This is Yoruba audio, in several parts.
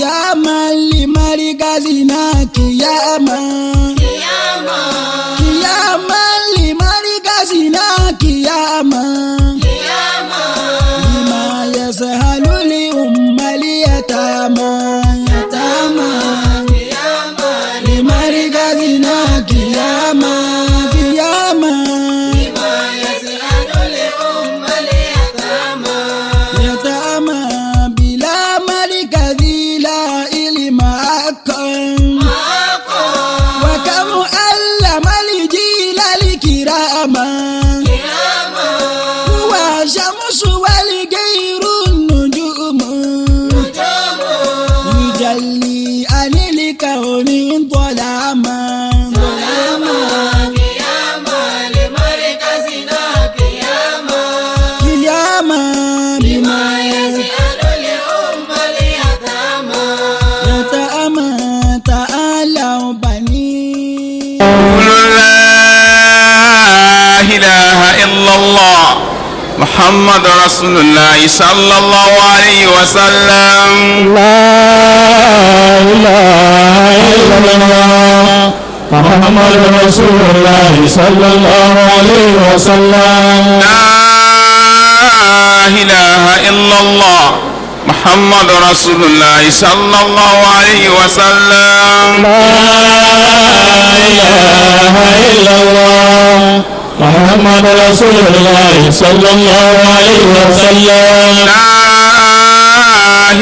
قياما لمركزنا قياما قياما لمركزنا قياما لما يسهل لأم اليتامى يتامى لمركزنا قياما قياما لما يسهل لأم اليتامى يتامى بلا مركز لا علم أقم وكم علم الجيل الكراما هو شمس والغير النجوم يجلي عن الكون ظلاما قياما لمركزنا قياما قياما بما يسأل لأم اليتامى يتامى تعالوا بني لا إله إلا الله محمد رسول الله صلى الله عليه وسلم. لا إله إلا الله محمد رسول الله صلى الله عليه وسلم. لا إله إلا الله محمد رسول الله صلى الله عليه وسلم. لا إله إلا الله محمد رسول الله صلى الله عليه وسلم. لا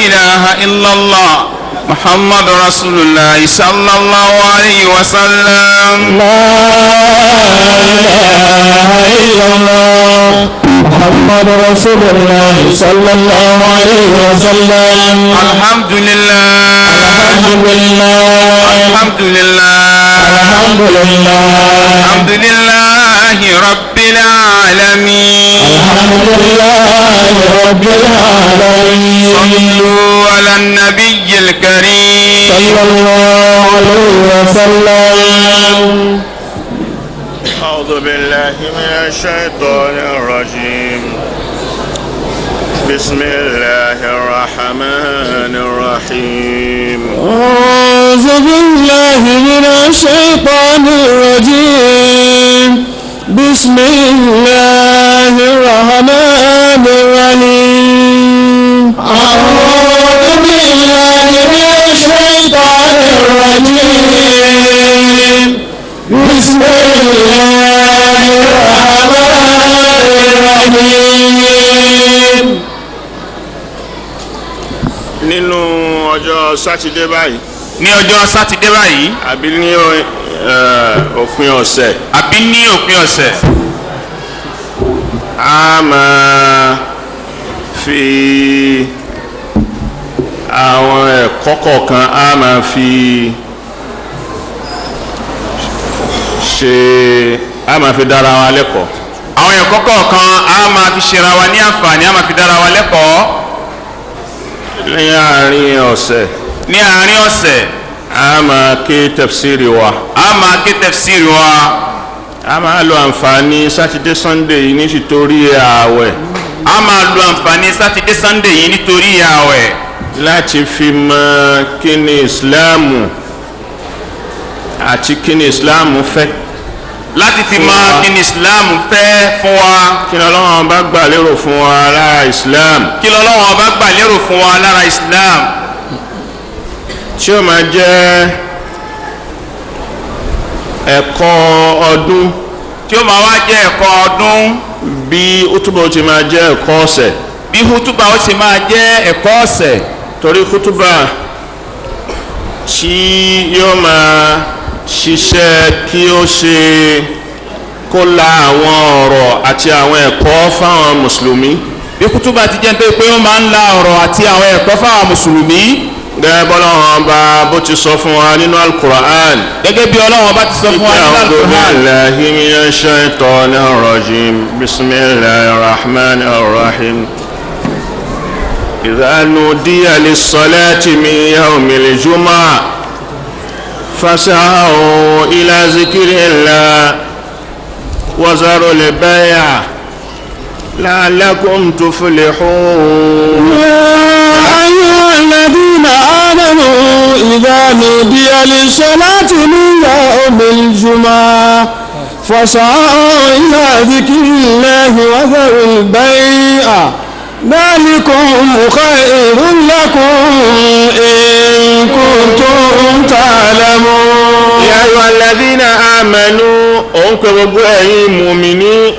إله إلا الله محمد رسول الله صلى الله عليه وسلم. لا إله إلا الله محمد رسول الله صلى الله عليه وسلم. الحمد لله الحمد لله الحمد لله الحمد لله الحمد لله رب العالمين. الحمد لله رب العالمين. صلوا على النبي الكريم صلى الله عليه وسلم. أعوذ بالله من الشيطان الرجيم. بسم الله الرحمن الرحيم. أعوذ بالله من الشيطان الرجيم. بسم الله الرحمن الرحيم. أعوذ بالله من الشيطان الرجيم. بسم الله الرحمن الرحيم. nínú ọjọ́ sátidé báyìí ní ọjọ́ sátidé báyìí àbí ní òpin ọ̀sẹ̀ àbí ní òpin ọ̀sẹ̀ a máa fi àwọn ẹ̀kọ́ kọ̀ọ̀kan a máa fi dára wa lẹ́kọ̀ọ́. àwọn ẹ̀kọ́ kọ̀ọ̀kan a máa fi ṣera wa ní àǹfààní a máa fi dára wa lẹ́kọ̀ọ́. ní àárín ọ̀sẹ̀ ní àárín ọ̀sẹ̀ a máa ké tafsiri wa. a máa ké tafsiri wa. a máa lo àǹfààní sátidé sunday yìí nítorí ààwẹ̀. a máa lo àǹfààní sátidé sunday yìí nítorí ààwẹ̀. láti fi mọ kí ni ìsìláàmù àti kí ni ìsìláàmù fẹ́. láti fi mọ kí ni islam fẹ́ fún wa. kí ni Ọlọ́run bá gbà lérò fún wa lára islam. kí ni Ọlọ́run bá gbà lérò fún wa lára islam. tí ó máa jẹ́ ẹ̀kọ́ ọdún. tí ó máa wá jẹ́ ẹ̀kọ́ ọdún. bí útúbà ó ti máa jẹ́ ẹ̀kọ́ ọ̀sẹ̀. bí útúbà ó ti máa jẹ́ ẹ̀kọ́ ọ̀sẹ̀. torí útúbà tí yóò máa ṣiṣẹ́ kí ó ṣe kó la àwọn ọ̀rọ̀ àti àwọn ẹ̀kọ́ fáwọn mùsùlùmí. bí kútúbà ti jẹ́ pé ó máa ń la ọ̀rọ̀ àti àwọn ẹ̀kọ́ fáwọn mùsùlùmí. gẹ́gẹ́ bí Ọlọ́run bá bó ti sọ fún wa nínú al-Qur'an. gẹ́gẹ́ bí Ọlọ́run bá ti sọ fún wa nínú al-Qur'an. a'udhu billahi minash shaitanir rajim. bismillahir rahmanir rahim. idha nudiya lis-salati min yawmil jumu'ah fas'aw ila zikrillah wa zarul bay' la'allakum tuflihun. يا أيها الذين آمنوا نودي للصلاة من يوم الجمعة فاسعوا إلى ذكر الله وذروا البيع ذلكم خير لكم إن كنتم تعلمون. يا أيها الذين آمنوا أنكم مؤمنين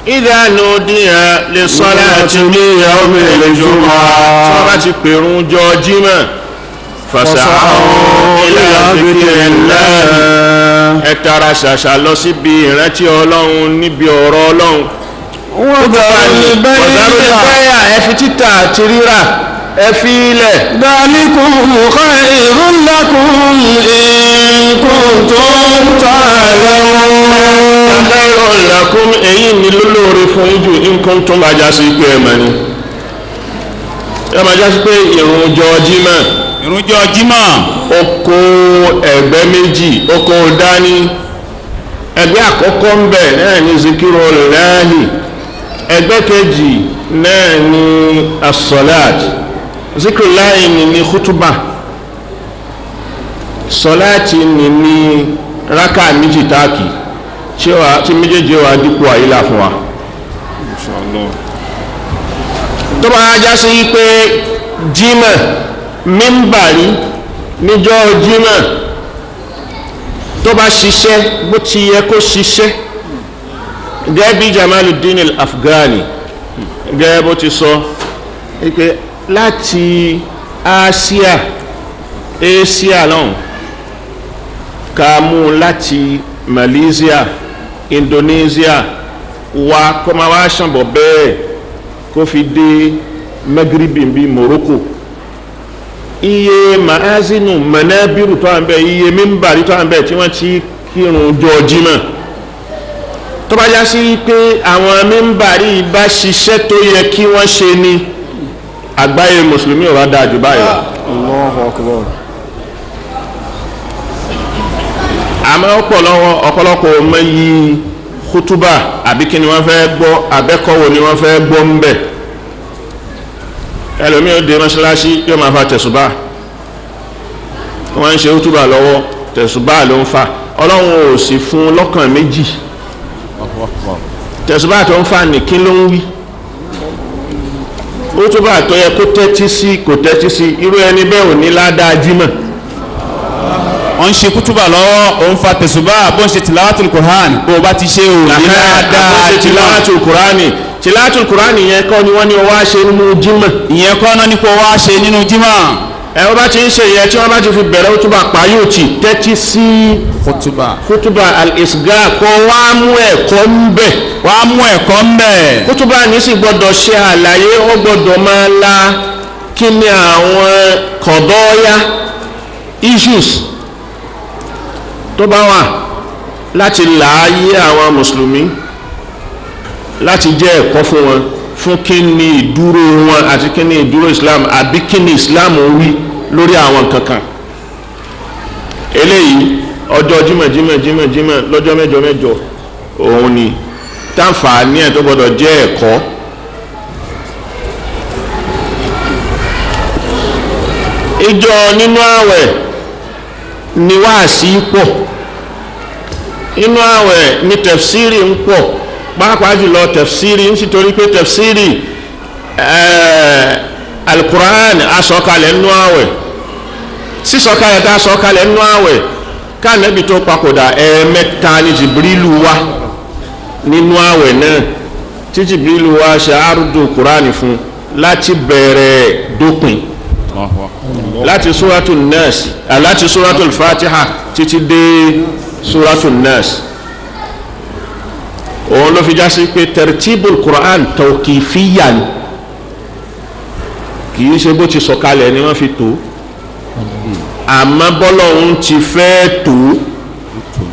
إذا نودي للصلاة من يوم الجمعة صلاة قرون جوجمة فاسعوا إلى ذكر الله ẹ tara ṣàṣà lọ síbi ìrántí Ọlọ́run níbi ọ̀rọ̀ Ọlọ́run. وذروا البيع ẹ fi títà àti rírà ẹ fi ilẹ̀. ذلكم خير لكم إن كنتم تعلمون. خير لكم èyí ni lólóore fún yín jù in kuntum bá já sí pé ẹ mọ̀ ni. ẹ máa já sí pé ìrùnjọ jímọ̀ ó kó ẹgbẹ́ méjì ó kó dání. ẹgbẹ́ àkọ́kọ́ ń bẹ̀ náà ní zikirullahi, ẹgbẹ́ kejì náà ní as-salat. zikirullahi ní khutuba, salati ní rákà méjì táàkì tí méjèèjì wà dípò àyílà fún wa. tó bá já sí pé jímọ̀ mímbàrí níjọ́ jímọ̀ tó bá ṣiṣẹ́ bó ti yẹ kó ṣiṣẹ́ gẹ́gẹ́ bí Jamaluddin al-Afghani gẹ́gẹ́ bó ti sọ pé láti Asia lọ́hùn ká mú láti Malaysia, Indonesia wa kó máa wá ṣànbọ̀ bẹ́ẹ̀ kó fi dé Magribi bí Morocco. Iye maazinu manabiru tó à ń bẹ, iye mímbàrí tó à ń bẹ tí wọ́n ti kírun jọ jímọ̀. tó bá já sí pé àwọn mímbàrí bá ṣiṣẹ́ tó yẹ kí wọ́n ṣe ni àgbáyé mùsùlùmí ò bá dáa jù báyìí lọ. Allahu Akbar. àmọ́ ọ̀pọ̀lọpọ̀ ọmọ yìí kútúbà àbí kí ni wọ́n fẹ́ gbọ́ abẹ́kọ̀wò ni wọ́n fẹ́ gbọ́ ń bẹ̀. ẹlòmí ó dé mọ́ṣáláṣí yóò máa fa tẹ̀sùbá, wọ́n ń ṣe kútúbà lọ́wọ́ tẹ̀sùbá ló ń fa. Ọlọ́run ò sì fún lọ́kàn méjì. tẹ̀sùbá tó ń fa ní kí ló ń wí. kútúbà tó yẹ kó tẹ́tí sí kò tẹ́tí sí, irú ẹni bẹ́ẹ̀ ò ní ládàá jímọ̀. wọ́n ń ṣe kútùbà lọ́wọ́ òun fa tẹ̀sùbá bó ń ṣe tìláwàtùl Kùránì bó bá ti ṣe ò ní dáadáa tìláwàtùl Kùránì. tìláwàtùl Kùránì yẹn kọ́ ni wọ́n ní wá ṣe nínú jímọ̀. ìyẹn kọ́ náà ní kó wá ṣe nínú jímọ̀. wọ́n bá ti ń ṣe ìyẹn tí wọ́n bá ti fi bẹ̀rẹ̀ kútùbà pààyòtì tẹ́tí sí kútùbà al-isga kó wá mú ẹ̀kọ́ ń bẹ̀. kútùbà ní sì gbọ́dọ̀ ṣe àlàyé, ó gbọ́dọ̀ máa la kí ni àwọn kọ̀dọ́ọ́yá issues tó bá wà láti láàyè àwọn mùsùlùmí, láti jẹ́ ẹ̀kọ́ fún wọn fún kí ni ìdúró wọn àti kí ni ìdúró Islam àbí kí ni Islam wí lórí àwọn kankan. eléyìí ọjọ́ jímọ̀ lọ́jọ́ mẹ́jọ òun ni táǹfààní ẹ̀ tó gbọdọ̀ jẹ́ ẹ̀kọ́. ìjọ nínú àwẹ̀ ni wáàsí pọ̀, inú àwẹ̀ ni tẹ̀fsírì ń pọ̀, pàápàá jùlọ tẹ̀fsírì nítorí pé tẹ̀fsírì alukur'an asọ̀kalẹ̀ nínú àwẹ̀, sísọ̀kalẹ̀ tá a sọ̀kalẹ̀ nínú àwẹ̀ káànẹ́bì tó papòdà ẹ̀ẹ̀mẹ́ta ní Jibrilu wá nínú àwẹ̀ náà tí Jibrilu wá ṣe àrùdù kur'an fún láti bẹ̀rẹ̀ dópin, láti suratul nas láti suratul fatiha títí dé suratul nas. òun ló fi já sí pé tertibul Qur'an tawqifiyan, kìí ṣe bó ti sọ̀kalẹ̀ ni wọ́n fi tó, àmọ́ bọ́lọ́hun ti fẹ́ tó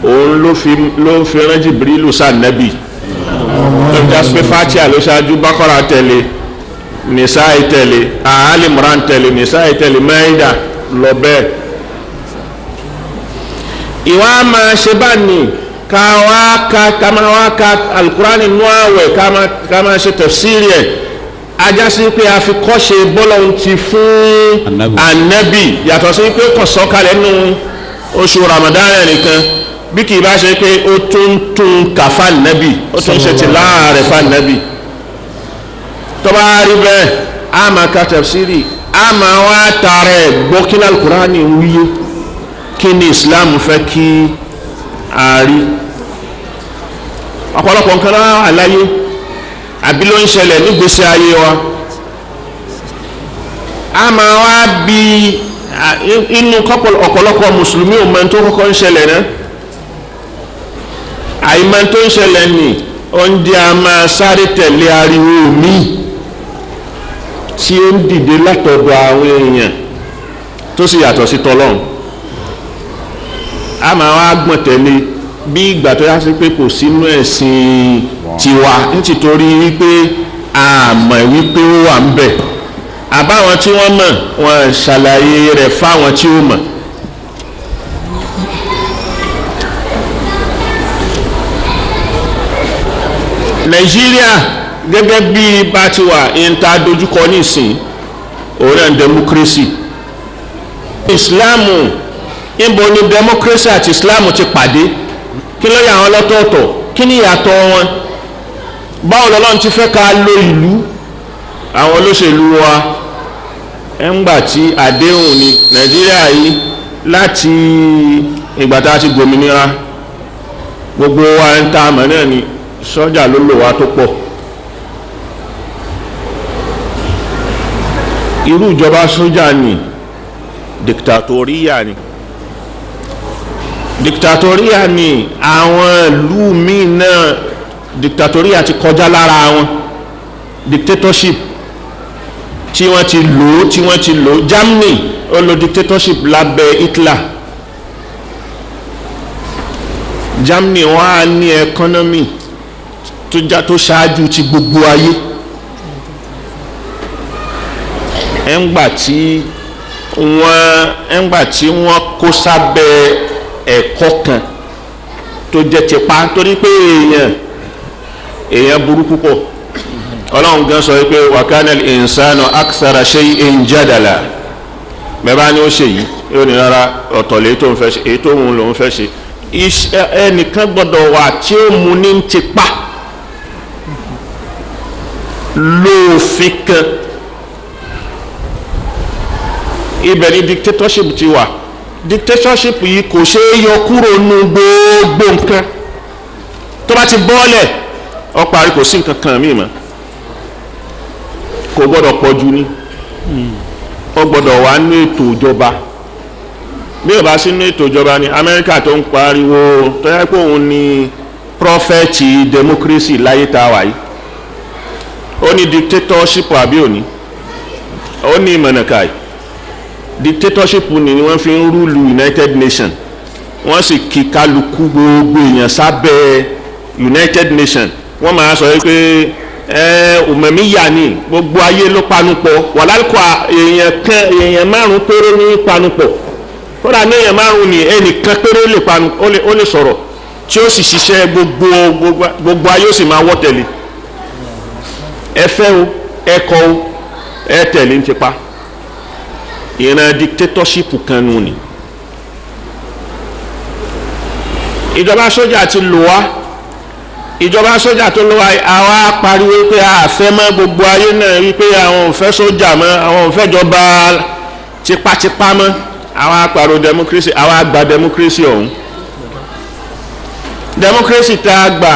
òun ló fi rán Jibrilu sànẹ́bì. ló fi já sí pé fatiha ló ṣáájú, Baqara tẹ̀lé, Nisa'i tẹ̀lé, Ali Imran tẹ̀lé, Nisa'i tẹ̀lé, Maida lọ bẹ́ẹ̀. ìwà máa ṣe bá ní ká máa wá ka alukurani nú àwẹ̀ ká máa ṣe tafsiri ẹ̀ ajá sí pé a fi kọ́ṣe bọ́lọ́hún ti fún ànábì yàtọ̀ sí pé kò sọ̀kalẹ̀ nínú oṣù Ramadan nìkan bí kì í bá ṣe pé ó tún kà fún ànábì ó tún ṣe ti láàrẹ̀ fún ànábì tó bá rí bẹ́ẹ̀ a máa ka tafsiri a máa wá tààrẹ gbọ́ kí ní Al-Qur'ani ń wíyé kí ni Islam fẹ́ kí a rí ọ̀pọ̀lọpọ̀ nǹkan náà àláyé àbí ló ń ṣẹlẹ̀ nígbésí ayé wa a máa wá bí inú ọ̀pọ̀lọpọ̀ mùsùlùmí ò mọ̀ tó kọ́kọ́ ń ṣẹlẹ̀ náà àìmọ̀ tó ń ṣẹlẹ̀ ní oúnjẹ a máa sáré tẹ̀lé ariwo mi tí ó ń dìde látọ̀dọ̀ àwọn èèyàn tó sì yàtọ̀ sí tọlọ́run a máa wá gbọ̀n tẹ̀lé bí ìgbà tó yá sí pé kò sínú ẹ̀sìn tiwa nítorí wípé àmọ́ wípé ó wà ń bẹ̀ àbáwọn tí wọ́n mọ̀ wọ́n ṣàlàyé rẹ̀ fáwọn tí ó mọ̀. Nàìjíríà gẹ́gẹ́ bí bá ti wà ìta dojúkọ nísìn òun náà democracy Ìsìláàmù níbo ni democracy àti Ìsìláàmù ti pàdé kí ló yà wọn lọ́tọ̀ọ̀tọ̀ kí ni ìyàtọ̀ wọn báwo lọ́lọ́run ti fẹ́ ká lo ìlú àwọn olóṣèlú wa ẹ̀ǹgbà tí àdéhùn ní Nàìjíríà yìí láti ìgbà tá a ti gbòmìnira gbogbo wa ń ta àmọ́ náà ni sọ́jà ló lò wá tó pọ̀ irú ìjọba sọ́jà ni dictatorial ni àwọn ìlú míì náà dictatorial ti kọjá lára wọn dictatorship tí wọ́n ti lò Germany ó lo dictatorship lábẹ́ Hitler Germany wọ́n á ní economy tó ṣáájú ti gbogbo ayé ẹ̀ǹgbà tí wọ́n kó sábẹ́ ẹ̀kọ́ kan tó jẹ́ tipa torí pé èèyàn burú púpọ̀ Ọlọ́run gan sọ wípé wa kana al-insanu akthara shay'in jadala bẹ́ẹ̀ ni ó ṣe yìí yóò ní rárá ọ̀tọ̀ lè tó ń fẹ́ ṣe èyí tó ń lòun fẹ́ ṣe ẹnìkan gbọ́dọ̀ wà tí ó mú ní tipa lófin kan ibẹ̀ ni dictatorship ti wà dictatorship yìí kò ṣe é yọ kúrò nínú gbogbo nǹkan tó bá ti bọ́ọ̀lẹ̀ ó parí kò sí nǹkan kan míì mọ́ kò gbọ́dọ̀ pọ̀jù ni ó gbọ́dọ̀ wà ní ètò ìjọba bí ó bá sí ní ètò ìjọba ni Amẹ́ríkà tó ń pariwo tó yẹ pé òun ni prọfẹ̀tì democracy láyé tá a wà yìí ó ní dictatorship àbí òní ó ní ìmọ̀nàkàì dictatorship ni wọ́n fi ń rúlu United Nations wọ́n sì kí kálukú gbogbo èèyàn sábẹ́ United Nations wọ́n máa sọ pé òmẹ̀míyà ni gbogbo ayé ló panupọ̀ wàlálùkọ́ èèyàn márùn péré ní panupọ̀ kódà ní èèyàn márùn ni ẹnìkan péré ó lè sọ̀rọ̀ tí ó sì ṣiṣẹ́ gbogbo ayé ó sì máa wọ́ tẹ̀lé ẹfẹ́ o ẹkọ o ẹ tẹ̀lé ń tipa ìran dictatorship kan nù ni ìjọba sójà ti lò wá ìjọba sójà tó lò wá àwa pariwo pé a fẹ́ mọ́ gbogbo ayé náà wípé àwọn ò fẹ́ sójà mọ́ àwọn ò fẹ́ jọba tipátipá mọ́ àwa pariwo democracy àwa gba democracy ọ̀hún democracy tá a gbà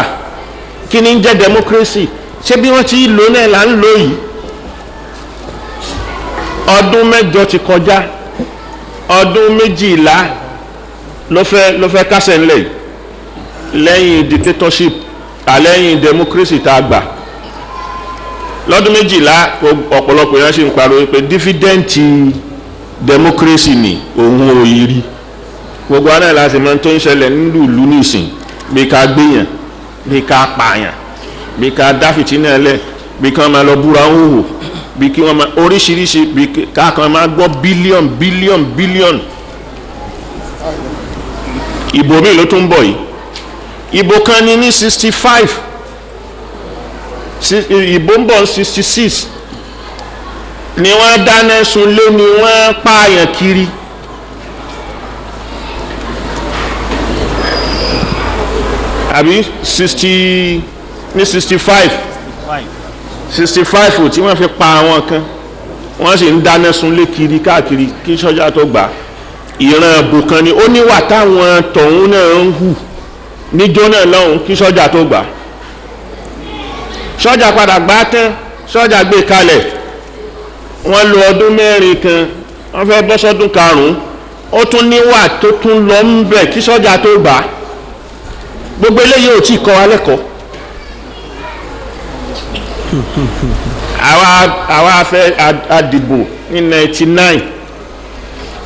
kí ni ń jẹ́ democracy ṣé bí wọ́n ti lò náà là ń lò yìí ọdún mẹ́jọ ti kọjá ọdún méjìlá ló fẹ́ kásẹ̀ ńlẹ̀ lẹ́yìn dictatorship lẹ́yìn democracy tá a gbà lọ́dún méjìlá ọ̀pọ̀lọpọ̀ yẹn ṣe ń pariwo pé dífídẹ́ǹtì democracy ni òun ò yí rí gbogbo anáà láti mọ tó ń ṣẹlẹ̀ nílùú ìlú nìsín bí ká gbéyàn bí ká pààyàn bí ká dáfìtì náà lẹ̀ bí kí wọ́n máa lọ búra ń hòhò bí kí wọ́n máa oríṣiríṣi bí ká kan máa gbọ́ bílíọ̀n ìbò míì ló tún bọ̀ yìí ìbò kan ní 65 ìbò ń bọ̀ 66 ni wọ́n dáná sunlé ni wọ́n pààyàn kiri. àbí 65 tí wọ́n fi pa àwọn kan wọ́n sì ń dáná sunlé kiri káàkiri kí sọ́jà tó gbà. ìran ẹ̀bùn kan ni ó níwà táwọn tọ̀hún náà ń hù níjọ́ náà lọ́hùn kí sọ́jà tó gbà. sọ́jà padà gbà tán sọ́jà gbé kalẹ̀ wọ́n lo ọdún mẹ́rin kan wọ́n fẹ́ bọ́ sọ́dún karùn-ún ó tún níwà tó tún lọ ń bẹ̀ kí sọ́jà tó gbà. gbogbo eléyìí ò tí ì kọ́ wa lẹ́kọ̀ọ́. àwa fẹ́ àdìbò ní 99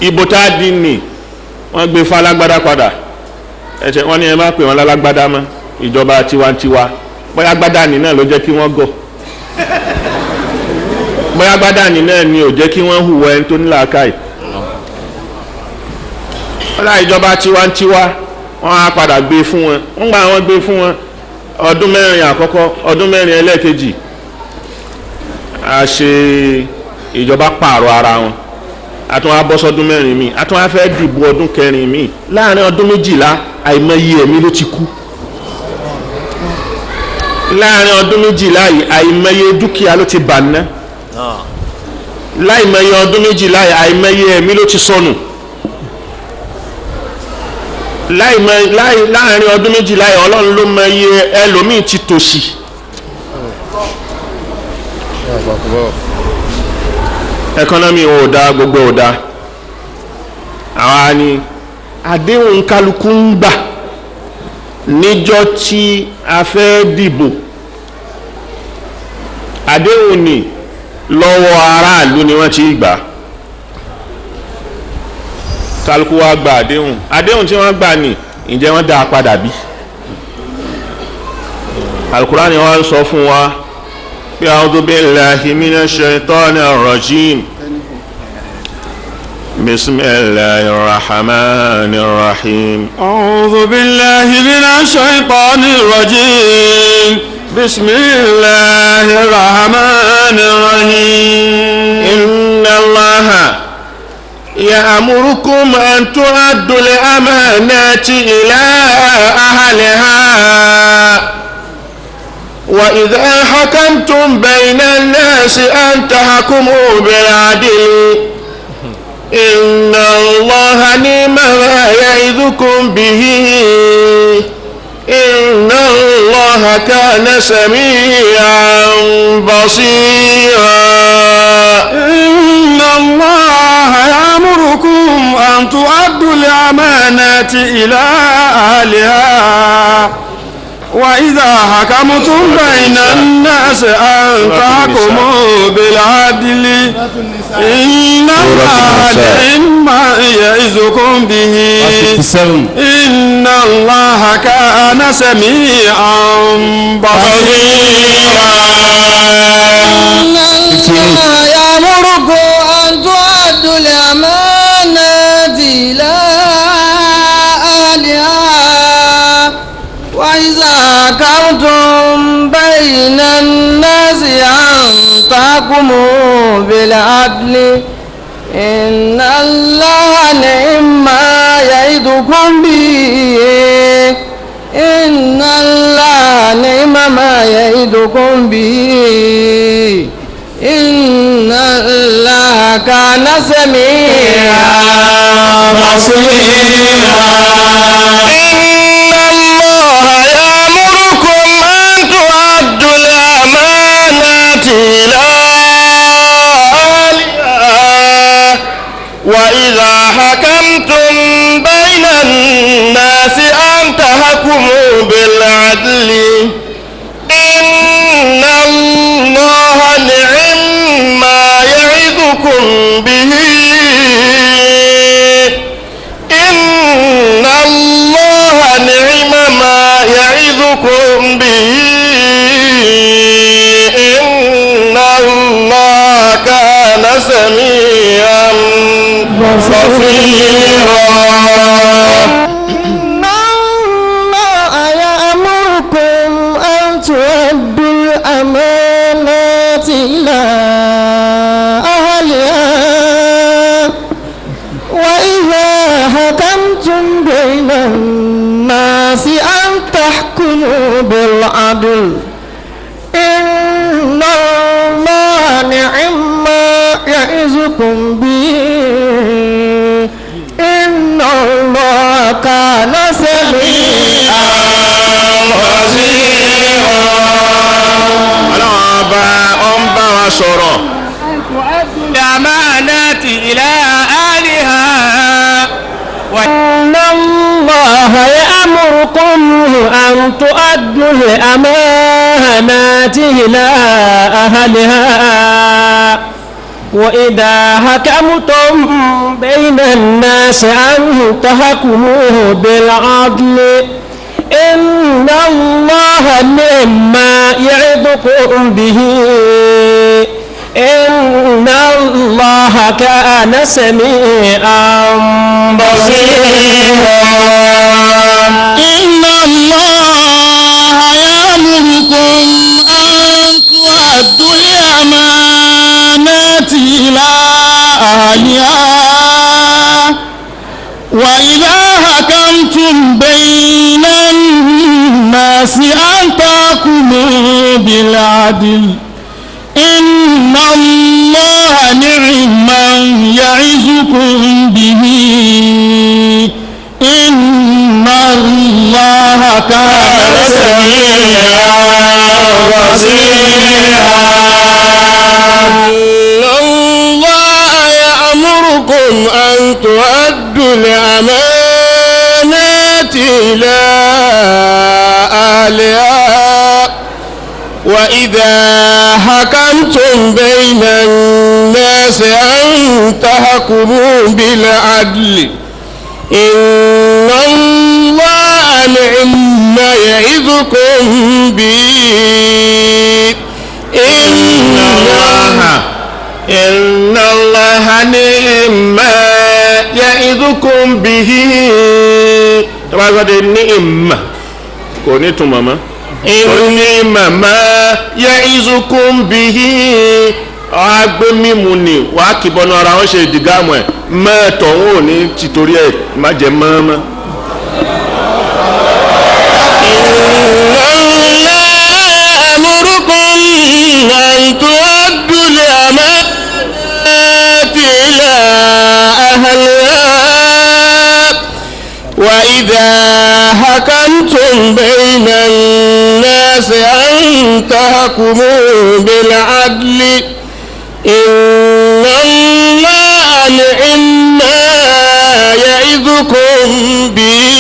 ìbò tá a di nì wọ́n gbé fún alágbádá padà ẹ̀sẹ̀ wọ́n ní ẹ má pè wọ́n lálágbádá mọ́ ìjọba tiwantiwa bóyá gbádá nì náà ló jẹ́ kí wọ́n gọ̀ bóyá gbádá nì náà ni ò jẹ́ kí wọ́n hùwà ẹni tó ní làákàyè wọ́n lá ìjọba tiwantiwa wọ́n á padà gbé fún wọn wọ́n gbà wọ́n gbé fún wọn ọdún mẹ́rin àkọ́kọ́ ọdún mẹ́rin ẹlẹ́ẹ̀kejì a ṣe ìjọba pààrọ̀ ara wọn àtún wá bọ́ sọ́dún mẹ́rin mi àtún wá fẹ́ dìbò ọdún kẹrin mi láàrin ọdún méjìlá àìmọye ẹ̀mí ló ti kú láàrin ọdún méjìlá yìí àìmọye dúkìá ló ti bàná láìmọye ọdún méjìlá yìí àìmọye ẹ̀mí ló ti sọnù láàrin ọdún méjìlá yìí ọlọ́run ló mọ iye ẹlòmíì ti tòṣì. ẹkọ́nọ́mì ò dá gbogbo ò dá àwa ni àdéhùn kálukú ń gbà níjọ́ tí a fẹ́ dìbò àdéhùn ni lọ́wọ́ aráàlú ni wọ́n ti gbà kálukú wa gba àdéhùn tí wọ́n gbà ní ǹjẹ́ wọ́n dá a padà bí Al-Qur'ani wọ́n sọ fún wa bí a'udhu billahi minash shaitanir rajim bismillahir rahmanir rahim a'udhu billahi minash shaitanir rajim bismillahir rahmanir rahim inna Allaha يأمركم أن تؤدوا الأمانات إلى أهلها وإذا حكمتم بين الناس أن تحكموا بالعدل إن الله نعم ما يعظكم به إن الله كان سميعا بصيرا إن الله يأمركم أن تؤدوا الأمانات إلى أهلها وإذا حكمتم بين الناس أن تحكموا بالعدل إن الله نعم ما يعظكم به إن الله كان سميعا بصيرا إن الله يأمركم أن تؤدوا الأمانات إلى أهلها وإذا حكمتم بين الناس أن تحكموا بالعدل إن الله نعم ما يعظكم به إن الله نعم ما يعظكم به إن الله كان سميعا بصيرا إن الله يأمركم أن تؤدوا الأمانات إلى أهلها وإذا حكمتم بين الناس أن تحكموا بالعدل إن الله نعم ما يعظكم به إن الله نعم ما يعظكم به إن الله كان سميعا بصيرا إن الله يأمركم أن تؤدوا الأمانات إلى بالعدل إن الله نعم ما يعظكم به إن الله كان سميعا بصيرا. ọlọ́run ọba ọ ń bá wa sọ̀rọ̀. الأمانات إلى أهلها إن الله يأمركم أن تؤدوا الأمانات إلى أهلها وإذا حكمتم بين الناس أن تحكموا بالعدل إن الله مما يعظكم به إن الله كان سميعا بصيرا. إن الله يأمركم أن تؤدوا الأمانات إلى أهلها وإذا حكمتم بين الناس أن تحكموا بالعدل إن الله نعم ما يعظكم به إن الله كان سميعا بصيرا. إن الله يأمركم أن تؤدوا الأمانات إلى أهلها وإذا حكمتم بين الناس أن تحكموا بالعدل إن الله نعم ما يعظكم به إن الله نعم ما يعظكم به. tọ́ba gbọ́dọ̀ ní ìmọ̀ kò ní tún mọ̀mọ́. ìní màmá yẹ ìzùkún bìí agbé mímu ni wàá kìbọnú ara wọn ṣe ìdìgámù ẹ mẹ́ẹ̀tọ̀ wọn ò ní tìtorí ẹ má jẹ mọ́ọ́mọ́. أمركم أن تؤدوا الأمانات إلى أهلها وإذا حكمتم بين الناس أن تحكموا بالعدل إن الله نعم ما يعظكم به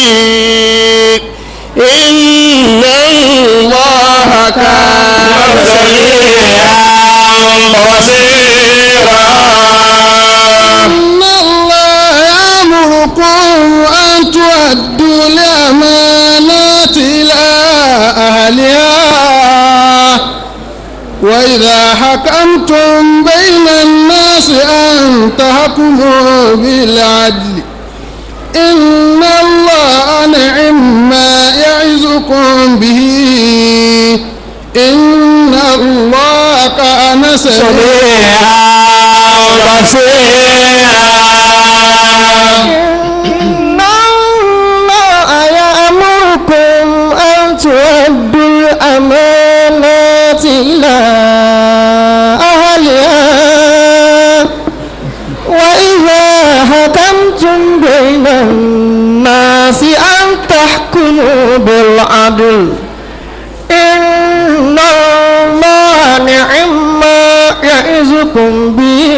إن الله كان سميعا بصيرا. إن الله يأمركم أن تؤدوا الأمانات إلى أهلها وإذا حكمتم بين الناس أن تحكموا بالعدل إن الله نعم ما يعظكم به إن الله كان سميعا بصيرا. إن الله يأمركم أن تؤدوا الأمانات إلى أهلها وإذا حكمتم بين الناس أن تحكموا بالعدل إن الله نعم ما يعظكم به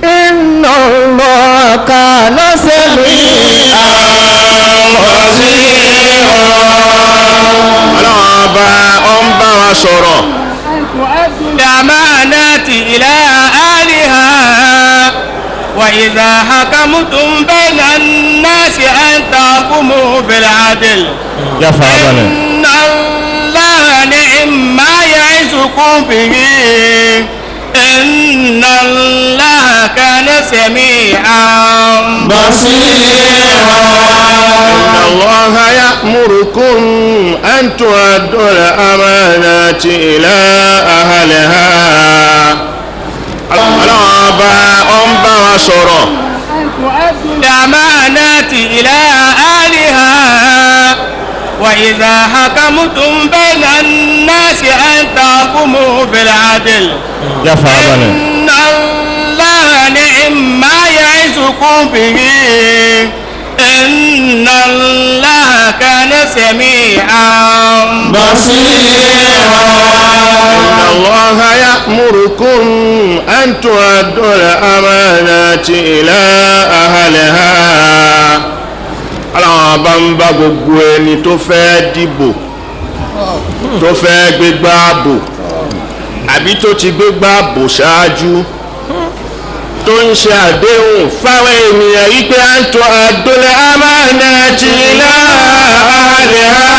إن الله كان سميعا بصيرا. ọlọ́run ọba ọ ń bá wa sọ̀rọ̀. الأمانات إلى أهلها وإذا حكمتم بين الناس أن تحكموا بالعدل إن الله نعم ما يعظكم به إن الله كان سميعا بصيرا. إن الله يأمركم أن تؤدوا الأمانات إلى أهلها. ọlọ́run ọba ọ ń bá wa sọ̀rọ̀. الأمانات إلى أهلها وإذا حكمتم بين الناس أن تحكموا بالعدل yà farabalẹ̀. إن الله نعم ما يعظكم به إن الله كان سميعا بصيرا إن الله يأمركم أن تؤدوا الأمانات إلى أهلها. Ọlọ́run bá ń bá gbogbo ẹni tó fẹ́ dìbò tó fẹ́ gbégbá àbò àbí tó ti gbégbá àbò ṣáájú tó ń ṣe àdéhùn fáwọn ènìyàn yìí pé à ń tọ́ àdólẹ̀ amanati ila ahliha.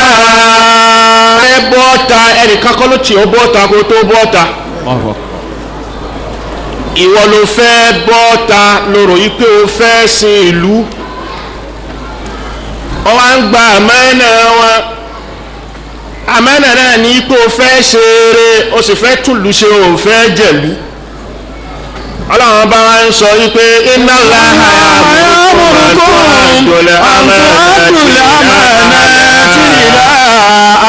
ẹ bọ́ta ẹnìkan kọ́ ló tì ó bọ́ta kó tó bọ́ta ìwọ ló fẹ́ bọ́ta lóró yìí pé o fẹ́ sin ìlú ọ wá ń gba àmánà wọn àmánà náà ní pé o fẹ́ ṣe eré o sì fẹ́ túlù ṣe o fẹ́ jẹ̀lú. Ọlọ́run bá wá ń sọ wípé inna Allaha ya'murukum an tu'addu al-amanati ila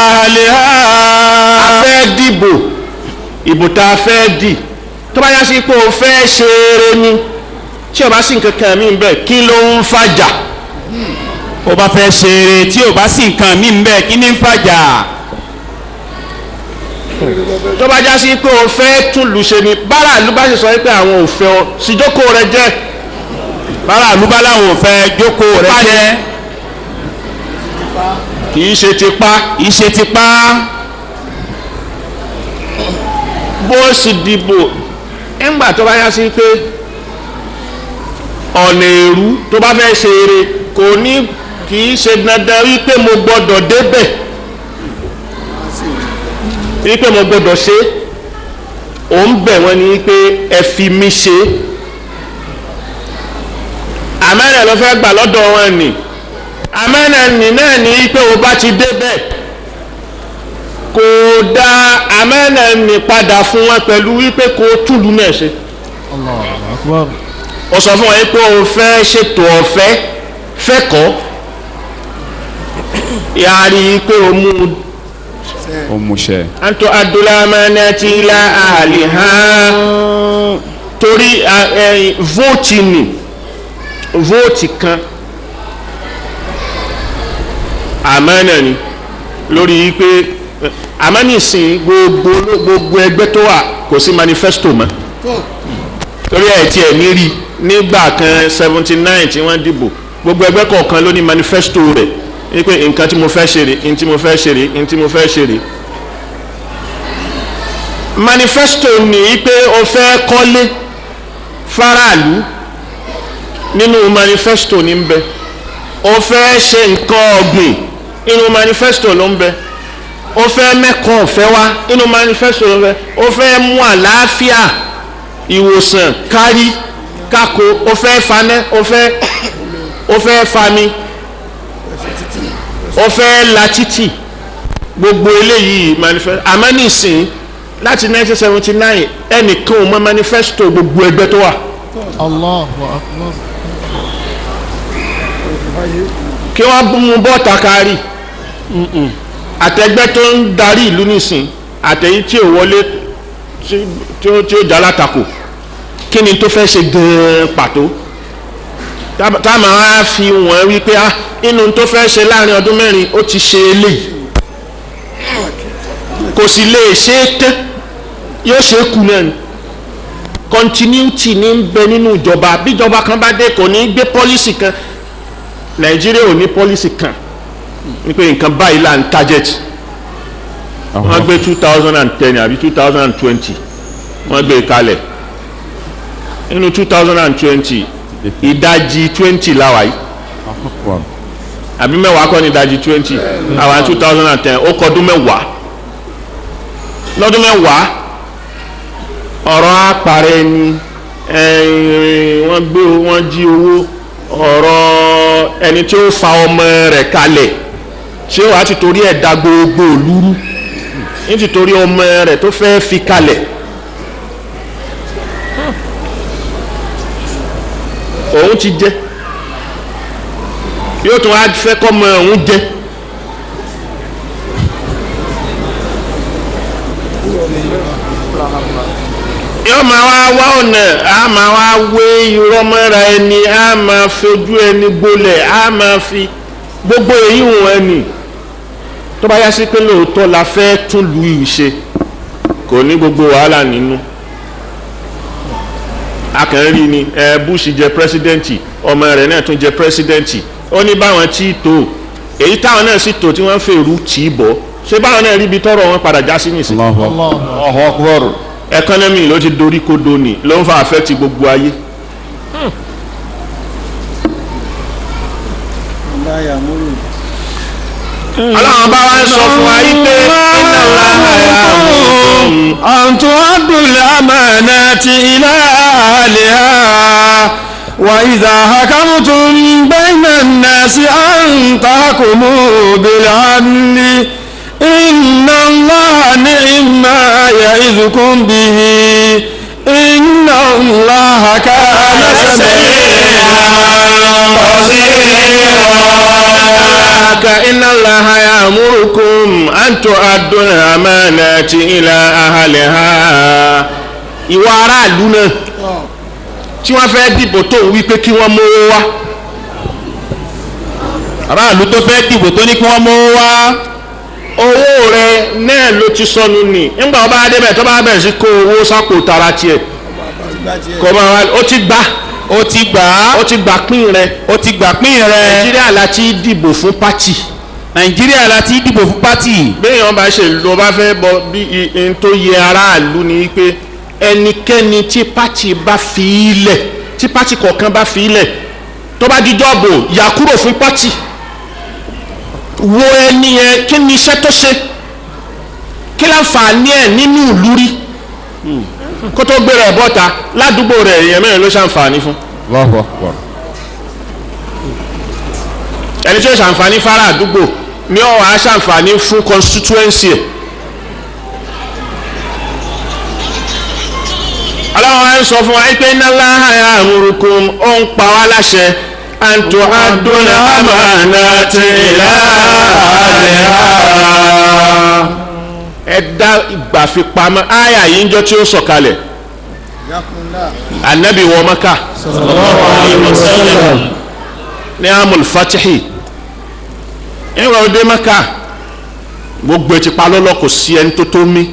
ahliha. a fẹ́ dìbò ìbò tá a fẹ́ dì tó bá yá sí pé o fẹ́ ṣe eré ni tí o bá sì nǹkan kan mí bẹ́ẹ̀ kí ló ń fàjà. ó bá fẹ́ ṣe eré tí ò bá sì nǹkan mí ń bẹ kí ní ń fàjà. tó bá já sí pé o fẹ́ tún lù ṣe ni báràlú bá sì sọ pé àwọn ò fẹ́ ọ síjókòó rẹ jẹ́ báràlú bá láwọn ò fẹ́ jókòó rẹ jẹ́ kì í ṣe tipa ìṣe tipá. bó sì dìbò ńgbà tó bá yá sí pé ọ̀nà èrú tó bá fẹ́ ṣe eré kò ní kì í ṣe dandan wípé mo gbọ́dọ̀ débẹ̀ wípé mo gbọ́dọ̀ ṣe ò ń bẹ̀ wọ́n ní wípé ẹ fi mí ṣe àmánà ló fẹ́ gbà lọ́dọ̀ wọn ni àmánà nì náà ní wípé o bá ti débẹ̀ kò dá àmánà nì padà fún wọn pẹ̀lú wípé kò túlù náà ṣe. ó sọ fún wọn pé o fẹ́ ṣètò ọ̀fẹ́ fẹ́kọ̀ọ́ yàrá pé o mú ó múṣẹ. an tu'addu al-amanati ila ahliha torí vóòtì ni vóòtì kan àmánà ni lórí pé àmánìsìn gbogbo ẹgbẹ́ tó wà kò sí manifesto mọ́ torí ẹ̀ tiẹ̀ ní rí nígbà kan 79 tí wọ́n dìbò gbogbo ẹgbẹ́ kọ̀ọ̀kan ló ní manifesto rẹ̀ wípé nǹkan tí mo fẹ́ ṣe rè ní tí mo fẹ́ ṣe rè ní tí mo fẹ́ ṣe rè. manifesto ní wípé o fẹ́ kọ́lé faraàlú nínú manifesto ní ń bẹ o fẹ́ ṣe nǹkan ọ̀gbìn inú manifesto ló ń bẹ o fẹ́ mẹ́kọ̀ọ́ ọ̀fẹ́ wá inú manifesto ló ń bẹ o fẹ́ mú àlàáfíà ìwòsàn kárí kákó o fẹ́ fanẹ́ o fẹ́ fami ó fẹ́ la títì gbogbo eléyìí manifesto àmọ́ nísìn láti 1979 ẹnìkan ò mọ manifesto gbogbo ẹgbẹ́ tó wà. Allahu Akbar. kí wọ́n mú bọ́ọ̀tà kárí àtẹgbẹ́ tó ń darí ìlú nísìn àtẹ̀yí tí ò wọlé tí ó jà látakò kí ni tó fẹ́ ṣe gan-an pàtó tá máa fi wọ́n wípé inú tó fẹ́ ṣe láàrin ọdún mẹ́rin ó ti ṣe eléyìí kò sì lè ṣe é tán yóò ṣe é kù náà ni continuity ní ń bẹ nínú ìjọba bíjọba kan bá dé kò ní gbé pọ́lísì kan nàìjíríà ò ní pọ́lísì kan wípé nǹkan báyìí là ń target wọ́n gbé 2010 àbí 2020 wọ́n gbé kalẹ̀ nínú 2020 ìdajì 20 láwa yìí àbí mẹ́wàá kọ́ ní ìdajì 20 àwọn 2010 ó kọdún mẹ́wàá lọ́dún mẹ́wàá ọ̀rọ̀ àpàrẹ ni wọ́n jí owó ọ̀rọ̀ ẹni tí ó fa ọmọ rẹ̀ kalẹ̀ ṣé wàá ti torí ẹ̀ da gbogbo òlúrú ní ti torí ọmọ rẹ̀ tó fẹ́ fi kalẹ̀ òun ti jẹ yóò tún wá fẹ́ kọ́ ọmọ òun jẹ yóò máa wá ọ̀nà a máa wá wé irọ́ mọ́ra ẹni a máa fojú ẹni gbolẹ̀ a máa fi gbogbo èyí wọn ẹni tó bá yá sí pé lóòótọ́ la fẹ́ tún lu ìṣe kò ní gbogbo wàhálà nínú akànrí ni Bush jẹ pírẹsidẹ́ǹtì ọmọ rẹ̀ náà tún jẹ pírẹsidẹ́ǹtì ó ní báwọn tí tó èyí táwọn náà sì tó tí wọ́n fèrú tì í bọ̀ ṣé báwọn náà rí ibi tọ́rọ̀ wọn padà já sí nìsín. Allahu Akbar. ẹkọ́nọ́mì ló ti dorí kodo ni ló ń fa àfẹ́tì gbogbo ayé. ọlọ́run bá wá ń sọ fún wa yí pé inna Allaha ya'murukum an tu'addul amanati ila ahliha wa idha hakamtum bayna an-nasi an tahkumu bil 'adli inna Allaha ni'ma ya'izukum bihi inna Allaha kana sami'an basira. inna Allaha ya'murukum an tu'addul amanati ila ahliha. ìwọ aráàlú náà tí wọ́n fẹ́ dìbò tó ń wí pé kí wọ́n mówó wá. aráàlú tó fẹ́ dìbò tó ní kí wọ́n mówó wá. owó rẹ náà ló ti sọnù nì nígbà wọn bá débẹ̀ tó bá bẹ̀rẹ̀ sí kó owó sápò tara tiẹ̀ kò máa wá ó ti gbà ó ti gbà á. ó ti gbà pín rẹ. ó ti gbà pín rẹ. nàìjíríà láti dìbò fún pátì. nàìjíríà láti dìbò fún pátì. béèyàn bá ṣe lọ bá fẹ́ bọ bí n tó yẹ aráàlú ni pé ẹnikẹ́ni tí pátì bá fi í lẹ̀ tí pátì kọ̀ọ̀kan bá fi í lẹ̀ tó bá di jọ́bù yà kúrò fún pátì wo ẹni yẹn kí ni iṣẹ́ tó ṣe kí láǹfààní ẹ̀ nínú ìlú rí kó tó gbéra ẹ̀ bọ́ta ládùúgbò rẹ̀ èèyàn mẹ́rin ló ṣàǹfààní fún. Allahu Akbar. ẹni tí ó ṣàǹfààní fara àdúgbò ni ó wá ṣàǹfààní fún constituency ẹ̀. ọlọ́run á ń sọ fún wa pé inna Allaha ya'murukum ó ń pa wá láṣẹ an tu'addul amanati ila ahliha. ẹ dá ìgbàfipamọ́ àyà yìí ń jọ tí ó sọ̀kalẹ̀ anabi wọ Mákà ní amul fatihi ìwà òde Mákà gbogbo etí pa lọ́lọ́ kò sí ẹni tó tó mí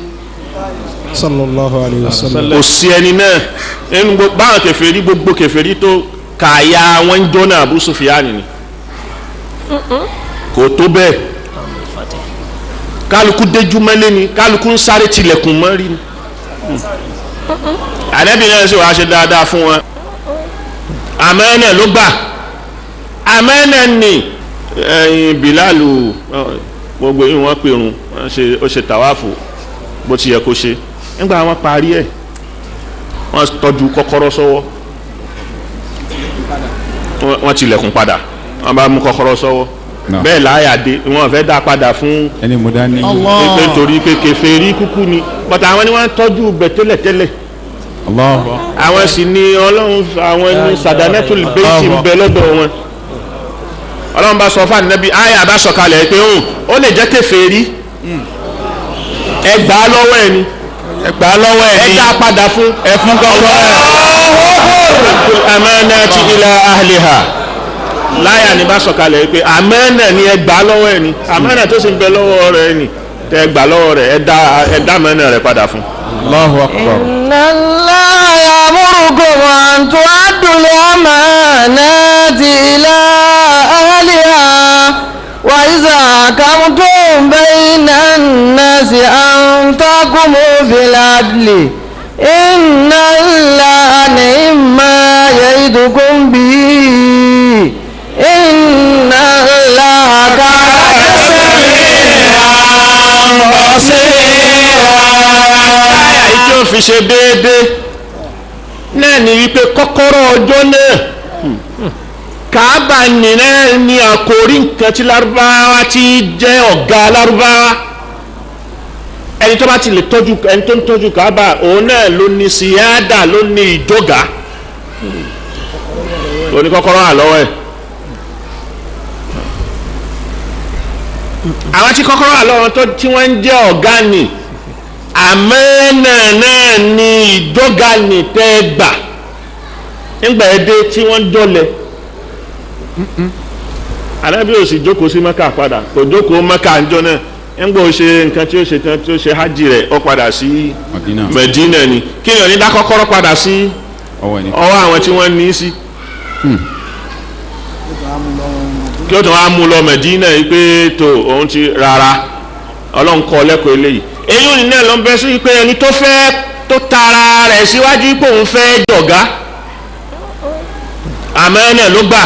sallallahu alayhi wa sallam. kò sí ẹni náà ẹnu báwọn kèfèrí gbogbo kèfèrí tó kàyà wọn jọ náà Abu Sufyan ni kò tó bẹ́ẹ̀ kálukú déjú mọ́lé ni kálukú ń sáré tilẹ̀kùn mọ́rí ni ànábì náà sì wàá ṣe dáadáa fún wọn àmánà ló gbà àmánà ni Bilalu gbogbo yìí wọ́n pèrún ó ṣe tàwáfù bó ti yẹ kó ṣe nígbà wọn parí ẹ̀ wọ́n tọ́jú kọ́kọ́rọ́ sọ́wọ́ wọ́n tilẹ̀kùn padà wọ́n bá mú kọ́kọ́rọ́ sọ́wọ́ bẹ́ẹ̀ láyà dé wọ́n fẹ́ dá padà fún ẹni mo dá ní. pé torí pé kèfèrí kúkú ni bọ́tà àwọn ni wọ́n tọ́jú bẹ̀ tẹ́lẹ̀tẹ́lẹ̀ àwọn sì ni ọlọ́run àwọn ní sàdánẹ́tùlì bẹ́ẹ̀tì ń bẹ lọ́dọ̀ wọn ọlọ́run bá sọ fún ànábì àyà bá sọ̀kalẹ̀ pé ó lè jẹ́ kèfèrí ẹ gbà á lọ́wọ́ ẹ ni ẹ gbà á lọ́wọ́ ẹ ẹ ní. dá padà fún ẹ fún kọ́kọ́ ẹ. amanati ila ahliha láyà ní bá sọ̀kalẹ̀ pé àmánà ni ẹ gbà á lọ́wọ́ ẹ ni àmánà tó sì ń bẹ lọ́wọ́ rẹ ni tẹ gbà lọ́wọ́ rẹ ẹ dá àmánà rẹ padà fún. Allahu Akbar. inna Allaha ya'murukum an tu'addul amanati ila ahliha wa idha hakamtum bayna an-nasi an tahkumu bil 'adli inna Allaha ni'ma ya'idukum bihi inna Allaha kana sami'an basira. tí ó fi ṣe déédéé náà ni wípé kọ́kọ́rọ́ ọjọ́ náà Káàbà nìyẹn ni àkórí nǹkan tí Lárúbáwá ti jẹ́ ọ̀gá Lárúbáwá ẹni tó bá ti lè tọ́jú ẹni tó ń tọ́jú Káàbà òun náà ló ní síyáàdà ló ní ìjọga ló ní kọ́kọ́rọ́ àlọ́wọ́ ẹ̀ àwọn tí kọ́kọ́rọ́ àlọ́wọ́ tí wọ́n ń jẹ́ ọ̀gá ni àmánà náà ni ìjọga ní tẹ́ gbà nígbà ẹdẹ tí wọ́n jọlẹ̀ Ànábì ò sì jókòó sí Mẹ́kà padà kò jókòó Mẹ́kà ńjọ́ náà nígbà ó ṣe nǹkan tí ó ṣe tán tí ó ṣe hajj rẹ̀ ó padà sí Mẹdínà ni kí ni ó ní dá kọ́kọ́rọ́ padà sí ọwọ́ àwọn tí wọ́n ní sí kí ó tún wá mú lọ Mẹdínà yìí pé tó òun ti rárá Ọlọ́run kọ́ lẹ́kọ̀ọ́ eléyìí èyí ò ní náà lọ bẹ́ sí pé ẹni tó tara rẹ̀ síwájú pé òun fẹ́ jọ̀gá àmánà ló gbà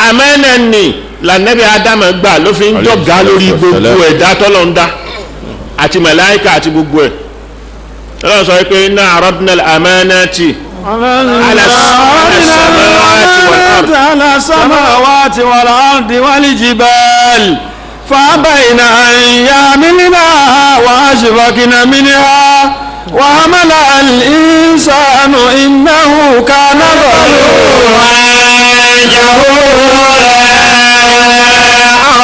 àmánà ni lànàbí Ádámù gbà ló fi ń jọ̀gá lórí gbogbo ẹ̀dá tọ́lọ̀ ń dá àti màláíkà àti gbogbo ẹ̀ Ọlọ́run sọ pé inna aradna al-amanati على السماوات والأرض والجبال فأبين أن يحملنها وأشفقن منها وحملها الإنسان إنه كان ظلوما جهولا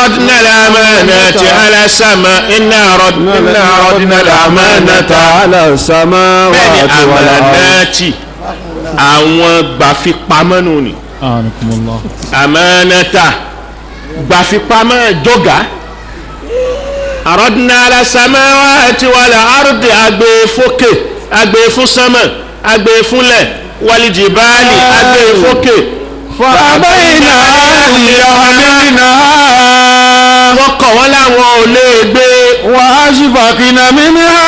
أردنا الأمانة على السماء إنا أردنا الأمانة على السماوات والأرض àwọn gbàfipamọ́ nù ni àmánátà gbàfipamọ́ jọ̀gá àrọ́dúnà alásámáwáàtí wàlà àrùdì agbèfókè agbèfúnsánmà agbèfúnlẹ̀ wàlìjìbáàlì agbèfókè fàbáyìnà ìyàwó wọ́n kọ̀ wọ́n láwọn ò lè gbé wàásùfàkìnà mímíhà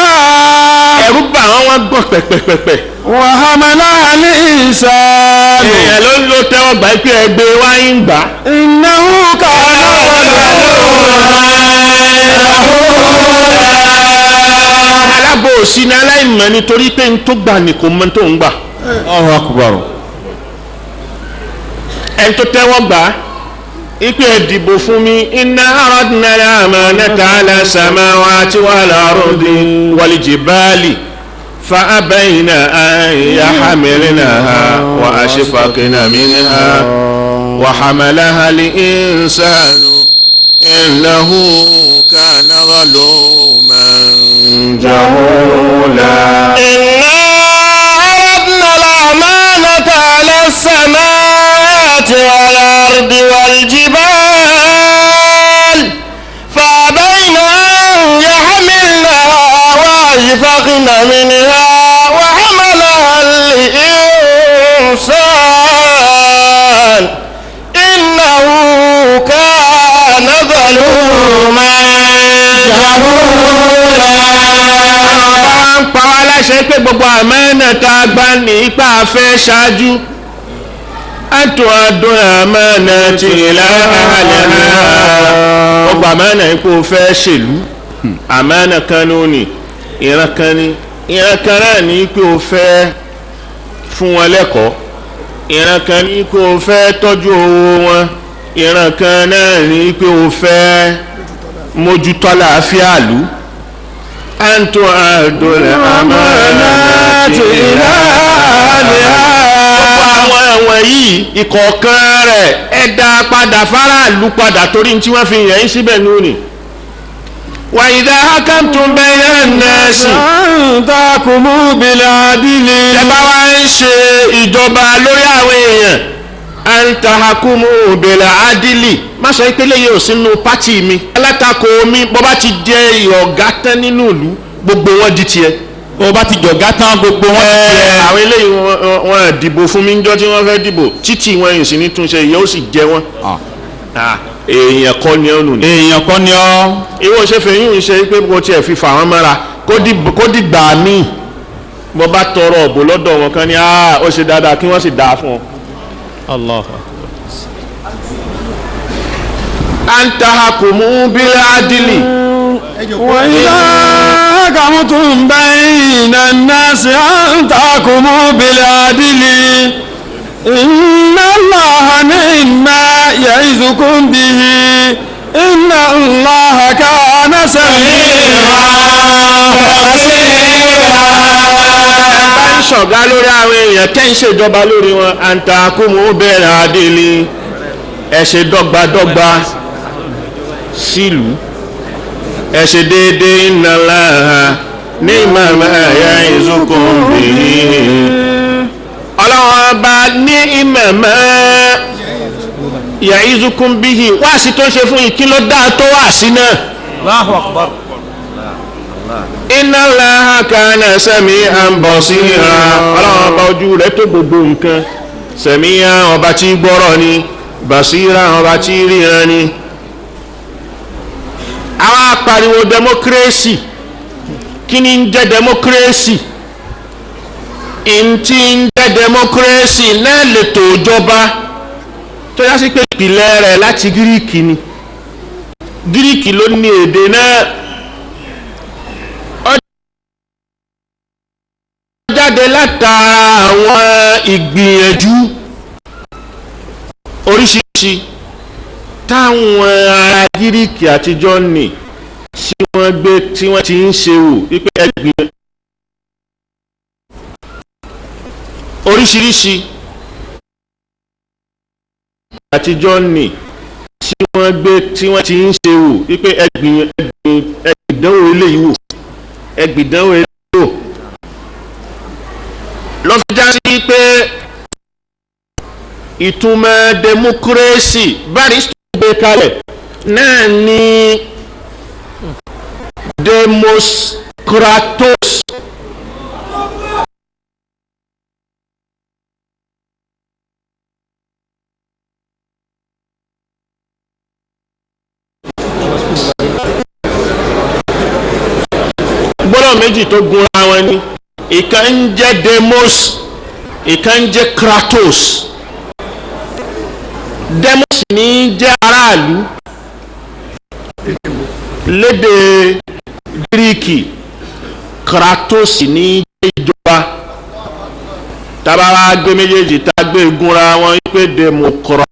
ẹ̀rù bà wọ́n gbọ́n pẹ̀pẹ̀pẹ̀pẹ̀ wàhámàlá àlẹ́ ìsàlù èèyàn ló ń lo tẹ́wọ́ gbà pé ẹgbẹ́ wáyé ń gbà ìnáwó kàánà alábòsí ní aláìmọ̀ nítorí pé ń tó gbà ní kò mọ̀ tó ń gbà Allahu Akbar ẹni tó tẹ́wọ́ gbà ipe ẹ̀dìbò fún mi inna aradna al-amanata ala samawati wal ardi wal jibali fa abayna an yahmilnaha wa ashfaqna minha wa hamalaha al-insanu innahu kana zaluman jahula إنا عرضنا الأمانة على السماوات والأرض والجبال فأبين أن يحملنها وأشفقن منها وحملها الإنسان إنه كان ظلوما جهولا ń pa wá láṣẹ pé gbogbo àmánà tá a gbà ní ipa afẹ́ ṣáájú àtò àdùn àmánà ti ìlà àhàlẹ́hà gbogbo àmánà ipò fẹ́ ṣèlú àmánà kan ló ní ìran kan ní ìran kan náà ní pé o fẹ́ fún wọn lẹ́kọ̀ọ́ ìran kan ní pé o fẹ́ tọ́jú owó wọn ìran kan náà ní pé o fẹ́ mójútó àlàáfíà ìlú. أن تؤدوا الأمانات إلى أهلها. àwọn ẹ̀wọ̀n yìí ìkọ̀ọ̀kan rẹ̀ ẹ dá padà fáráàlú padà torí tí wọ́n fi yàn yín síbẹ̀ lónìí. وإذا حكمتم بين الناس تحكموا بالعدل. ẹ bá wá ń ṣe ìjọba lórí àwọn èèyàn أن تحكموا بالعدل má sọ pé lẹ́yìn ò sínú pátì mi alátakò mi bọ́ bá ti jẹ́ ọ̀gá tán nínú ìlú gbogbo wọn di tiẹ̀. o bá ti jọ̀gá tán gbogbo wọn ti tiẹ̀. àwọn eléyìí wọn dìbò fún mi níjọ́ tí wọ́n fẹ́ dìbò títí wọn yìí sì ní túnṣe ìyẹn ó sì jẹ wọn. èèyàn kọ́ ni ọ́ nù ní. èèyàn kọ́ ni ọ́. ìwọ ṣe fẹ́ yín ṣe pé kò tiẹ̀ fi fà wọ́n mọ́ra kó dìgbà míì bọ́ bá tọrọ ọ̀bọ lọ́dọ̀ wọn kan ní ó ṣe dáadáa kí wọ́n sì dáa fún ọ. Allah. an tahkumu bil adli. وإذا حكمتم بين الناس أن تحكموا بالعدل إن الله نعم ما يعظكم به إن الله كان سميعا بصيرا. bá ń ṣọ̀gá lórí àwọn èèyàn tẹ́ ń ṣèjọba lórí wọn an tahkumu bil adli ẹ ṣe dọ́gbadọ́gba sílùú ẹ ṣe déédéé inna Allaha ni'ma ma ya'izukum bihi ọlọ́run ọba ni'ma ma ya'izukum bihi wáàsí tó ń ṣe fún yìí kí ló dáa tó wáàsí náà. Allahu akbar. Inna Allaha kana sami'an basira ọlọ́run ọba ojú rẹ̀ tó gbogbo nǹkan sami'an ọba tí gbọ́rọ̀ ni basira ọba tí ríran ni. àwọn apariwo democracy kí ni ń jẹ́ democracy ntí ń jẹ́ democracy náà lè tó ìjọba tó yá sí pé ìpìlẹ̀ rẹ̀ láti gíríkì ni gíríkì ló ní èdè náà ó jáde látara àwọn ìgbìyànjú oríṣiríṣi táwọn ará gíríkì àtijọ́ ní tí wọ́n gbé tí wọ́n ti ń ṣe wò wípé ẹgbìn oríṣiríṣi àtijọ́ ní tí wọ́n gbé tí wọ́n ti ń ṣe wò wípé ẹgbìdánwò eléyìí wò ẹgbìdánwò eléyìí wò lọ́fíjà sí pé ìtumọ̀ democracy barista gbé kalẹ̀ náà ní demos kratos gbọ́dọ̀ méjì tó gunra wọn ni ìkan ń jẹ́ demos ìkan ń jẹ́ kratos demos ní jẹ́ aráàlú lédè gíríkì kratos ní jẹ́ ìjọba tábàrà gbé méjèèjì tá a gbé gunra wọn pé democrat.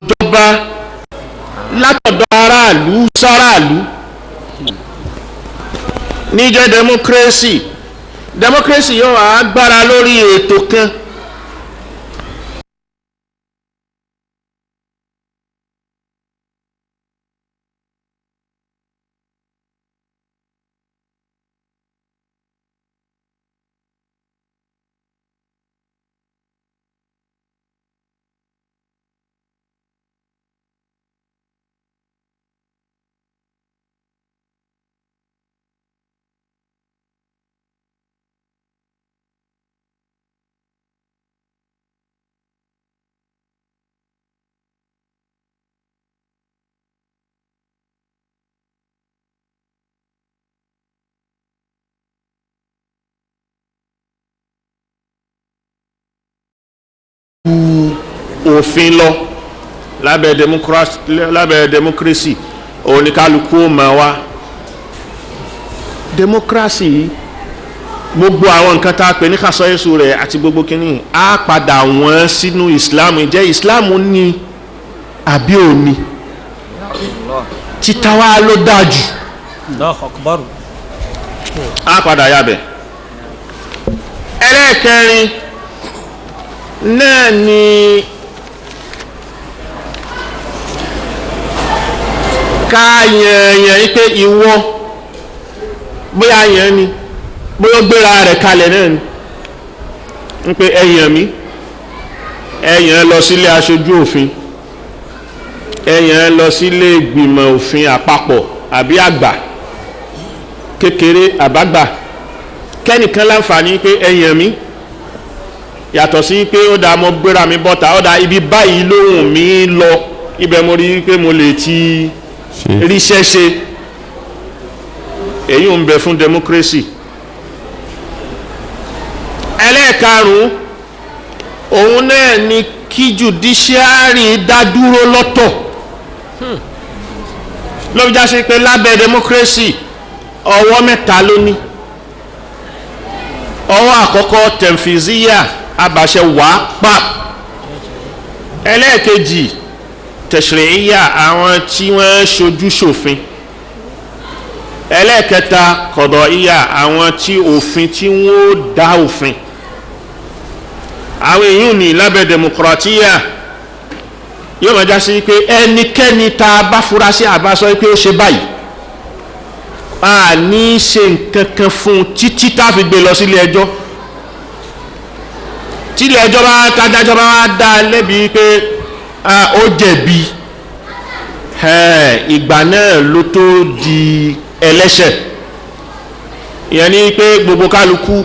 ìjọba látọ̀dọ̀ aráàlú sáráàlú níjẹ́ democracy yóò wá agbára lórí ètò kan òfin lọ lábẹ́ democracy oníkálukú ma wá democracy gbogbo àwọn nǹkan tá a pè ní kásọ̀yẹ́sù rẹ̀ àti gbogbo kínní á padà wọ́n sínú islam jẹ́ islam ní àbí òní títáwá ló dájú á padà yàbẹ̀ ẹlẹ́ẹ̀kẹrin náà ni ká yẹ̀yẹ̀ yí pé ìwọ bóyá yẹn ni bóyá gbéra rẹ̀ kalẹ̀ náà ni ń pé ẹ̀yàn mi ẹ̀yàn lọ sílé aṣojú òfin ẹ̀yàn lọ sílé ìgbìmọ̀ òfin àpapọ̀ àbí àgbà kékeré àbágbà kẹ́nìkan láǹfààní pé ẹ̀yàn mi yàtọ̀ sí pé ó dáa mo gbéra mi bọ́ta ó dáa ibi báyìí lóhùn mi lọ ibẹ̀ mo rí pé mo lè ti ríṣẹ́ ṣe èyí ń bẹ fún democracy. ẹlẹ́ẹ̀karùn-ún òun náà ni kí judiciary dá dúró lọ́tọ̀ ló fi já sí pé lábẹ́ democracy ọwọ́ mẹ́ta ló ní ọwọ́ àkọ́kọ́ tẹ̀mfìzíyà abàṣẹ wàá pa ẹlẹ́ẹ̀kejì tẹ̀sírìíyà àwọn tí wọ́n ṣojú ṣòfin ẹlẹ́ẹ̀kẹta kọ̀dọ̀íyà àwọn tí òfin tí wọ́n dá òfin àwọn èèyàn ní lábẹ́ democratia yóò máa já sí pé ẹnikẹ́ni tá a bá fura sí àbá sọ pé ó ṣe báyìí a ní ṣe nǹkan kan fún un títí tá a fi gbé lọ sílé ẹjọ́ tí ilé ẹjọ́ bá tádájọ́ bá wá dá a lẹ́bi pé ó jẹ̀bi ìgbà náà ló tó di ẹlẹ́ṣẹ̀ ìyẹn ni pé gbogbo kálukú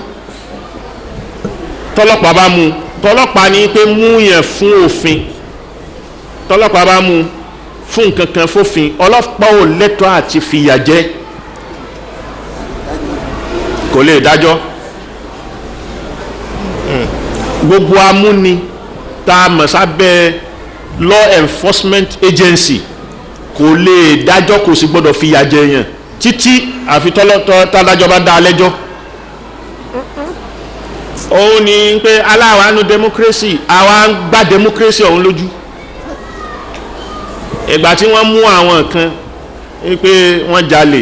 tọ́lọ́pàá bá mú tọ́lọ́pàá ní pé mú yẹn fún òfin tọ́lọ́pàá bá mú fún nǹkan kan fófin ọlọ́pàá ò lẹ́tọ̀ọ́ àti fìyà jẹ kò lè dájọ́ gbogbo amúni tá a mọ̀ sábẹ́ law enforcement agency kò lè dájọ́ kò sì gbọ́dọ̀ fìyà jẹ yẹn títí àfi tọ́lájọ́ bá dá a lẹ́jọ́ òun ni pé aláwánu democracy àwa ń gbá democracy ọ̀hún lójú ìgbà tí wọ́n mú àwọn kan pé wọ́n jalè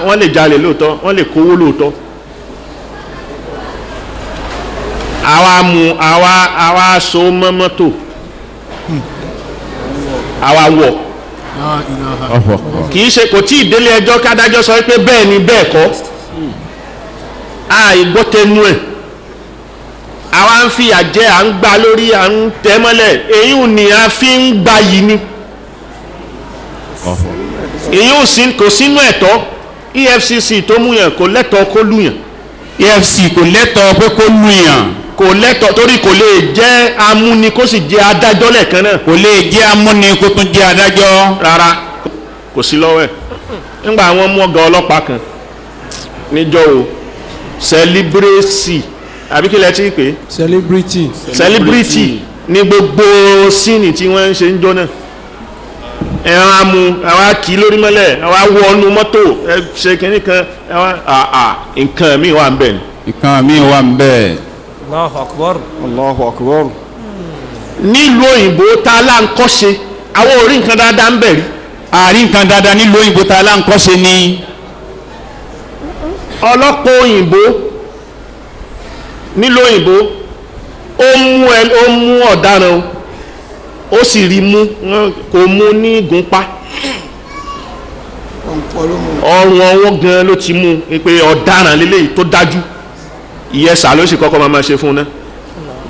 wọ́n lè jalè lóòótọ́ wọ́n lè kówó lóòótọ́ àwa so mọ́ mọ́tò àwa wọ̀ kì í ṣe kò tí ì délé ẹjọ́ kádájọ́ sọ pé bẹ́ẹ̀ ni bẹ́ẹ̀ kọ́ àìgbọ́tẹnu ẹ̀ àwa ń fìyà jẹ à ń gbá lórí à ń tẹ́ mọ́lẹ̀ èyí ò ní a fi ń gba yìí ni èyí ò kò sínú ẹ̀tọ́ EFCC tó mú yàn kò lẹ́tọ̀ọ́ kó lù yàn EFCC kò lẹ́tọ̀ọ́ pé kó lù yàn kò lẹ́tọ̀ọ́ torí kò lè jẹ́ amúni kó sì jẹ́ adájọ́ lẹ́ẹ̀kan náà kò lè jẹ́ amúni kó tún jẹ́ adájọ́ rárá kò sí lọ́wọ́ ẹ̀ nígbà àwọn mú ọ̀gá ọlọ́pàá kan níjọ́ o celebrity àbí kí lẹ ti pè celebrity ní gbogbo síìnì tí wọ́n ń ṣe ń jọ náà ẹ̀rọ amú àwa kì í lórí mọ́lẹ̀ àwa wọ ọ́nù mọ́tò ẹ ṣe kínní kan àwa nǹkan mi wà ń bẹ̀ ni. nǹkan mi wà ń bẹ̀. Allahu akbar. Allahu akbar. nílùú òyìnbó tá a lá ń kọ́ ṣe àwọn ò rí nǹkan dáadáa ń bẹ̀ rí. àrí nǹkan dáadáa nílùú òyìnbó tá a lá ń kọ́ ṣe ni. ọlọ́pàá òyìnbó nílùú òyìnbó ó mú ọ̀daràn ó sì rí mú kò mú ní gúnpá ọrùn ọwọ́ gan ló ti mú pé ọ̀daràn lélẹ́yìí tó dájú ìyẹ́sà ló sì kọ́kọ́ máa ṣe fún un náà.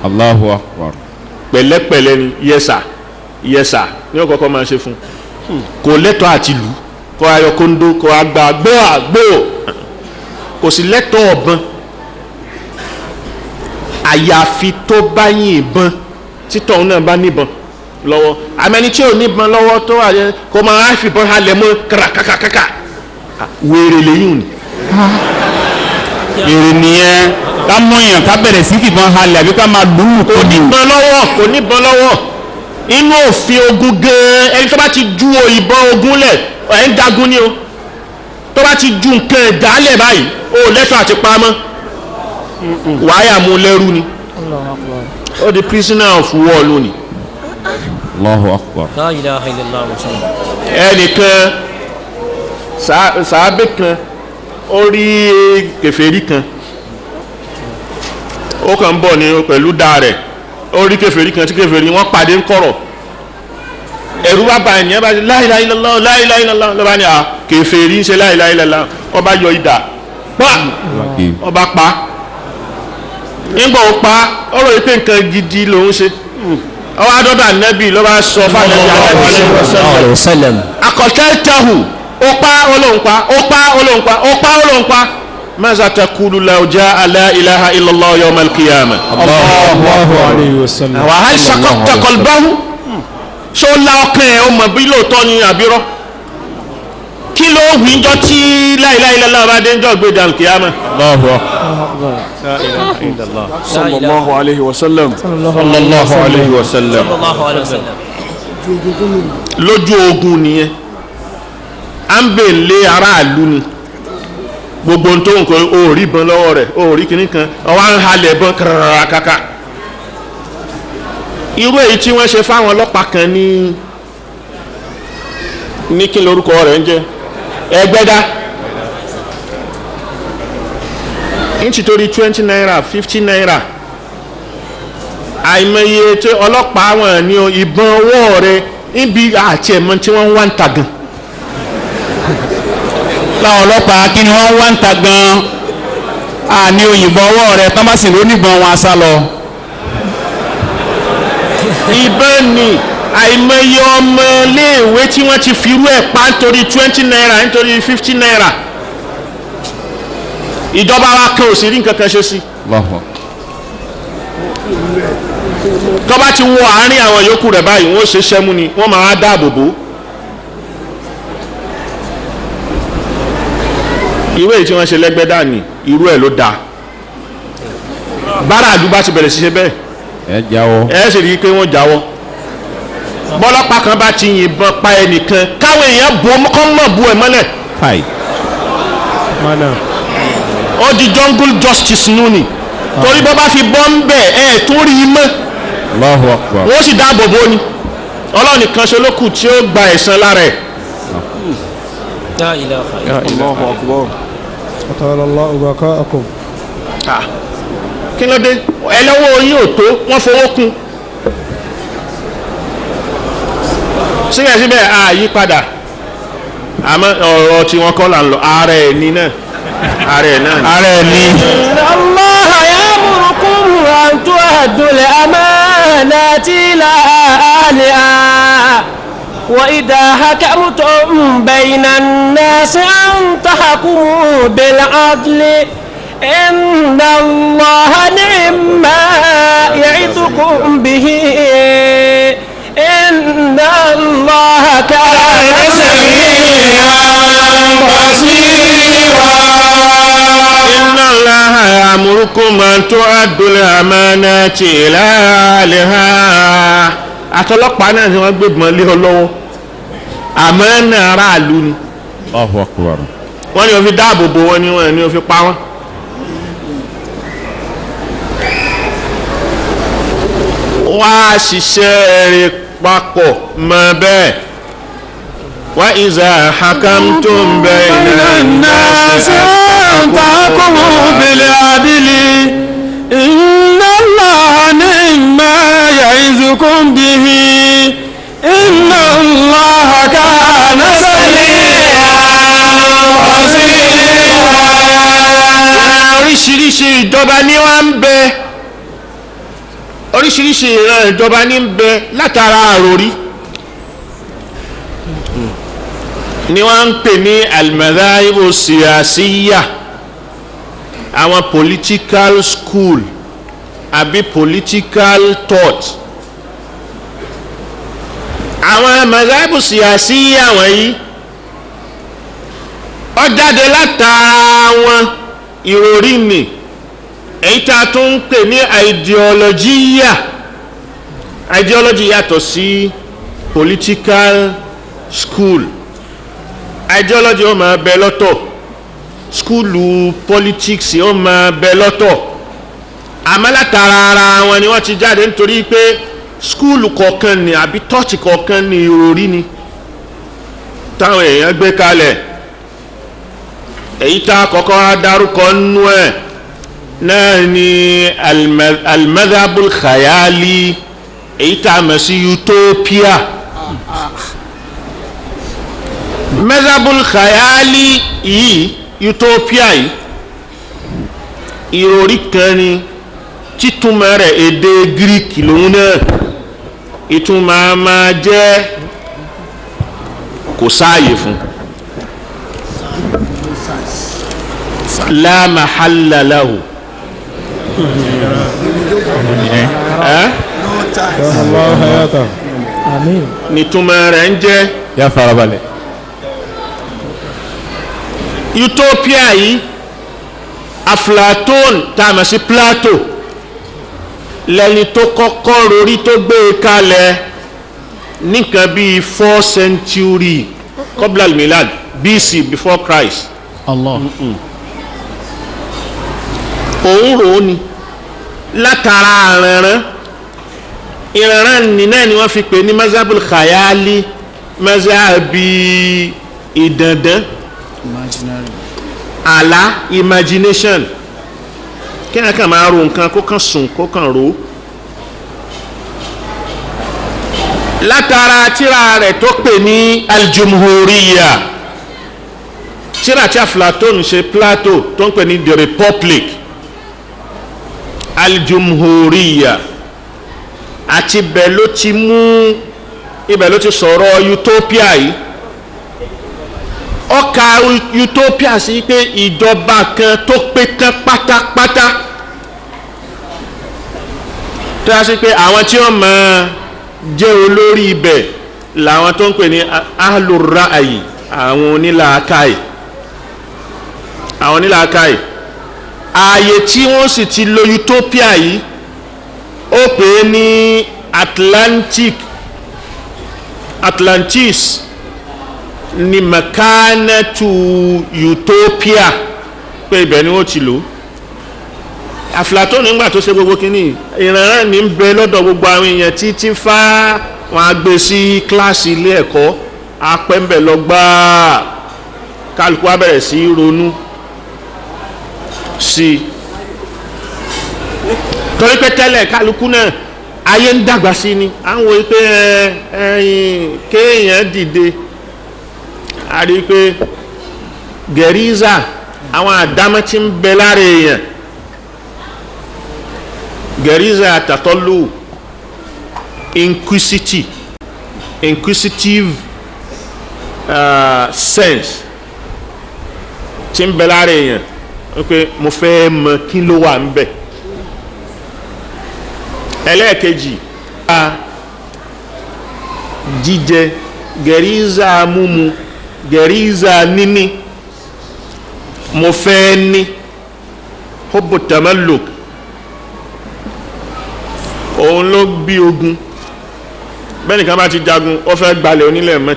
Allahu akbar. pẹ̀lẹ́pẹ̀lẹ́ ni ìyẹ́sà ni ó kọ́kọ́ máa ṣe fún un kò lẹ́tọ̀ọ́ àti lù kó ayọ̀ kóńdó kó agbá gbó kò sì lẹ́tọ̀ọ́ ọ̀bọ̀n àyàfi tó bá yìnbọn títọ̀ òun náà bá níbọn lọ́wọ́ àmẹ́ni tí ò níbọn lọ́wọ́ tó wà yẹn kó máa fìbọn halẹ̀ mọ́ kàràkàkàkà wèrè lẹ́yìn ni. èrè nìyẹn ká mú yàn ká bẹ̀rẹ̀ sí fìbọn halẹ̀ àbí ká máa lùmù kó di. kò níbọn lọ́wọ́ inú òfin ogun gan-an ẹni tó bá ti ju ìbọn ogun lẹ̀ ẹ̀ ń dagun ni o tó bá ti ju nǹkan ìdálẹ̀ báyìí o lẹ́tọ̀ọ́ àti pamọ́ wàá mú lẹ́rú ni ó di prisoner of war lónìí. Allahu akbar. La ilaha illallah Muhammad. ẹnìkan sàábé kan ó rí kèfèrí kan ó kàn ń bọ̀ ní pẹ̀lú dáa rẹ̀ ó rí kèfèrí kan tí kèfèrí wọ́n pàdé ń kọ̀rọ̀ ẹ̀rú bá ba ènìyàn bá ṣe la ilaha illallah la ilaha illallah lọ́ba ni kèfèrí ń ṣe la ilaha illallah ọba yọ idà pa ọba pa nígbà ó pa ọ̀rọ̀ yìí pé nǹkan gidi lòún ṣe ọwọ́ adọ́dọ̀ ànábì ló bá sọ fáwọn Sallam. akọ̀tẹ́tẹ̀hù ó pa olóhùn pa ó pa olóhùn pa ó pa olóhùn pa maza taqulu law jaa la ilaha illallah yawm al-qiyamah. Allahu alayhi wa sallam. wa hal shaqaqta qalbahu ṣó la ọkàn ẹ̀ ó mọ̀ bí lóòótọ́ ni àbírọ́ kí ló wí ń jọ tí la ilaha illallah bá dé ń jọ gbé dàn kìyàmà. Sallallahu alayhi wa sallam. sallallahu alayhi wa sallam. Sallallahu alayhi wa sallam. lójú ogun nìyẹn à ń bè lé aráàlú ni gbogbo tó nǹkan ó rí ìbọn lọ́wọ́ rẹ̀ ó rí kinní kan ọwọ́ à ń halẹ̀ ìbọn kàràrà kàkà irú èyí tí wọ́n ṣe fáwọn ọlọ́pàá kan ní kí lorúkọ rẹ̀ ń jẹ́ Ẹgbẹ́dá nítorí 20 naira 50 naira àìmọye tí ọlọ́pàá wọn ní ìbọn ọwọ́ rẹ níbi àti ẹ̀mọ́ tí wọ́n ń wá ń ta gan. láwọn ọlọ́pàá kí ni wọ́n wá ń ta gan àní òyìnbó ọwọ́ rẹ̀ tán bá sì lónìbọn wọn asá lọ. ìbọn ni àìmọye ọmọ iléèwé tí wọ́n ti firú ẹ̀ pa nítorí 20 naira nítorí 50 naira ìjọba wa kan ò sí rí nǹkan kan ṣe sí. tọ́ba ti wọ àárín àwọn yòókù rẹ̀ báyìí wọ́n ṣe ṣẹ́mú ni wọ́n máa dáàbò bò. irú èyí tí wọ́n ṣe lẹ́gbẹ́dá ni irú ẹ̀ ló dáa. bára àdúgbò ti bẹ̀rẹ̀ ṣiṣẹ́ bẹ́ẹ̀. ẹ jáwọ́. ẹ sì rí i pé wọ́n jáwọ́. bọ́lọ́pàá kan bá ti yìnbọn pa ẹnìkan káwọn èèyàn bu kọ́ mọ̀ bu ẹ̀ mọ́lẹ̀. fàì. ó di jungle justice nù ni torí bọ́ bá fi bọ́ ń bẹ̀ ẹ̀ tó rí i mọ́. Allahu Akbar. wọ́n sì dáàbò bò ni ọlọ́run nìkan ṣe ló kù tí ó gba ẹ̀san lára ẹ̀. La ilaha illallah. Allahu Akbar. Atala Allahu bakaakum. kí ló dé ẹlẹ́wọ́ yín ò tó wọ́n fowó kún. síbẹ̀síbẹ̀ àyípadà àmọ́ ọ̀rọ̀ tí wọ́n kọ́ là ń lọ ààrẹ ẹ̀ ní náà ààrẹ ẹ̀ náà. ààrẹ ni. الله يأمركم أن تؤدوا الأمانات إلى أهلها وإذا حكمتم بين الناس أن تحكموا بالعدل إن الله نعم ما يعظكم به إن الله كان سميعا بصيرا. إن الله يأمركم أن تؤدوا الأمانات إلى أهلها. àtọlọ́pàá náà ni wọ́n gbé ìbọn lé ọ lọ́wọ́ àmánà aráàlú ni. Allahu Akbar. wọ́n ní o fi dáàbò bò wọ́n ni wọ́n ní o fi pa wọ́n. wá ṣiṣẹ́ rẹ̀ papọ̀ mọ́ bẹ́ẹ̀. wa iza hakamtum bayna an-nasi an tahkumu bil-'adli Inna Allaha ni'ma ya'izukum bihi. Inna Allaha kana sami'an basira. oríṣiríṣi ìjọba ni wọ́n ń bẹ oríṣiríṣi ìran ìjọba ní ń bẹ látara àròrí ni wọ́n ń pè ní al-madhahibu siyasiyya àwọn political school àbí political thought. àwọn madhahibu siyasiyya wọ̀nyí ó jáde látara wọn ìròrí ni èyí tá a tún ń pè ní ideology yàtọ̀ sí political school. ideology ó máa bẹ lọ́tọ̀ skúlù politics ó máa bẹ lọ́tọ̀ àmọ́ látara ara wọn ni wọ́n ti jáde nítorí pé skúlù kọ̀ọ̀kan ni àbí tọ́ọ̀tì kọ̀ọ̀kan ni ìròrí ni táwọn èèyàn gbé kalẹ̀. èyí tá a kọ́kọ́ dárúkọ nínú ẹ̀ náà ni al-madhabul khayali èyí tá a mọ̀ sí utopia. madhabul khayali yìí utopia yìí ìròrí kan ni títúmọ̀ rẹ̀ èdè Greek lòun náà ìtumọ̀ máa jẹ́ kò sáàyè fún la mahalla lahu Allahu hayata. Amin. nítumọ̀ rẹ̀ ń jẹ́ yà farabalẹ̀. utopia yìí Aflatón tá a mọ̀ sí Plato lẹ́ni tó kọ́kọ́ rorí tó gbé e kalẹ̀ nìkan bíi 4th century qabla al-milad BC before Christ. Allah. òun rò ó ni látara ìrànràn nínú ni wọ́n fi pè ní mazhabul khayali mazhabi ìdàndàn àlá imagination kí ni a kàn máa ro nǹkan kó kàn sùn kó kàn ro látara tírà rẹ̀ tó pè ní Al-Jumhuriyya, tírà tí Aflatón ṣe Plato tó ń pè ní The Republic, Al-Jumhuriyya, àti ibẹ̀ ló ti sọ̀rọ̀ utopia yìí. Ó ka utopia sí pé ìjọba kan tó pé tán pátápátá, tó yá sí pé àwọn tí wọ́n máa jẹ́ olórí ibẹ̀ làwọn tó ń pè ní ahlur ra'yi, àwọn onílàákàyè. Ààyè tí wọ́n sì ti lo utopia yìí ó pè é ní Atlantis ni makanatu utopia, pé ibẹ̀ ni wọ́n ti lò. Aflatón nígbà tó ṣe gbogbo kínní ìrànràn ní bẹ lọ́dọ̀ gbogbo àwọn èèyàn títí fá wọn á gbé sí kíláàsì ilé ẹ̀kọ́ apẹ́ńbẹ̀ lọ gbáà, kálukú á bẹ̀rẹ̀ sí ronú sí i. Torí pé tẹ́lẹ̀ kálukú náà ayé ń dàgbà sí ni à ń wo pé kéèyàn dìde, a rí i pé gẹ̀ríza àwọn àdámọ́ tí ń bẹ lára èèyàn, gẹ̀ríza tatọ́lù, inquisitive sense tí ń bẹ lára èèyàn, pé mo fẹ́ mọ̀ kí ló wà ń bẹ̀. Ẹlẹ́ẹ̀kejì, jíjẹ, gẹ̀ríza múmu, gẹ̀ríza níní, mo fẹ́ ní, hubbu tamalluk, òun ló bí ogun. Bẹ́ẹ̀ni kan bá ti jagun ó fẹ́ gbalẹ̀ onílẹ̀ mọ́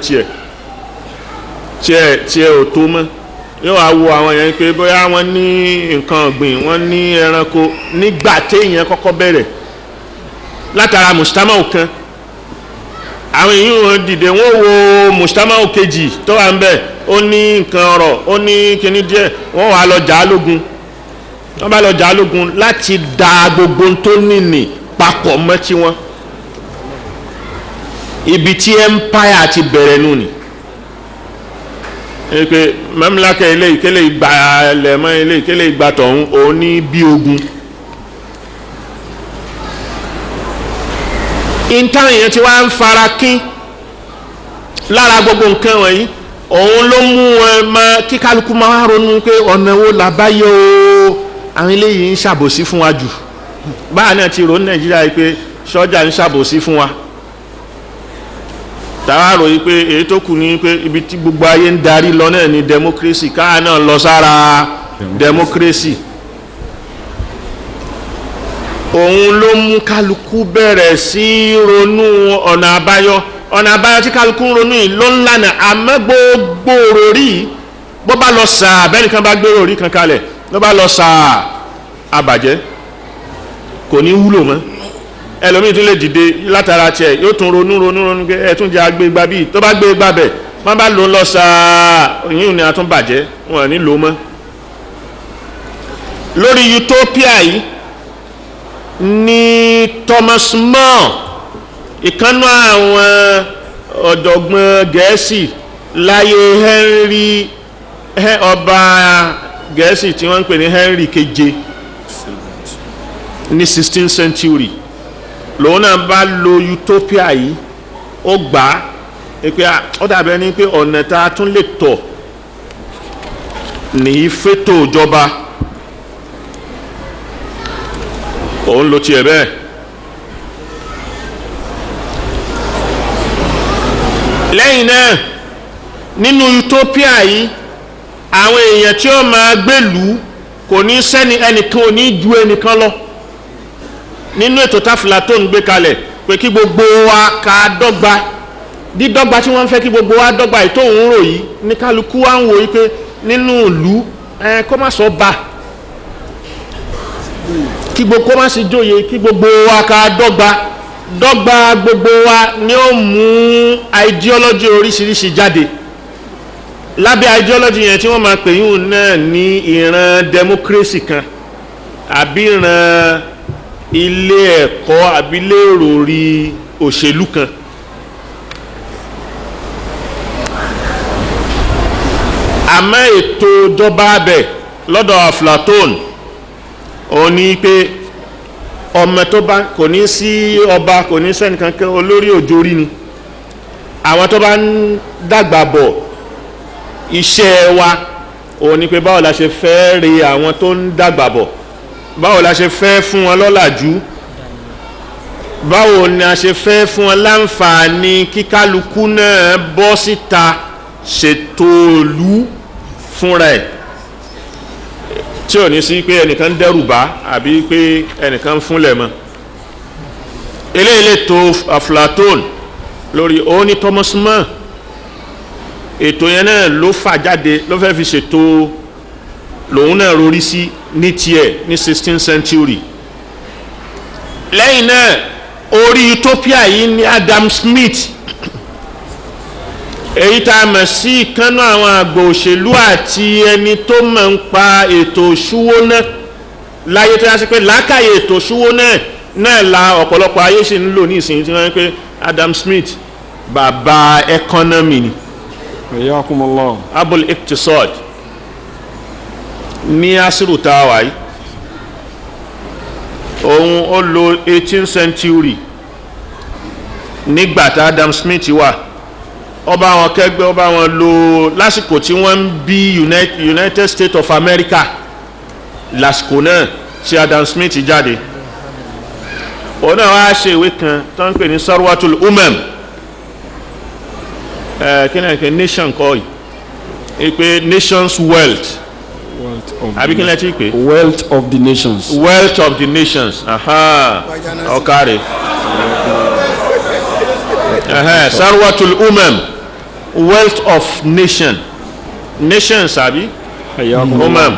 tiẹ̀ ò tó mọ́, yóò wá wo àwọn èèyàn pé bóyá wọ́n ní nǹkan ọ̀gbìn, wọ́n ní ẹranko nígbà téèyàn kọ́kọ́ bẹ̀rẹ̀ látara mùsùtámà kan. Àwọn èèyàn wọn dìde wọ́n wo mùsùtámà kejì tó wà ń bẹ̀, ó ní nǹkan ọ̀rọ̀, ó ní kíní díẹ̀, wọ́n wá lọ jà á lógun. Wọ́n bá lọ jà á lógun láti da gbogbo tó nìní papọ̀ mọ́ tí wọ́n. Ibi tí empire ti bẹ̀rẹ̀ nù ni. Pé mamlaka eléyìí kélé ìgbà lẹ́mọ́ eléyìí kélé ìgbà tọ̀hún, òun ní bí ogun. Intan yẹn ti wá ń fara kín lára gbogbo nǹkan wọ̀nyí, òun ló mú wọn máa kí kálukú máa ronú pé ọ̀nà wo là bá yọ o, àwọn eléyìí ń ṣàbòsí fún wa jù. Báà náà ti rò ní Nàìjíríà yìí pé sọ́jà ń ṣàbòsí fún wa. Tàwa rò yìí pé èyí tó kù ní pé ibi tí gbogbo ayé ń darí lọ náà ni democracy, káà náà lọ sára democracy. Òun ló mú kálukú bẹ̀rẹ̀ sí ronú ọ̀nà àbáyọ tí kálukú ń ronú yìí ló ń lànà, àmọ́ gbogbo òròrí bó bá lọ sàá, bẹ́ẹ̀ nìkan bá gbé òròrí kan kalẹ̀ ló bá lọ sàá, àbàjẹ́ kò ní wúlò mọ́. Ẹlòmíì tún lè dìde látara tiẹ̀ yóò tún ronú pé ẹ tún jẹ́ agbégbá bíi tó bá gbé gbá bẹ̀ má bá lò lọ sàá, òyìn ni a tún bàjẹ́, wọn ò ní lò mọ́. Lórí utopia yìí ní Thomas More, ìkànnú àwọn ọ̀jọ̀gbọ́n Gẹ̀ẹ́sì láyé ọba Gẹ̀ẹ́sì tí wọ́n ń pè ní Henry keje ní 16th century, lòun náà bá lo utopia yìí, ó gbà á pé ó dàbẹ́ ní pé ọ̀nà tá a tún lè tọ̀ ní fétò ìjọba, òun ló tiẹ̀ bẹ́ẹ̀. Lẹ́yìn náà nínú utopia yìí, àwọn èèyàn tí ó máa gbèlú kò ní sẹ́ni, ẹnìkan ò ní ju ẹnìkan lọ. Nínú ètò tá Aflatón gbé kalẹ̀ pé kí gbogbo wa ká dọ́gba, dídọ́gba tí wọ́n fẹ́ kí gbogbo wa dọ́gba ètò òun rò yìí ní kálukú wa ń wò yí pé nínú ìlú kó má sọ bá, kí gbogbo kó má sì jóye, kí gbogbo wa ká dọ́gba gbogbo wa ni ó mú ideology oríṣiríṣi jáde. Lábẹ́ ideology yẹn tí wọ́n máa pè yín náà ní ìran democracy kan, àbí ìran ilé ẹ̀kọ́, àbí lérò rí òṣèlú kan. àmọ́ ètò ìjọba abẹ lọ́dọ̀ Aflatón òun ni pé ọmọ tó bá kò ní sí ọba kò ní sẹ́nìkan olórí òjòrí ni àwọn tó bá ń dàgbà bọ̀ iṣẹ́ wa òun ni pé báwo la ṣe fẹ́ rí àwọn tó ń dàgbà bọ̀ báwo la ṣe fẹ́ fún wọn lọ́làjú báwo ni a ṣe fẹ́ fún wọn láǹfààní kíkálukú náà bọ́ síta ṣètò ìlú fúnra ẹ̀ tí ò ní sí pé ẹnìkan dẹ́rù bá àbí pé ẹnìkan fúnlẹ̀ mọ́ eléyìí lè tó Aflatón lórí òun ní Thomas More ètò yẹn náà ló fà jáde ló fẹ́ fi ṣètò lòun náà rorí sí ní tiẹ̀ ní 16th century lẹ́yìn náà orí utopia yìí ní Adam Smith èyí tá a mọ̀ sí ìkànnà àwọn àgbà òṣèlú àti ẹni tó mọ̀ ń pa ètò òṣùwò náà láyé tó yá sí pé lákàyè ètò òṣùwò náà la ọ̀pọ̀lọpọ̀ ayé sì ń lò ní ìsìn tí wọ́n ń pè Adam Smith bàbá economy ni Hayyakumullah. abul iqtisad ní asiru táwa yìí òun ó lo 18th century nígbà tá Adam Smith wà ọba àwọn kẹgbẹ́ ọba wọn lò lásìkò tí wọ́n ń bí United States of America lásìkò náà tí Adam Smith jáde òun náà wá ṣe ìwé kan tó ń pè ní Sarwatul Umam kí ni ẹ̀kẹ́ nation kọ́ yìí pé nations wealth àbí kí ni ẹ ti pè Wealth of the nations. wealth of the nations ọ̀kàrẹ̀ Sarwatul Umam wealth of nations àbí umam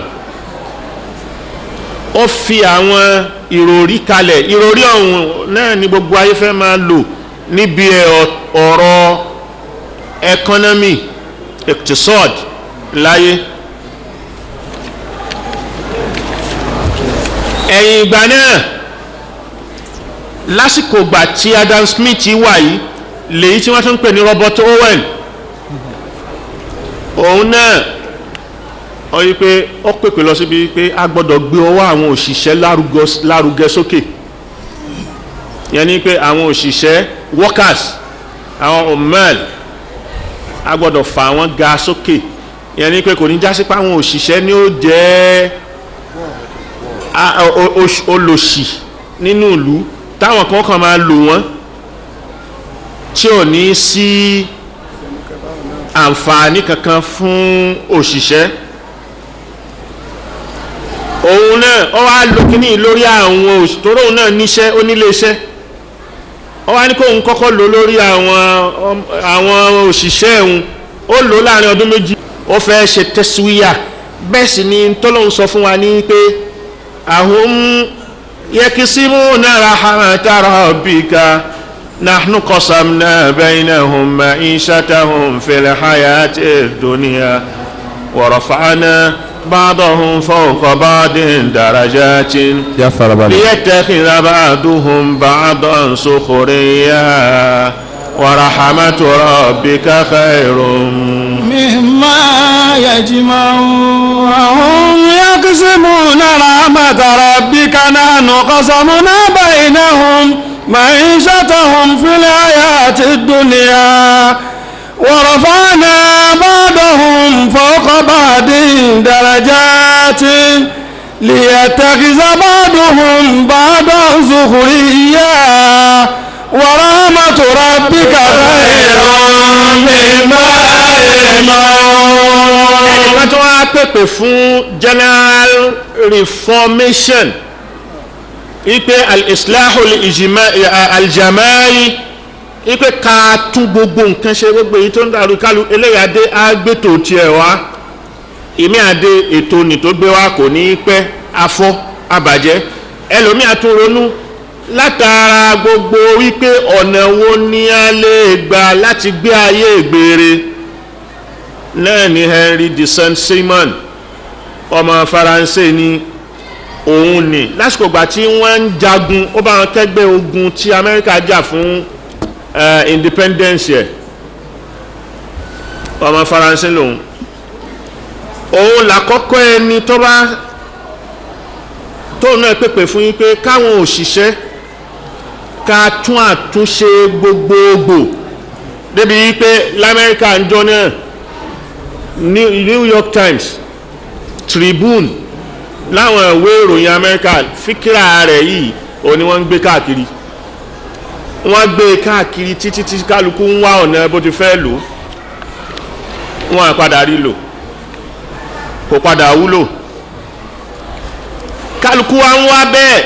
ó fi àwọn ìròrí kalẹ̀ ìròrí ọ̀hún náà ni gbogbo ayé fẹ́ máa lò níbi ọ̀rọ̀ economy iqtisad láyé ẹ̀yìn ìgbà náà lásìkò ìgbà tí Adam Smith wà yìí lèyí tí wọ́n tún ń pè ní Robert Owen òun náà ó yí pé ó pèpè lọ síbi pé a gbọ́dọ̀ gbé ọwọ́ àwọn òṣìṣẹ́ lárugẹ sókè yẹn ni pé àwọn òṣìṣẹ́ workers àwọn omel a gbọ́dọ̀ fà wọ́n ga sókè yẹn ni pé kò ní jásí pé àwọn òṣìṣẹ́ ni ó jẹ́ olòṣì nínú ìlú táwọn kan kàn máa lò wọ́n tí ò ní sí àǹfààní kankan fún òṣìṣẹ́ òun náà ó wá lò kíní lórí àwọn òṣìṣẹ́ òun náà níṣẹ́ oníléeṣẹ́ ó wá ní kóun kọ́kọ́ lò lórí àwọn òṣìṣẹ́ òun ó lò láàrin ọdún méjì ó fẹ́ ṣe tẹ́síwíyà bẹ́ẹ̀ sì ni tọ́lọ́hun sọ fún wa ní pé ahum yakisimuna rahmata rabbika نحن قسمنا بينهم معيشتهم في الحياة الدنيا ورفعنا بعضهم فوق بعض درجات ليتخذ بعضهم بعضا سخريا ورحمة ربك خير مما يجمعون وهم يقسمون رحمة ربك نحن قسمنا بينهم معيشتهم في الحياة الدنيا ورفعنا بعضهم فوق بعض درجات ليتخذ بعضهم بعضا سخريا ورحمة ربك خير مما يجمعون. ẹnìkan tó wá pèpè fún general reformation ipe al-islahu al-jama'i ipe ká tún gbogbo nǹkan ṣe gbogbo èyí tó ń dàrú kálù eléyàdé àgbètò tiẹ̀ wá ìmí àdé ètò ní tó gbé wá kò ní pẹ́ afọ́ abàjẹ́ ẹlòmí àtúnronú látara gbogbo wípé ọ̀nà wo ni a lè gbà láti gbé ayé ìgbèrè náà ni Henry de Saint-Simon ọmọ Faransé ni òun ni lásìkò gbà tí wọ́n ń jagun ó bá wọn kẹ́gbẹ́ ogun tí Amẹ́ríkà jà fún independence yẹ ọmọ Faransé lòun òun làkọ́kọ́ ẹni tó náà pèpè fún yín pé káwọn òṣìṣẹ́ ká tún àtúnṣe gbogbogbò débi wípé l'Amẹ́ríkà ń jọ náà New York Times, Tribune láwọn ìwé ìròyìn Amẹ́ríkà fíkìrà rẹ̀ yìí òun ni wọ́n ń gbé káàkiri wọ́n gbé káàkiri títí tí kálukú ń wá ọ̀nà bó ti fẹ́ lò wọ́n á padà rí lò kò padà wúlò kálukú wa ń wá bẹ́ẹ̀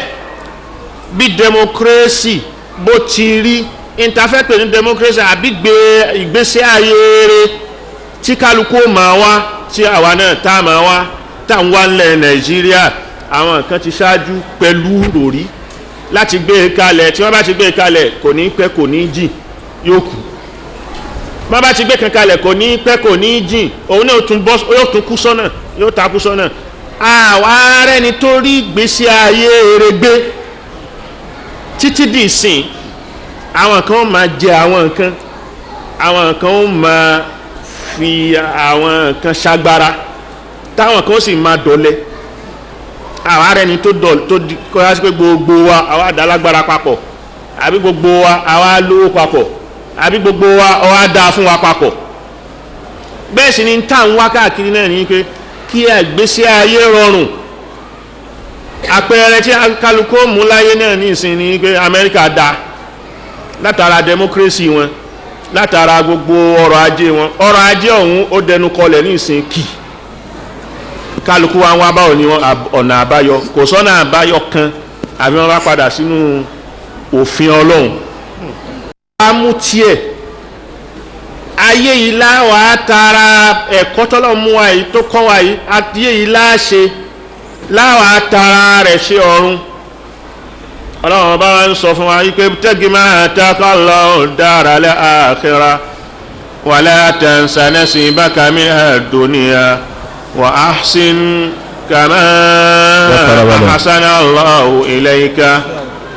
bí democracy bó ti rí interfere ní democracy àbí ìgbésí ayé rere tí kálukú máa wá tí àwa náà tá a máa wá tá à ń wá nílẹ̀ Nàìjíríà àwọn kan ti ṣáájú pẹ̀lú ròrí láti gbé e kalẹ̀ tí wọ́n bá ti gbé e kalẹ̀ kò ní pẹ́ kò ní jìn yóò kú bá bá ti gbé kan kalẹ̀ kò ní pẹ́ kò ní jìn òun náà yóò tún kú sọ́nà yóò takú sọ́nà àwa arẹni tó rí ìgbésí ayé rere gbé títí dì sìn àwọn kan ó máa jẹ àwọn nǹkan àwọn kan ó máa fi àwọn nǹkan ṣagbára táwọn kan ó sì máa dọ̀lẹ àwọn arẹni tó kọ́ra sí pé gbogbo wa àwa dálágbára papọ̀ àbí gbogbo wa àwa lówó papọ̀ àbí gbogbo wa àwa dá fún wa papọ̀ bẹ́ẹ̀ sì ni tá à ń wá káàkiri náà ní pé kí àgbésí ayé rọrùn àpẹẹrẹ tí kálukú mú láyé náà ní ìsìn ní pé Amẹ́ríkà dá látara democracy wọn látara gbogbo ọrọ̀ ajé wọn ọrọ̀ ajé ọ̀hún ó dẹnu kọlẹ̀ ní ìsìn kì kálukú wa ń wá báwo ni wọn ọ̀nà àbáyọ kò sọ́nà àbáyọ kan àbí wọn bá padà sínú òfin Ọlọ́run a mú tiẹ̀ ayé yìí láwàá tara ẹ̀kọ́ tọ́lọ́ mú wa yìí tó kọ́ wa yìí ayé yìí láṣe láwàá tara rẹ̀ ṣe ọ̀run Ọlọ́run bá ń sọ fún wa yìí pé tẹ́gì máa takọ́ lọ dára lẹ́ àkhírà wala tansa nasibaka mina dunya wa ahsin kama ahsana Allahu ilayka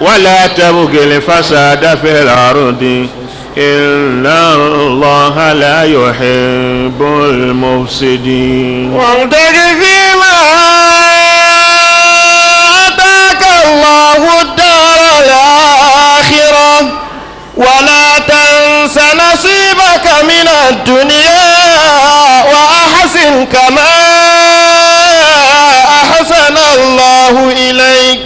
wala tabghil fasada fil ardi inna Allaha la yuhibbul mufsidin. وابتغ فيما آتاك الله الدار الآخرة ولا تنس نصيبك من الدنيا وأحسن كما أحسن الله إليك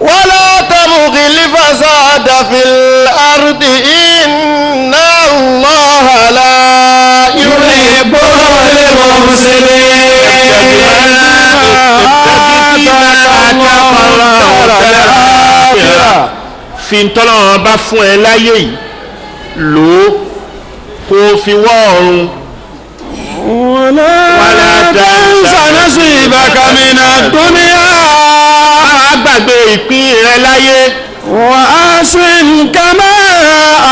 ولا تبغ الفساد في الأرض إن الله لا يحب المفسدين. fi ntọ́lọ́wọ́n bá fún ẹ láyé yìí lò ó kó fi wọ́ ọ̀run. ولا تنس نصيبك من الدنيا gbàgbé ìpín rẹ láyé. وأحسن كما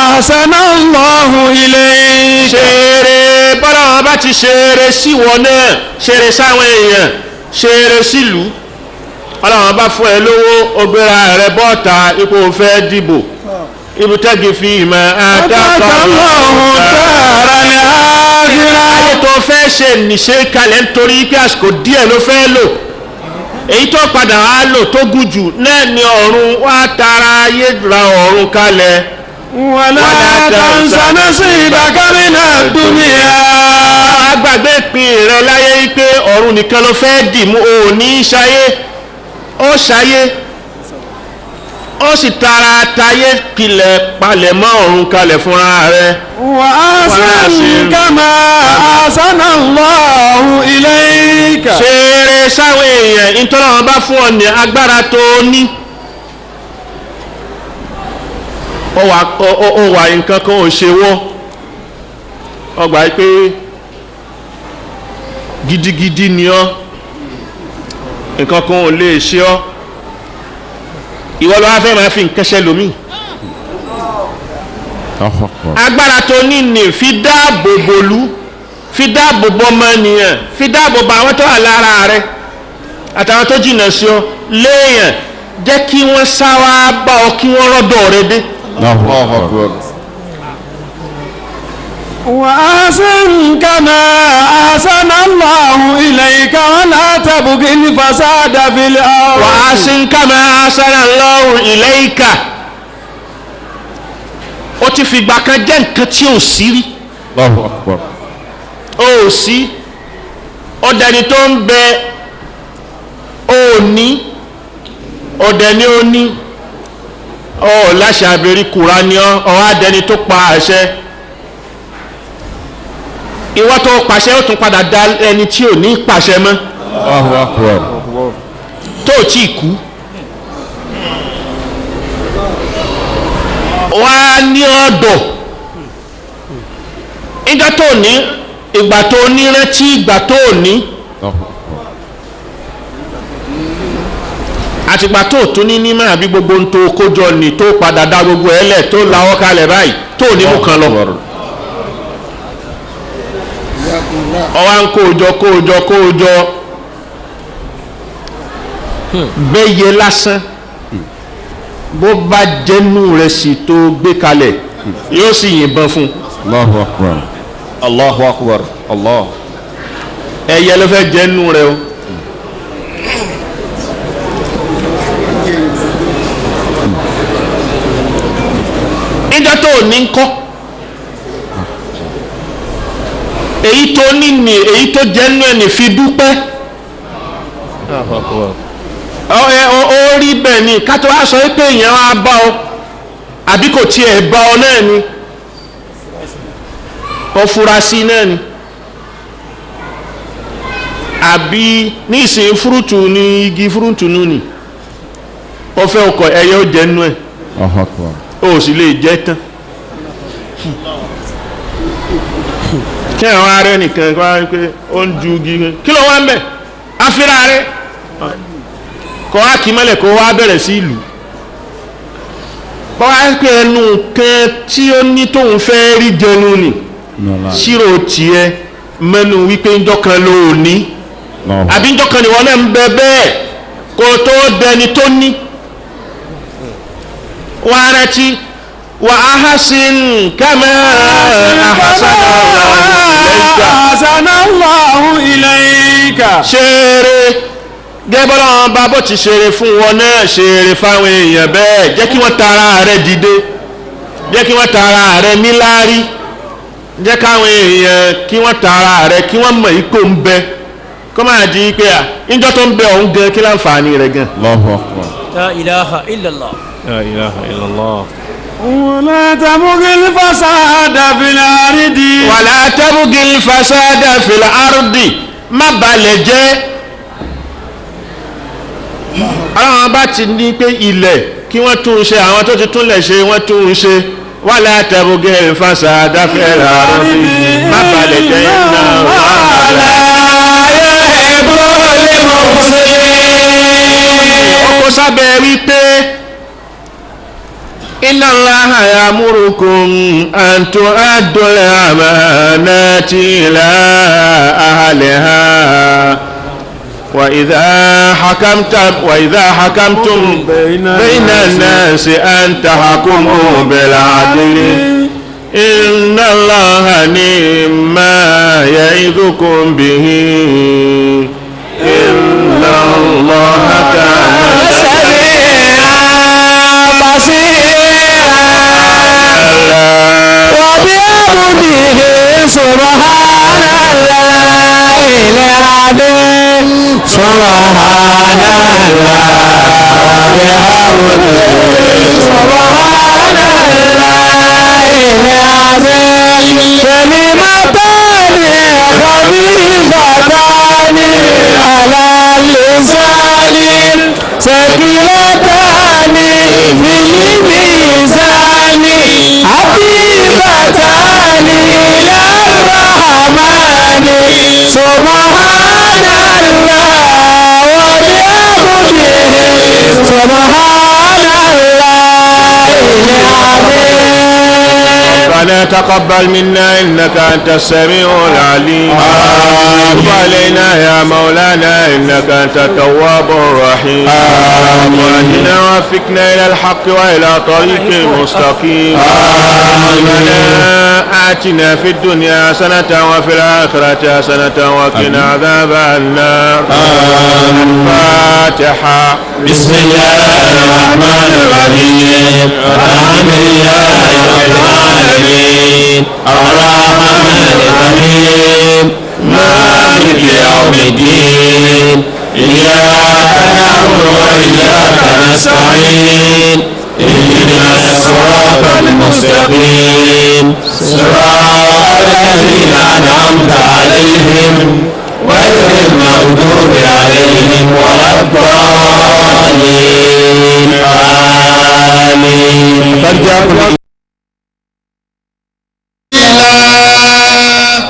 أحسن الله إليك. ṣeré bọ́lá wọn bá ti ṣeré síwọ náà ṣeré sáwọn èèyàn ṣeré sílùú ọlọ́wọ́n bá fún ẹ lówó ògbéra rẹ bọ́ọ̀ta ipò fẹ́ dìbò ibùtẹ́gì fi ìmọ̀ Allahu dára ní àkhírà. ayé tó fẹ́ ṣe nìṣe kalẹ̀ nítorí pé àsìkò díẹ̀ ló fẹ́ lò èyí tó padà wá lò tó gùn jù náà ni ọ̀run wá tara ayé ra ọ̀run kalẹ̀. ولا تنس نصيبك من الدنيا. agbàgbé ìpín rẹ láyé pé ọ̀run nìkan ló fẹ́ dì mú o ní ṣayé ó ṣayé ó sì tara tayé pilẹ̀ palẹ̀ mọ́ ọ̀run kalẹ̀ fúnra rẹ̀. وأحسن كما أحسن الله إليك. ṣeré sáwọn èèyàn nítorí wọn bá fún ọ ní agbára tó ní. ó wà nǹkan kan ò ṣe wọ́ ọgbà pé gidigidi ni ọ́ nǹkan kan ò lè ṣe ọ́ ìwọ ló wá fẹ́ máa fi nǹkan ṣe lómi. agbára tó ní ní fi dáàbò bòlú fi dáàbò bò ọmọnìyàn fi dáàbò bò àwọn tó wà lára rẹ àtàwọn tó jìnnà sí ọ léèyàn jẹ́ kí wọ́n sá wá bá ọ kí wọ́n rọ́dọ̀ rẹ dé. وأحسن كما أحسن الله إليك. إليك ولا تبغي الفساد في الأرض وأحسن كما أحسن الله إليك ó ti fìgbà kan jẹ́ nǹkan tí ò sí rí Allahu akbar. ó sí ọ̀dẹni tó ń bẹ ó ní ọ̀dẹni ó ní ọ láṣẹ abẹ́rí kura ni ọ adẹni tó pa àṣẹ ìwọ tó pàṣẹ ó tún padà dá ẹni tí ò ní pàṣẹ mọ́ Allahu akbar. tó tí kú wá ní ọ̀dọ̀ ìgbà tó ní ìgbà tó ní rántí ìgbà tó ní àtìgbà tó tún ní nímọ̀ àbí gbogbo ń tó kójọ ní tó padà dá gbogbo ẹlẹ̀ tó lawọ́ kalẹ̀ báyìí tó ní mú kan lọ ọwá ń kójọ bẹ́yẹ lásán bó bá jẹ́nu rẹ̀ sì tó gbé kalẹ̀ yóò sì yìnbọn fún Allahu akbar. Allahu akbar Allah ẹyẹ ló fẹ́ jẹ́nu rẹ̀ o ìjọ tó ní ń kọ́ èyí tó ní ní èyí tó jẹ́nu ẹni fi dúpẹ́ ó rí bẹ́ẹ̀ ni kátó wá sọ pé èèyàn á bá ọ àbí kò tiẹ̀ bá ọ náà ni ọ fura sí náà ni àbí ní ìsìn fúrúùtù ní igi fúrúùtù nù ni ó fẹ́ ọkọ̀ ẹyẹ ó jẹ́ nú ẹ̀ Allahu akbar. ó sì lè jẹ́ tán kí àwọn ará nìkan kọ́ wá pé ó ń ju igi kí ló wá ń bẹ̀ afẹ́ra rẹ̀ kọ́ wá kí mọ́lẹ̀ kó wá bẹ̀rẹ̀ sí ìlú kọ́ wá pé ẹnu kan tí ó ní tóun fẹ́ rí jẹnu ni ṣírò tiẹ̀ mẹ́nu wípé ńjọ́ kan ló ní àbí ńjọ́ kan nìwọ́n náà ń bẹ bẹ́ẹ̀ kó tó dẹni tó ní wà á rántí wà á hasin kama ahsanallahu ilayka ṣeré gẹ́bọ́lá wọn bá bó ti ṣeré fún wọn náà ṣeré fáwọn èèyàn bẹ́ẹ̀ jẹ́ kí wọ́n tara rẹ̀ dìde jẹ́ kí wọ́n tara rẹ̀ níláárí jẹ́ káwọn èèyàn kí wọ́n tara rẹ̀ kí wọ́n mọ̀ ipò ń bẹ kọ́ máa di pé à níjọ́ tó ń bẹ ọ̀hún gan kí láǹfààní rẹ̀ gan. Allahu akbar. La ilaha illallah. La ilaha illallah. ولا تبغي الفساد في الأرض wala tabghil fasada fil ardi má balẹ̀ jẹ́ àwọn bá ti ní pé ilẹ̀ kí wọ́n tún ṣe àwọn tó ti túnlẹ̀ ṣe wọ́n tún ṣe wala tabghil fasada fil ardi má balẹ̀ jẹ́ náà ọkọ̀ sábẹ́ wípé inna Allaha ya'murukum an tu'addul amanati ila ahliha wa idha hakamtum bayna an-nasi an tahkumu bil 'adli inna Allaha ni'ma ya'idhukum bihi inna Allaha kana تقبل منا إنك أنت السميع العليم. تب علينا يا مولانا إنك أنت التواب الرحيم. واهدنا ووفقنا إلى الحق وإلى طريق مستقيم. ربنا آتنا في الدنيا حسنة وفي الآخرة حسنة وقنا عذاب النار. الفاتحة. بسم الله الرحمن الرحيم. الحمد لله رب العالمين الرحمن الرحيم مالك يوم الدين إياك نعبد وإياك نستعين اهدنا الصراط المستقيم صراط الذين أنعمت عليهم غير المغضوب عليهم ولا الضالين آمين.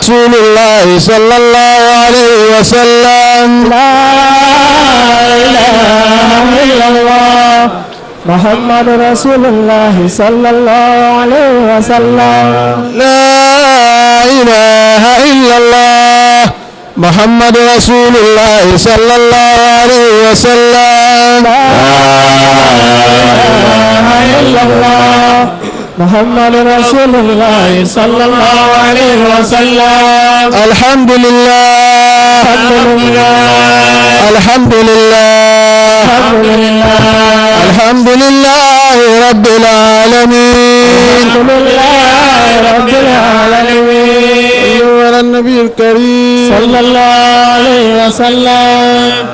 رسول الله صلى الله عليه وسلم. لا إله إلا الله محمد رسول الله صلى الله عليه وسلم. لا إله إلا الله محمد رسول الله صلى الله عليه وسلم. لا إله إلا الله محمد رسول الله صلى الله عليه وسلم. الحمد لله الحمد لله الحمد لله رب العالمين. الحمد لله رب العالمين. على النبي الكريم صلى الله عليه وسلم.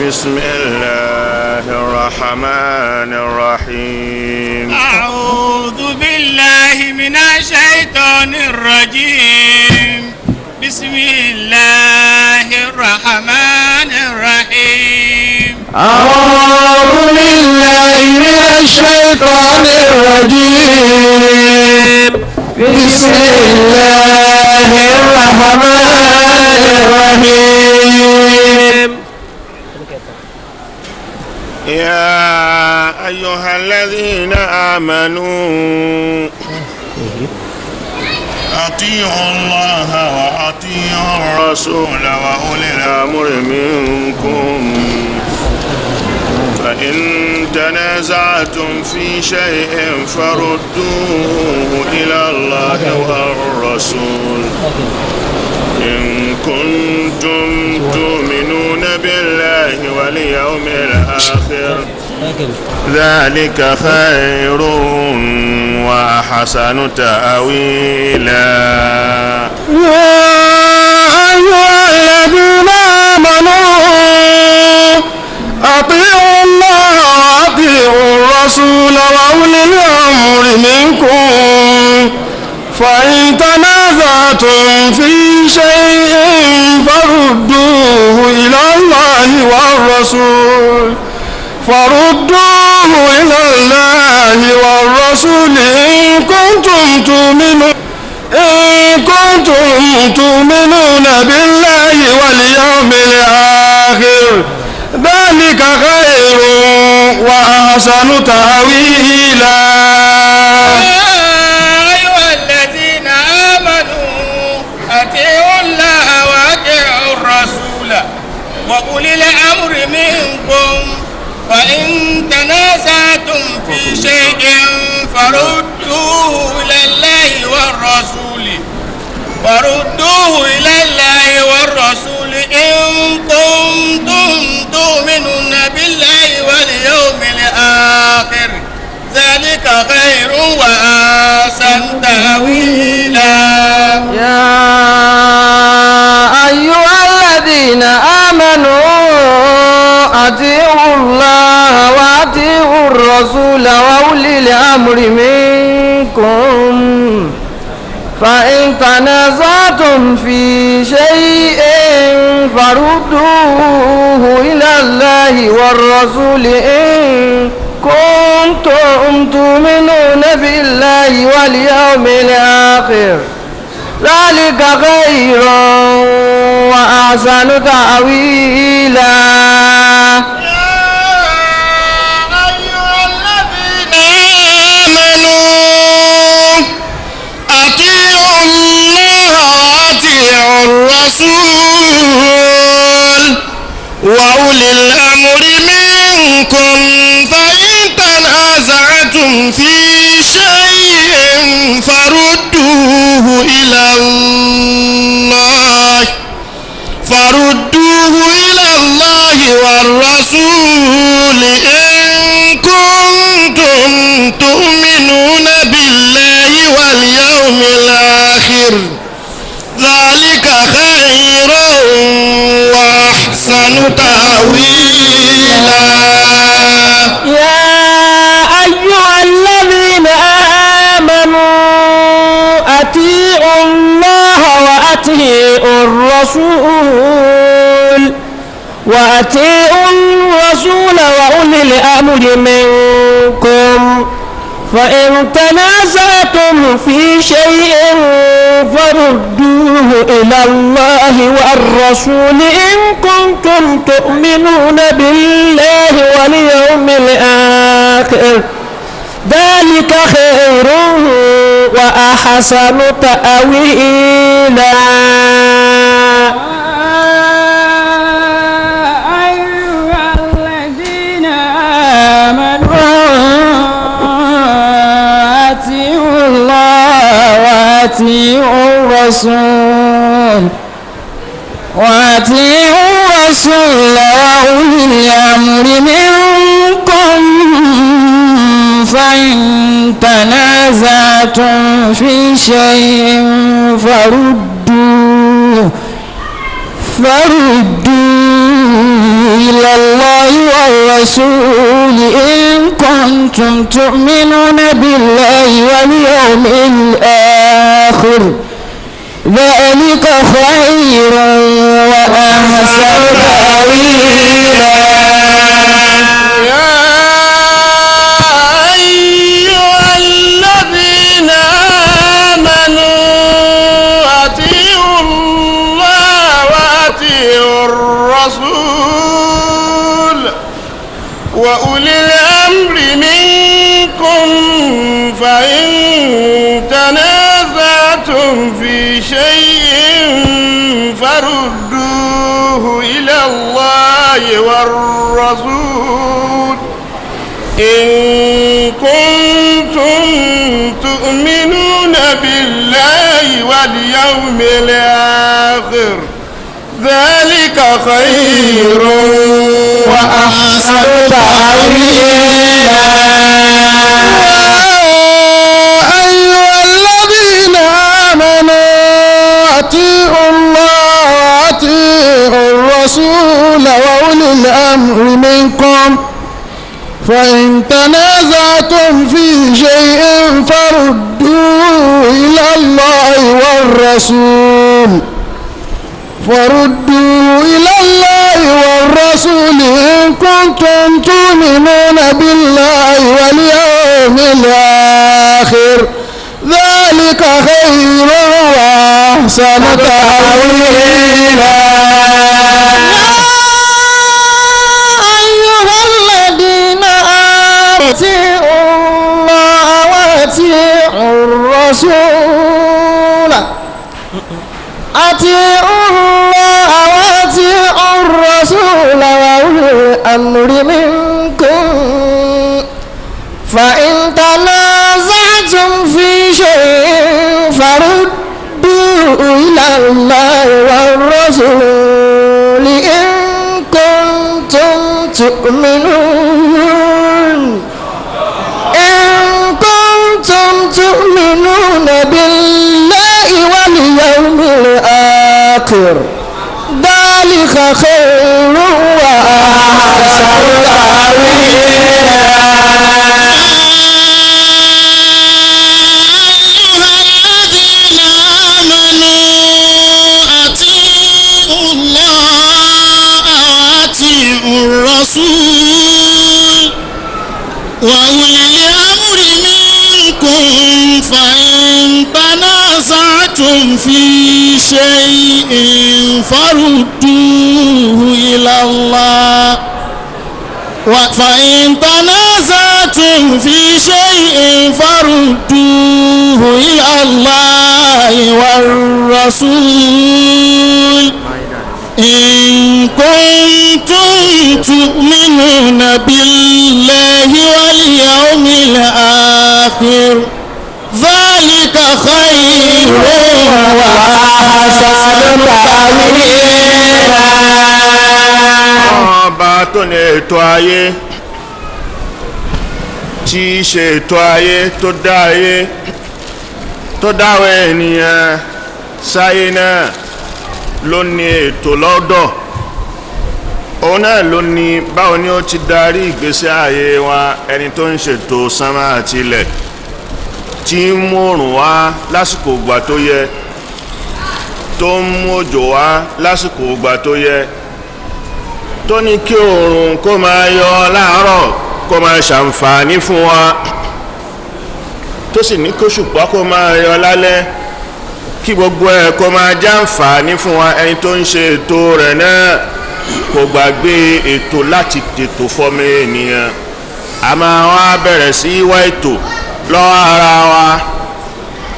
بسم الله الرحمن الرحيم. أعوذ بالله من الشيطان الرجيم. بسم الله الرحمن الرحيم. أعوذ بالله من الشيطان الرجيم. بسم الله الرحمن الرحيم. يا أيها الذين آمنوا أطيعوا الله وأطيعوا الرسول وأولي الأمر منكم فإن تنازعتم في شيء فردوه إلى الله والرسول إن كنتم تؤمنون بالله واليوم الآخر ذلك خير وأحسن تأويلا. يا أيها الذين آمنوا أطيعوا الله وأطيعوا الرسول وأولي الأمر منكم فإن تنازعتم في شيء فردوه إلى الله والرسول إن كنتم تؤمنون بالله واليوم الآخر ذلك خير وأحسن تأويلا. أيها الذين آمنوا أطيعوا الله وأطيعوا الرسول وأولي الأمر منكم فإن تنازعتم في شيء فردوه إلى الله والرسول إن كنتم تؤمنون بالله واليوم الآخر ذلك خير وأحسن تأويلا. يا أيها الذين آمنوا أطيعوا الله وأطيعوا الرسول وأولي الأمر منكم فإن تنازعتم في شيء فردوه إلى الله والرسول إن كنتم تؤمنون بالله واليوم الآخر ذلك خير وأحسن تأويلا. يا والرسول وأولي الأمر منكم فإن تنازعتم في شيء فردوه إلى الله والرسول إن كنتم تؤمنون بالله واليوم الآخر ذلك خير وأحسن تأويلا. يا أيها الذين آمنوا أطيعوا الله وأطيعوا الرسول وأولي الأمر منكم فإن تنازعتم في شيء فردوه إلى الله والرسول إن كنتم تؤمنون بالله واليوم الآخر ذلك خير وأحسن تأويلا. وأطيعوا الرسول وأولي الأمر منكم فإن تنازعتم في شيء فردوه إلى الله والرسول إن كنتم تؤمنون بالله واليوم الآخر ذلك خير وأحسن تأويلا. يا أيها الذين آمنوا أطيعوا الله وأطيعوا الرسول وأولي الأمر منكم فإن تنازعتم في شيء فردوه إلى الله والرسول إن كنتم تؤمنون بالله واليوم الآخر ذلك خير وأحسن تأويلا. أيها الذين آمنوا أطيعوا الله وأطيعوا الرسول وأولي الأمر منكم فإن تنازعتم في شيء فردوه إلى الله والرسول إن كنتم تؤمنون بالله واليوم الآخر ذلك خير وأحسن تأويلا. أيها الذين آمنوا أطيعوا الله وأطيعوا الرسول وأولي الأمر منكم فإن تنازعتم في شيء فردوه إلى الله والرسول إن كنتم تؤمنون بالله واليوم الآخر ذلك خير وأحسن تأويلا. الرسول وأولي الأمر منكم فإن تنازعتم في شيء فردوه إلى الله والرسول إن كنتم تؤمنون بالله واليوم الآخر ذلك خير وأحسن تأويلا. ọba tó ní ètò ayé tí í ṣe ètò ayé tó dá ayé tó dáwọ́ ènìyàn sáyé náà ló ní ètò lọ́dọ̀. òun náà ló ní báwo ni ó ti darí ìgbésí ayé wa, ẹni tó ń ṣètò sánmà àti ilẹ̀, tí ń mú òrùn wá lásìkò ìgbà tó yẹ, tó ń mú òjò wá lásìkò ìgbà tó yẹ, tó ní kí òòrùn kó máa yọ láàárọ̀ kó máa ṣàǹfààní fún wa, tó sì ní kóṣùpá kó máa yọ lálẹ́ kí gbogbo ẹ̀ kó máa jàǹfààní fún wa. ẹni tó ń ṣe ètò rẹ̀ náà kò gbàgbé ètò láti tètò fọ́mọ ènìyàn. a máa wá bẹ̀rẹ̀ sí wá ètò lọ́wọ́ ara wa.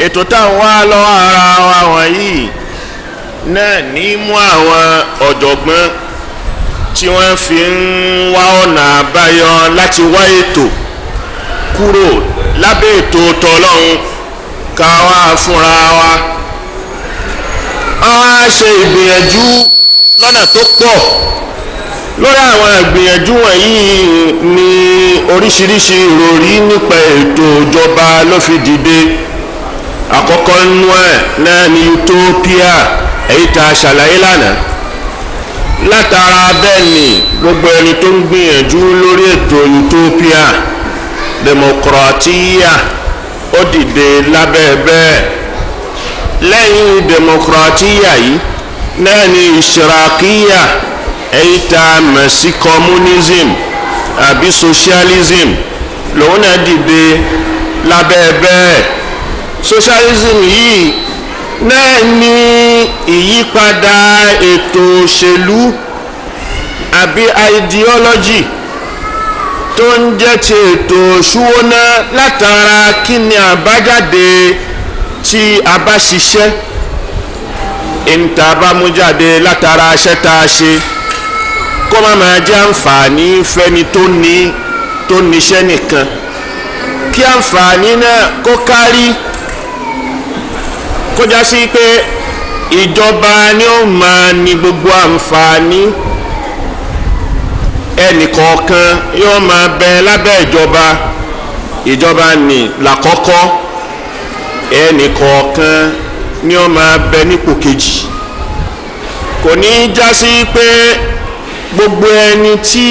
ètò táwọn wá lọ́wọ́ ara wa wọ̀nyí náà ní mú àwọn ọ̀jọ̀gbọ́n tí wọ́n fi ń wá ọ̀nà àbáyọ láti wá ètò kúrò lábẹ́ ètò tọlọ́hun ká wá fúnra wa. wọ́n á ṣe ìgbìyànjú lọ́nà tó pọ̀. lórí àwọn ìgbìyànjú wọ̀nyí ni oríṣiríṣi ìròrí nípa ètò ìjọba ló fi dìde. àkọ́kọ́ nínú ẹ̀ náà ni utopia, èyí tá a ṣàlàyé lánàá. látara bẹ́ẹ̀ ni gbogbo ẹni tó ń gbìyànjú lórí ètò utopia, democratia, ó dìde lábẹ́ bẹ́ẹ̀. lẹ́yìn democratia yìí náà ni ìṣirakiya, èyí tá a mọ̀ sí communism àbí socialism, lòun náà dìde lábẹ́ bẹ́ẹ̀. socialism yìí náà ní ìyípadà ètò òṣèlú àbí ideology tó ń jẹ́ ti ètò òṣùwọ́ná látara kí ni àbájáde tí a bá ṣiṣẹ́, ìta bá mú jáde látara iṣẹ́ tá a ṣe, kó má máa jẹ́ àǹfààní fẹ́ni tó níṣẹ́ nìkan, kí àǹfààní náà kó kárí, kó já sí pé ìjọba ni ó máa ní gbogbo àǹfààní, ẹnìkọ̀ọ̀kan yóò máa bẹ lábẹ́ ìjọba ní lákọ́kọ́, ẹnìkọ̀ọ̀kan ni ó máa bẹ nípò kejì. kò ní já sí pé gbogbo ẹni tí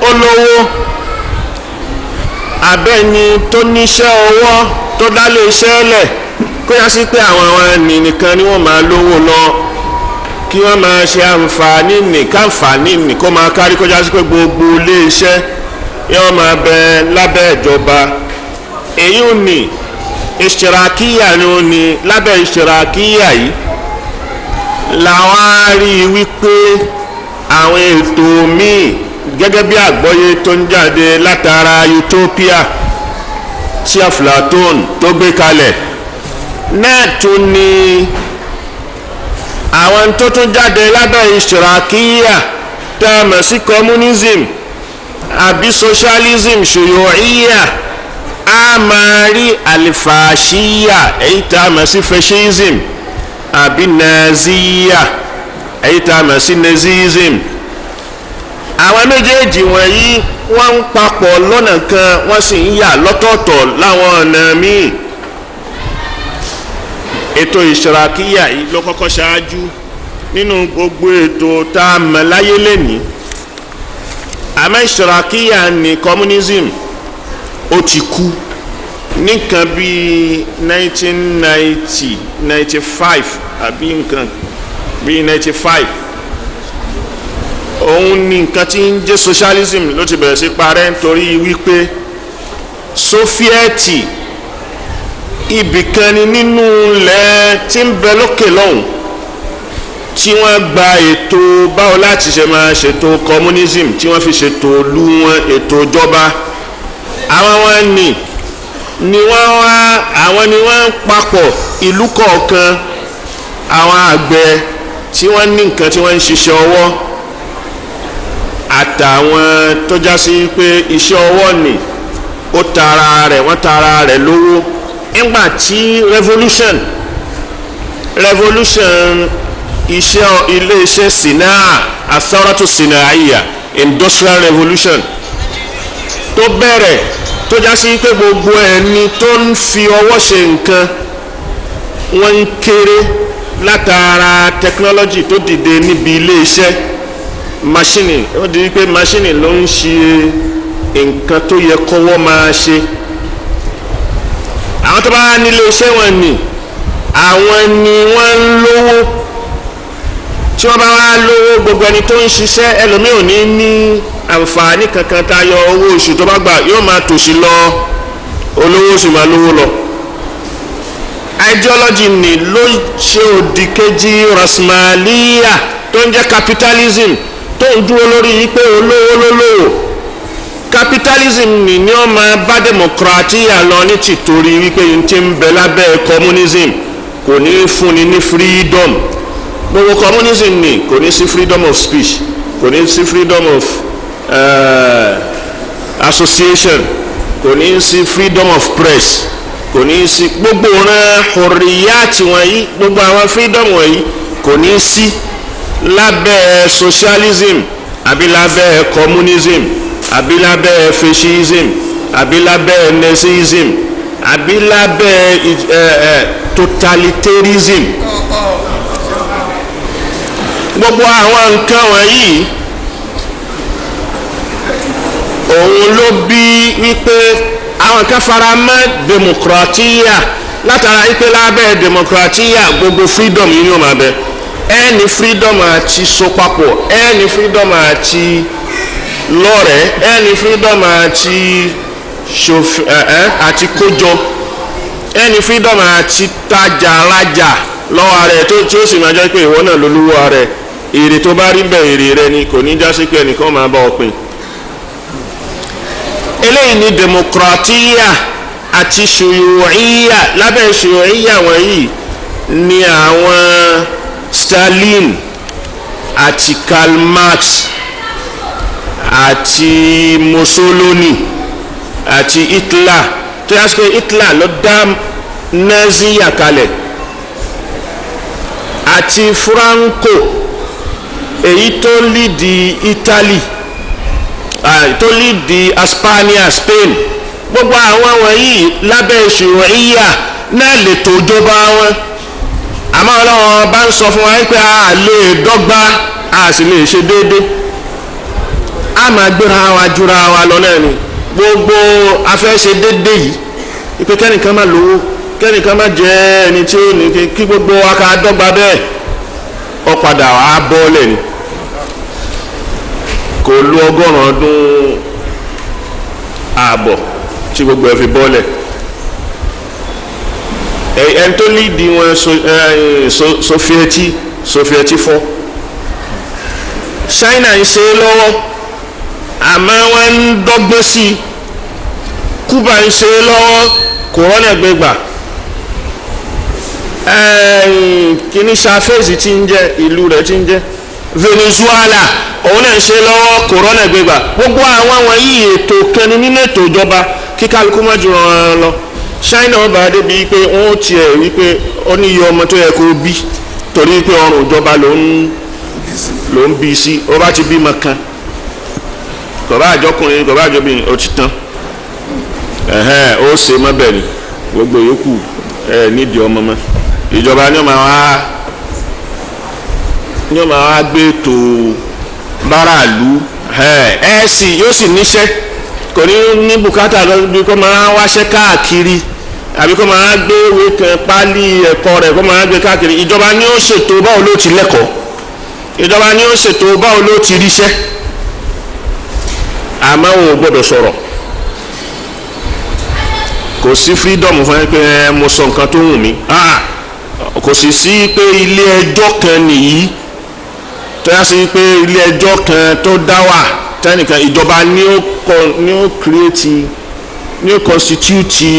ó lówó abẹ́ni tó níṣẹ́ ọwọ́ tó dálé iṣẹ́ lẹ̀, kó yá sí pé àwọn nìkan ni wọ́n máa lówó lọ, kí wọ́n máa ṣe àǹfààní nì kó máa kárí, kó já sí pé gbogbo ilé iṣẹ́ yóò máa bẹ lábẹ́ ìjọba. èyí ò ní ìṣìràkíyà ni ó ní. lábẹ́ ìṣìràkíyà yìí làwọn á rí i wípé àwọn ètò míì gẹ́gẹ́ bí àgbọ́yé tó ń jáde látara utopia tí Aflatón tó gbé kalẹ̀ náà tún ní àwọn tó tún jáde lábẹ́ ìṣìràkíyà tá a mọ̀ sí communism àbí socialism ṣùyọ̀íyà. a máa rí alifashiya, èyí tá a mọ̀ sí fascism àbí naziya, èyí tá a mọ̀ sí nazism. àwọn méjèèjì wọ̀nyí wọ́n ń papọ̀ lọ́nà kan, wọ́n sì ń yà lọ́tọ̀ọ̀tọ̀ láwọn ọ̀nà míì. ètò ìṣìràkíyà yìí ló kọ́kọ́ ṣáájú nínú gbogbo ètò tá a mọ̀ láyé lẹ́nìí. àmọ́ ìṣìràkíyà ní communism ó ti kú nìkan bíi 1995 àbí nǹkan bíi 95. òun ni nǹkan tí ń jẹ́ socialism ló ti bẹ̀rẹ̀ sí parẹ́ nítorí wípé Sófíẹ́tì ibìkan ni nínú ilẹ̀ tí ń bẹ lókè lọ́hùn tí wọ́n gba ètò báwo láti ṣe máa ṣètò communism, tí wọ́n fi ṣètò ìlú wọn, ètò ìjọba. àwọn ni wọ́n papọ̀ ìlú kọ̀ọ̀kan, àwọn àgbẹ̀ tí wọ́n ní nǹkan tí wọ́n ń ṣiṣẹ́ ọwọ́ àtàwọn tó já sí pé iṣẹ́ ọwọ́ ni ó tara rẹ̀ wọ́n tara rẹ̀ lówó nígbà tí revolution iṣẹ́ ilé-iṣẹ́ sinaa asaratu sinaiya industrial revolution tó bẹ̀rẹ̀ tó já sí pé gbogbo ẹni tó ń fi ọwọ́ ṣe nǹkan wọ́n ń kéré látara technology tó dìde níbi ilé-iṣẹ́ machine ó di pé machine ló ń ṣe nǹkan tó yẹ kọ́wọ́ máa ṣe àwọn tó bá nílé iṣẹ́ wọn ni àwọn ni wọ́n ń lówó tí wọ́n bá wá lówó gbogbo ẹni tó ń ṣiṣẹ́ ẹlòmíì ò ní ní àǹfààní kankan tayọ owó oṣù tó bá gbà yóò máa tòṣì lọ olówó oṣù máa lówó lọ ideology ni ló ṣe òdì kejì rasmaliya tó ń jẹ́ capitalism tó ń dúró lórí yìí pé olówó lólówó capitalism ni ó máa bá democratia lọ ní tìtorí wípé n ti ń bẹ lábẹ́ communism kò ní fúnni ní freedom gbogbo communism ni kò ní sí freedom of speech kò ní sí freedom of association kò ní sí freedom of press kò ní sí gbogbo ọ̀ràn hurriyat wọ̀nyí gbogbo àwọn freedom wọ̀nyí kò ní sí lábẹ́ socialism àbí lábẹ́ communism àbí lábẹ́ fascism àbí lábẹ́ nazism àbí lábẹ́ totalitarianism gbogbo àwọn nǹkan wọ̀nyí òun ló bí wípé àwọn kan fara mọ́ democratia látara wípé lábẹ́ democratia gbogbo freedom yìí yóò máa bẹ ẹni freedom àti sopapọ̀ ẹni freedom àti lọ́rẹ̀ẹ́ ẹni freedom àti kójọ ẹni freedom àti tajà rajà lọ́wọ́ rẹ̀ tí ó sì máa jẹ́ pé ìwọ náà lolúwa rẹ̀ èrè tó bá rí bẹ́ẹ̀ èrè rẹ̀ ni kò ní já sí pé ẹnìkan máa bá ọ pín eléyìí ni democratia àti shuyu'iyya lábẹ́ shuyu'iyya wọ̀nyí ni àwọn Stalin àti Karl Marx àti Mussolini àti Hitler tó yà sọ pé Hitler ló dá Nazi yà kalẹ̀ àti Franco èyí tó lídi Italy tó lídi Hispania Spain gbogbo àwọn wọ̀nyí lábẹ́ shuyu'iyya náà lè tó jọba wọn àmọ́ Ọlọ́run bá ń sọ fún wa pé a lè dọ́gba a sì lè ṣe déédéé a máa gbéra wa jura wa lọ náà ni gbogbo afẹ́ṣe déédéé yìí ipe kẹ́nìkan máa lówó kẹ́nìkan máa jẹ́ ẹni tí ó ní kí gbogbo wa ká dọ́gba bẹ́ẹ̀ ó padà wá bọ́ọ̀lẹ̀ ni kò lu 100 ọdún ààbọ̀ tí gbogbo ẹ̀ fi bọ́ọ̀lẹ̀ ẹni tó lídìí wọn sofiẹti fọ́ China ń ṣe lọ́wọ́ àmọ́ wọ́n ń dọ́gbọ́n sí i Cuba ń ṣe lọ́wọ́ kòrónà gbégbà kíní Chavez tí ń jẹ́ ìlú rẹ̀ tí ń jẹ́ Venezuela òun náà ń ṣe lọ́wọ́ kòrónà gbégbà gbogbo àwọn wọ̀nyí ètò kẹni nínú ètò ìjọba kí kálukú má jù wọn lọ China ọba débi pé wọn ó tiẹ̀ wípé ó ní iye ọmọ tó yẹ kó bí torí pé ọrùn ìjọba ló ń bí sí ó bá ti bímọ kan kò bá àjọkùnrin kò bá àjọbìnrin ó ti tán ó ṣe mọ́bẹ̀ ni gbogbo yòókù nídìí ọmọ mọ́ ìjọba ni ó máa wá gbé ètò báràlú yóò sì níṣẹ́ kò ní bùkátà bí kò máa wáṣẹ́ káàkiri àbí kò máa gbé ìwé kan pálí ẹ̀kọ́ rẹ̀ kò máa gbé káàkiri ìjọba ni ó ṣètò báwo ló ti lẹ́kọ̀ọ́ ìjọba ni ó ṣètò báwo ló ti ríṣẹ́ àmọ́ ò gbọ́dọ̀ sọ̀rọ̀ kò sí freedom fún ẹ pé mo sọ nǹkan tó wù mí kò sì sí pé ilé ẹjọ́ kan nìyí tó yá sí pé ilé ẹjọ́ kan tó dá wà tẹnìkan ìjọba ni ó create ni ó constitute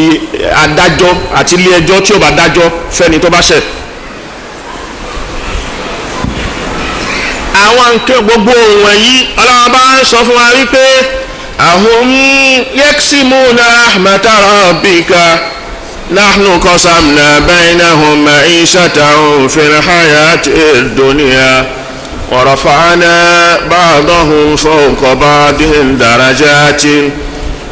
adájọ́ àti ilé ẹjọ́ tí ó bá dájọ́ fẹ́ni tó bá ṣẹ̀ àwọn nǹkan gbogbo wọ̀nyí ọlọ́run bá ń sọ fún wa wípé ahum yaksimuna rahmata rabbika nahnu qasamna baynahum ma'ishatahum fil hayati dunya wa rafa'na ba'dahum fawqa ba'din darajatin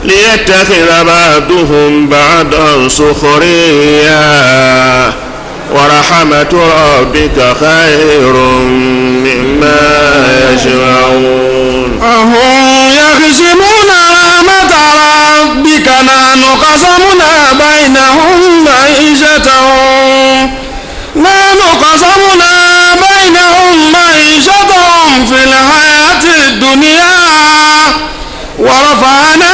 liyattakhidha ba'duhum ba'dan sukhriya wa rahmatu rabbika khayrun mimma yajma'un. ahum yaksimuna rahmata rabbika nahnu qasamna baynahum ma'ishatahum fil hayati dunya wa rafa'na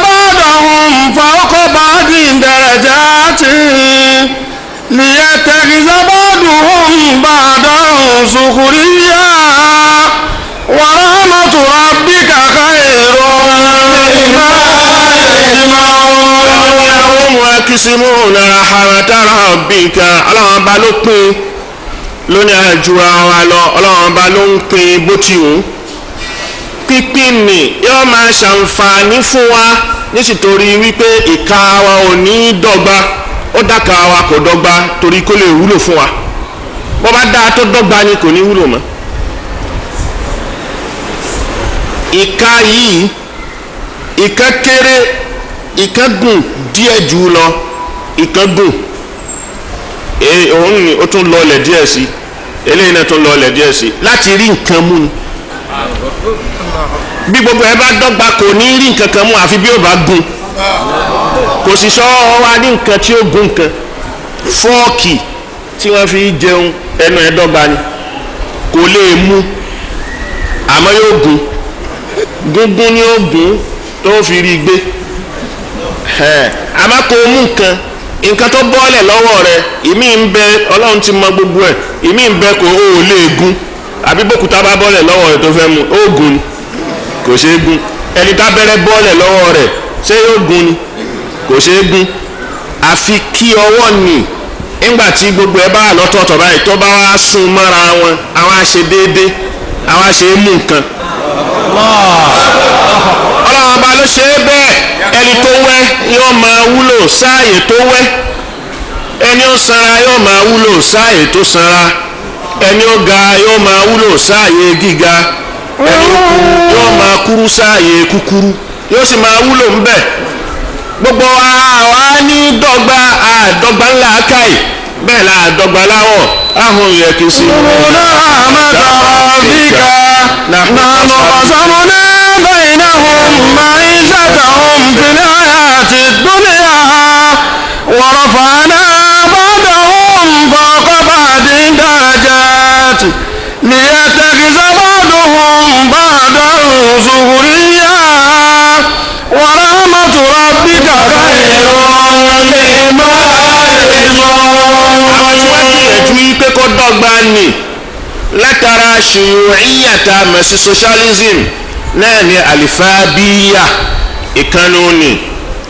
ba'dahum fawqa ba'din darajatin liyattakhidha ba'duhum ba'dan sukhriya wa rahmatu rabbika khayrun mimma yajma'un. yaksimuna rahmata rabbika ọlọ́run bá ló pín lónìí àjùra wa lọ ọlọ́run bá ló ń pín bó ti wù pínpín ni yóò máa ṣàǹfààní fún wa nítorí wípé ìka wa ò ní dọ́gba ó dáka wa kò dọ́gba torí kó lè wúlò fún wa bó bá dáa tó dọ́gba ni kò ní wúlò mọ́. ìka yìí ìka kéré ìka gùn díẹ̀ jù lọ ìka gùn òun ni ó tún lọlẹ̀ díẹ̀ sí eléyìí náà tún lọlẹ̀ díẹ̀ sí láti rí nǹkan mú ni bí gbogbo ẹ bá dọ́gba kò ní rí nǹkan kan mú àfi bí ó bá gùn kò sì sọ wá ní nǹkan tí ó gùn nǹkan fọ́ọ̀kì tí wọ́n fi jẹun ẹnu ẹ dọ́gba ni kò lè mú àmọ́ yóò gùn gúngún ni ó gùn tó fi rí gbé àmọ́ kò mú nǹkan tó bọ́ọ̀lẹ̀ lọ́wọ́ rẹ̀ ìmí ń bẹ ọlọ́run ti mọ gbogbo ẹ̀ ìmí ń bẹ kò ó lè gún àbí bókúta bá bọ́ọ̀lẹ̀ lọ́wọ́ rẹ̀ tó fẹ́ mú ó gún ni kò ṣeé gún ẹni tá bẹ̀rẹ̀ bọ́ọ̀lẹ̀ lọ́wọ́ rẹ̀ ṣé yóò gún ni kò ṣeé gún àfi kí ọwọ́ nì nígbà tí gbogbo ẹ bá wà lọ́tọ̀ọ̀tọ̀ báyìí tó bá wá sún mọ́ra wọn àwọn á ṣe déédéé àwọn á ṣe é mú nǹkan ọlọ́run ọba ló ṣe é bẹ́ẹ̀ ẹni tó wẹ́ yóò máa wúlò sáàyè tó wẹ́ ẹni ó sanra yóò máa wúlò sáàyè tó sanra ẹni ó ga yóò máa wúlò sáàyè gíga ẹni ó kúrú yóò máa kúrú sáàyè kúkúrú yóò sì máa wúlò ńbẹ̀ gbogbo àwa ní dọ́gba àdọ́gba ńlá káì bẹ́ẹ̀ la àdọ́gba láwọ̀ ahùn yẹ kì í sí. ọ̀nà àmàtà bíkà nànú ọ̀sánmúná baynahum ma'ishatahum fil hayati dunya wa rafa'na ba'dahum fawqa ba'din darajat liyattakhidha ba'duhum ba'dan sukhriya wa rahmatu rabbika khayrun mimma yajma'un. àwọn tí wọ́n gbìyànjú yí pé kó dọ́gba ni látara ṣùyùíyàtà mẹ̀sí socialism náà ni alifábíyà ìkànnì ni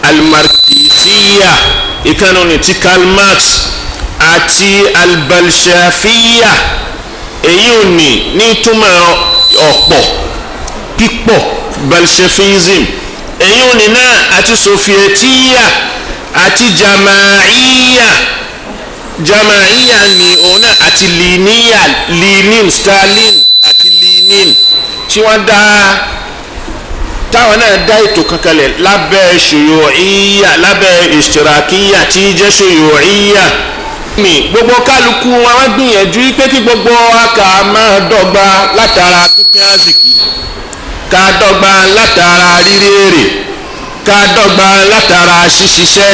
almarxiyya ìkànnì ni ti Karl Marx àti albalshafiyya èyí ò ní túmọ̀ ọ̀pọ̀ pípọ̀ bolshevism èyí ò ní náà àti sofietiyya àti jama'iyya ni òun náà àti Lenin Stalin àti Lenin tí wọ́n dá táwọn náà dá ètò kankanlẹ̀ lábẹ́ ṣùyùíyà lábẹ́ ìṣtirakiyya tí jẹ́ ṣùyùíyà mi gbogbo kálukú wọn wọ́n gbìyànjú pé kí gbogbo wa ká máa dọ́gba látara pípín àsìkí ká dọ́gba látara rírí èrè ká dọ́gba látara ṣíṣiṣẹ́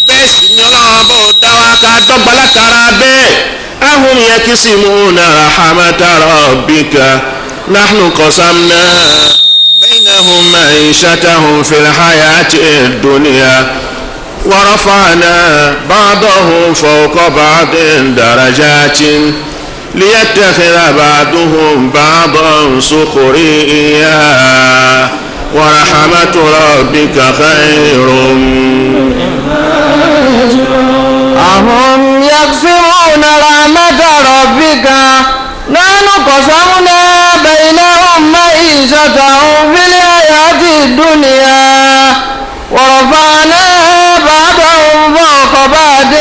bẹ́ẹ̀ sì ni ọlọ́run bó dá wa ká dọ́gba látara bẹ́ẹ̀ ahum yaksimuna rahmata rabbika nahnu qasamna baynahum ma'ishatahum fil hayati dunya wa rafa'na ba'dahum fawqa ba'din darajatin liyattakhidha ba'duhum ba'dan sukhriya wa rahmatu rabbika khayrun. ahum yaksimuna rahmata rabbika nahnu qasamna معيشتهم في الحياة الدنيا ورفعنا بعضهم فوق بعض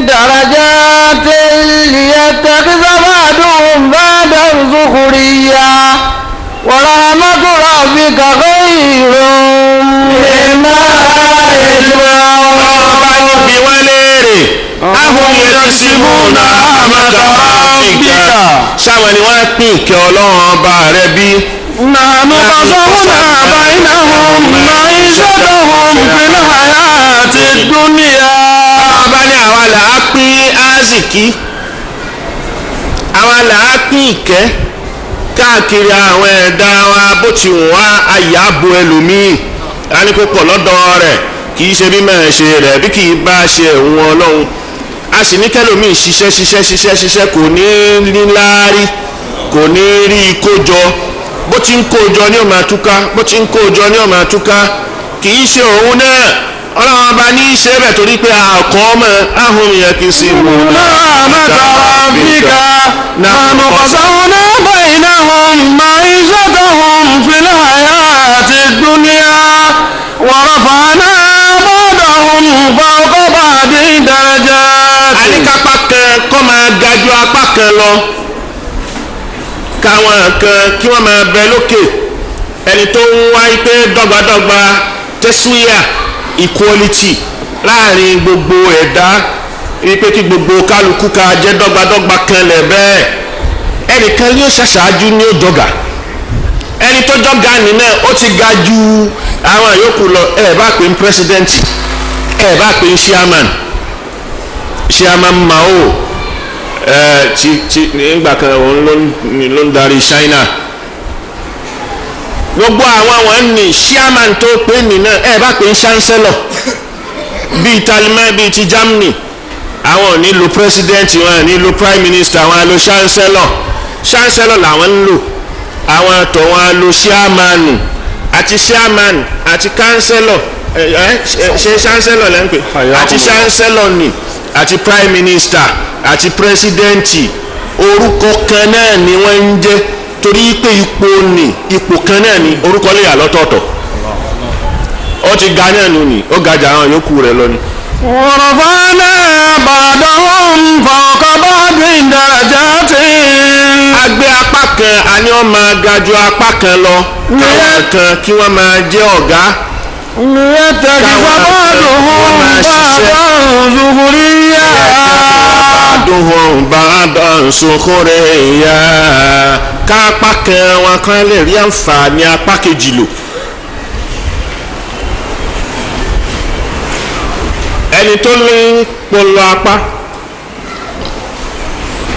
درجات ليتخذ بعضهم بعضا سخريا ورحمة ربك خير مما يجمعون. ahun yaksimuna rahmata rabbika sáwọn ni wọ́n pín ìkẹ́ ọlọ́run ọba rẹ̀ bí. nahnu qasamna bainahum ma'ishatahum fil hayati dunya. ọba ní àwa là á pín àsìkí àwa là á pín ìkẹ́ káàkiri àwọn ẹ̀dá wa bó ti wọ́n àyàbò ẹlòmíì láni kó pọ̀ lọ́dọ̀ rẹ̀ kì í ṣe bí mẹ́rin ṣe rẹ̀ bí kì í bá ṣe ẹ̀hún ọlọ́run a sì ní kẹlòmíì ṣiṣẹ́ kò ní rí láárí kò ní rí kójọ bó ti ń kójọ ní ó máa túká bó ti ń kójọ ní ó máa túká kì í ṣe òun náà ọlọ́run ọba ní í ṣe bẹ̀ torí pé àkọ́ ọmọ ahùn yẹn kì í sí mú un. rahmata rabbika nahnu qasamna bainahum ma'ishatahum fil hayati dunya wa rafa'na ba'dahum fawqa ba'din darajat. àníkápá kan kọ́ máa ga ju apá kan lọ káwọn kan kí wọ́n máa bẹ lókè ẹni tó ń wáyé pé dọ́gbadọ́gba tẹ́súyà equality láàrin gbogbo ẹ̀dá wípé kí gbogbo kálukú ká jẹ́ dọ́gbadọ́gba kan lẹ̀ bẹ́ẹ̀ ẹnìkan yóò ṣàṣáájú ní ó jọ̀gà ẹni tó jọ̀gà nínú ó ti ga ju àwọn yòókù lọ ẹ bá pè ń president ẹ bá pè ń chairman Mao nígbà kan òun ló ń darí China gbogbo àwọn ní chairman tó pè ní náà ẹ bá pè ń chancellor bíi Talman bíi ti Germany àwọn ò ní lo president wọn ò ní lo prime minister wọn á lo chancellor làwọn ń lò àwọn tó wọn á lo chairman àti chancellor ṣe chancellor lẹ́ ń pè àti chancellor ni àti prime minister àti president orúkọ kan náà ni wọ́n ń jẹ́ torí pé ipò kan náà ni orúkọ lè yà lọ́tọ̀ọ̀tọ̀ ó ti ga náà nù ní ó ga jà àwọn yòókù rẹ̀ lọ ni. ورفعنا بعضهم فوق بعض درجات. a gbé apá kan a ní wọ́n máa ga ju apá kan lọ káwọn kan kí wọ́n máa jẹ́ ọ̀gá. ليتخذ بعضهم بعضا سخريا. بعضا سخريا kápá kan wọn kan lè rí àǹfààní apá kejì lò. ẹni tó lé pọlọ apá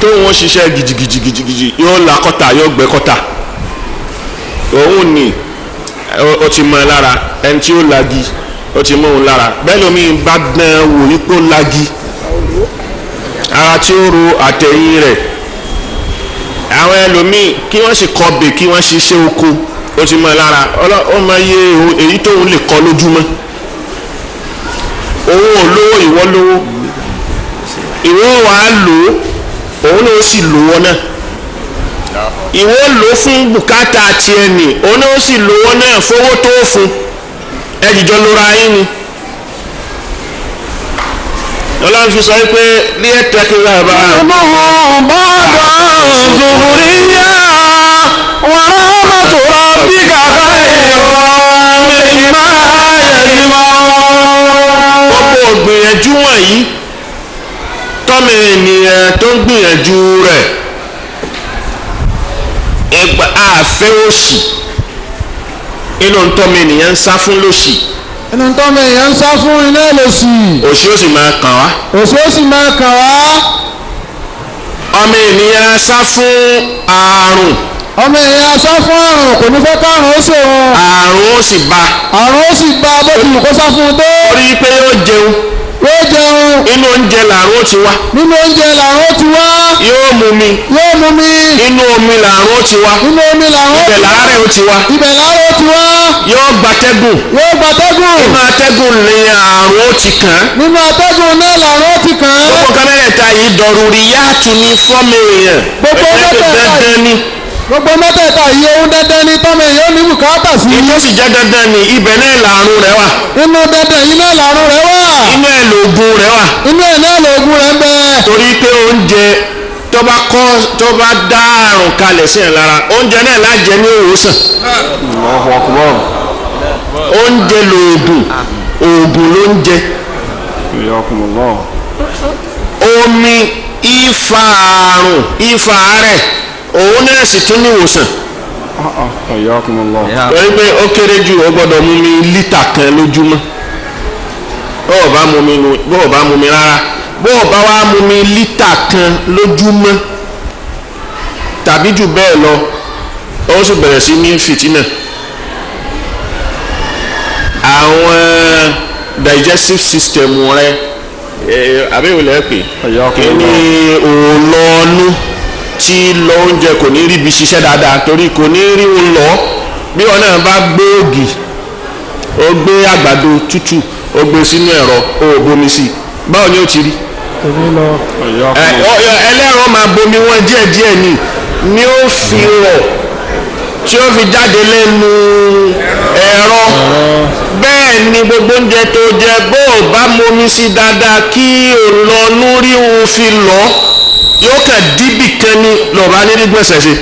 tó wọn ṣiṣẹ́ gidigidi yóò la kọ́ta yóò gbẹ́ kọ́ta òun ni ó ti mọ ẹ lára ẹni tí ó lagi ó ti mọ òun lára bẹ́ẹ̀ lómi bá gbọ́n wò yípo lagi ara tí ó ro àtẹ̀yìn rẹ̀ àwọn ẹlòmíì kí wọ́n sì kọ́ bè kí wọ́n ṣiṣẹ́ oko ó ti mọ ẹ lára ó máa yé èyí tóun lè kọ́ lójúmọ́ òun ò lówó ìwọ lówó ìwọ wàá lò ó òun náà ó sì lówó náà ìwọ lò ó fún bùkátà tiẹ̀ nì òun náà ó sì lówó náà fowó tó fún ẹ̀jìjọ́ lóra yín ni ọlọ́run fi sọ pé ní ẹ̀tẹ́kìlá bá بعضهم بعضا سخريا ورحمة ربك خير مما يجمعون. gbogbo ògbìyànjú wọ̀nyí tọ́mọ ènìyàn tó ń gbìyànjú rẹ̀ ẹgbà àfẹ́ òṣì inú tọ́mọ ènìyàn ń sá fún lòṣì ẹnu tó mi èèyàn ń sá fún ilé ìlòsì. òṣì ó sì máa kàn wá. òṣì ó sì máa kàn wá. ọmọ ènìyàn sá fún àrùn. ọmọ èèyàn sá fún àrùn kò ní fẹ́ kárùn ó ṣòro. àrùn ó sì bá. àrùn ó sì bá bó ti wù kó sá fún un tó. torí pé yóò jẹun. yóò jẹun. inú oúnjẹ làrùn ó ti wá. nínú oúnjẹ làrùn ó ti wá. yóò mú mi. yóò mú mi. inú omi làrùn ó ti wá. nínú omi làrùn ó ti wá. ibẹ̀ làárẹ̀ ó ti wá. ibẹ̀ làárẹ̀ ó ti wá. yóò gbatẹ́gùn. yóò gbatẹ́gùn. nínú atẹ́gùn ni àrùn ó ti kàn án. nínú atẹ́gùn náà làrùn ó ti kàn án. gbogbo nǹkan mẹ́rẹ̀ẹ̀ta yìí dọ̀rùrì yáàtú ní fọ́ọ̀mù èèyàn. gbogbo mẹ́tẹ̀ẹ̀ta dandan ni. gbogbo mẹ́tẹ̀ẹ̀ta yìí ohun dandan ni tọ́mọ èèyàn ní bùkátà sí. ìtò sì jẹ́ dandan ni ibẹ̀ náà làárùn rẹ̀ wà. inú dandan yìí náà làrùn rẹ̀ wà. inú ẹ̀ lòògùn rẹ̀ wà. inú ẹ̀ náà lòògùn rẹ̀ ń bẹ. torí pé oúnjẹ tó bá dá àrùn kalẹ̀ sí ẹ̀ lára oúnjẹ náà lájẹ ní ìwòsàn. oúnjẹ lòògùn oògùn ló ń jẹ. omi ifá àrùn ifá rẹ̀ òun náà sì tún ní ìwòsàn. torí pé ó kéré jù ó gbọ́dọ̀ mú mi lítà kan lójúmọ́ bó o bá mú mi rárá bó o bá wá mú mi lítà kan lójúmọ́ tàbí jù bẹ́ẹ̀ lọ ó sì bẹ̀rẹ̀ sí ní fìtínà. àwọn digestive system rẹ àbẹ̀wòlẹ̀ pé kí ni òòlọ́ọ̀nù tí lọ oúnjẹ kò ní rí bí ṣiṣẹ́ dáadáa torí kò ní rí òun lọ bí wọn náà bá gbé ògì ó gbé àgbàdo tútù ó gbé sínú ẹ̀rọ ó bomi sí báwo ni ó ti rí. ẹlẹ́rọ máa bomi wọn díẹ̀díẹ̀ ni ó fi rọ̀ tí ó fi jáde lẹ́nu ẹ̀rọ bẹ́ẹ̀ ni gbogbo oúnjẹ tó jẹ bó o bá momi sí dáadáa kí òlọ́nú rí òun fi lọ yóò kàn díbì kan ní lọ́ba nídìí gbọ̀nsẹ̀ sí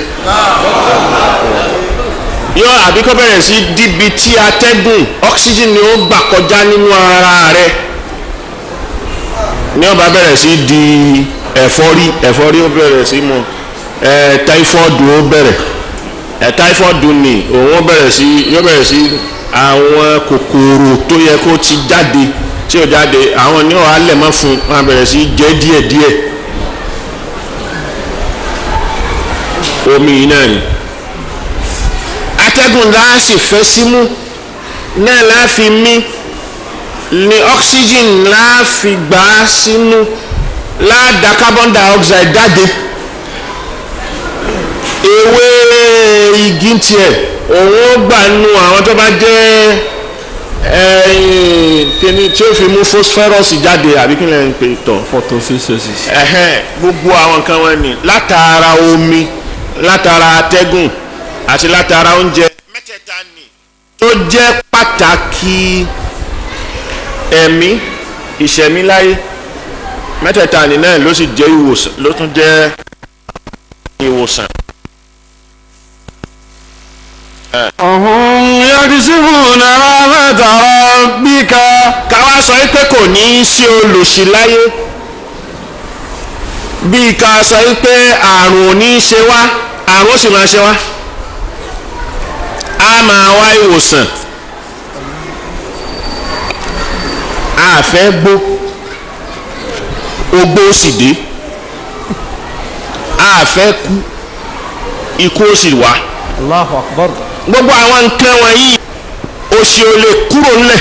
yóò àbí kó bẹ̀rẹ̀ sí díbi tí atẹ́gùn oxygen ni ó gbà kọjá nínú ara rẹ̀ ní ó bá bẹ̀rẹ̀ sí di ẹ̀fọ́rí ó bẹ̀rẹ̀ sí mọ́ typhoid ó bẹ̀rẹ̀ typhoid ni òun yóò bẹ̀rẹ̀ sí àwọn kòkòrò tó yẹ kó ti jáde tí ó jáde àwọn ní ọ̀hà lẹ̀ mọ́ fún wọn bẹ̀rẹ̀ sí jẹ́ díẹ̀díẹ̀ omi yìí náà ni atẹ́gùn láàsì fẹ́ símú náà láàfi mí ni oxygen láàfi gbà á sínú láàdá carbon dioxide jáde ewé igi tiẹ̀ òun ó gbà nù àwọn tó bá jẹ́ kíni tí ó fi mú phosphorus jáde àbí kí lè ń pè tọ̀ photosynthesis. gbogbo àwọn nǹkan wọn ni látara omi látara atẹ́gùn àti látara oúnjẹ mẹ́tẹ̀ẹ̀ta ni tó jẹ́ pàtàkì ẹ̀mí ìṣẹ̀mí láyé mẹ́tẹ̀ẹ̀ta ni náà ló sì jẹ́ ìwòsàn ló tún jẹ́ ìwòsàn. ọ̀hún yaksibuna rahmata rabbika. káwá sọ pé kò ní í sí olòṣì láyé bíi ká sọ pé àrùn ò ní í ṣe wá àrùn ó sì máa ṣe wá a máa wá ìwòsàn a fẹ́ gbó ogbó sì dé a fẹ́ kú ikú ó sì wá. Allahu Akbar. gbogbo àwọn nǹkan wọ̀nyí òṣì ò lè kúrò ńlẹ̀.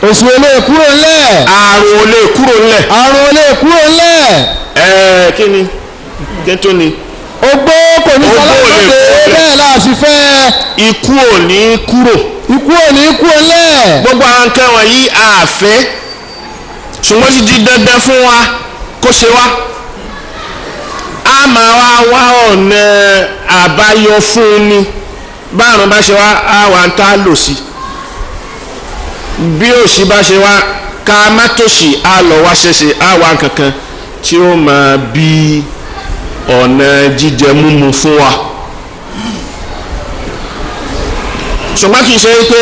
òṣì ò lè kúrò ńlẹ̀. àrùn ò lè kúrò ńlẹ̀. àrùn ò lè kúrò ńlẹ̀. kí ni kí n tó ni. ogbó kò ní sálámọ́dé bẹ́ẹ̀ la sì fẹ́. ikú ò ní kúrò. ikú ò ní kúrò ńlẹ̀. gbogbo àwọn nǹkan wọ̀nyí àfẹ́ ṣùgbọ́n sì di dandan fún wa kó ṣe wá. a máa wá ọ̀nà àbáyọ fún un ni báàrùn bá ṣe wá á wà ń tá lò sí bí òṣì bá ṣe wá ká má tòṣì á lọ wá ṣẹṣẹ á wà kankan tí ó máa bí ọ̀nà jíjẹ múmu fún wa ṣùgbọ́n kì í ṣe pé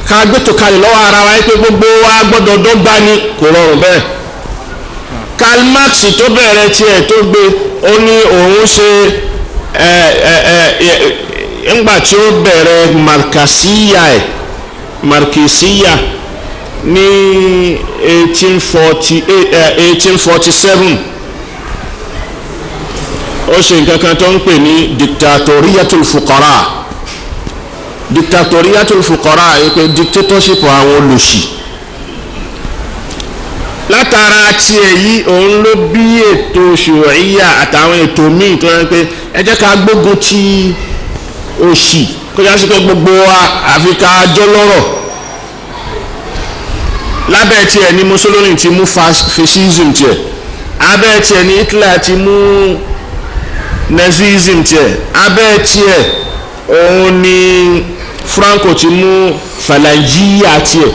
ká gbẹ́tò kalẹ̀ lọ́wọ́ ara wa pé gbogbo wa gbọ́dọ̀ dọ́gba ni kò rọrùn bẹ́ẹ̀. Karl Marx tó bẹ̀rẹ̀ tiẹ̀ tó gbé ó ní òun ṣe ńgbà tí ó bẹ̀rẹ̀ Marxia ní 1847 ó ṣe nǹkan kan tó ń pè ní dictatoriatul fuqara yìí pé dictatorship àwọn olòṣì látara tiẹ̀ yìí òun ló bí ètò ṣùwẹ̀yà àtàwọn ètò míì tó yẹ pé ẹ jẹ́ ká gbógun ti òṣì kó yá sí pé gbogbo wa àfi ká jọ lọ́rọ̀ lábẹ́ tiẹ̀ ni Mussolini ti mú fascism tiẹ̀ abẹ́ tiẹ̀ ni Hitler ti mú nazism tiẹ̀ abẹ́ tiẹ̀ òun ni Franco ti mú falangiya tiẹ̀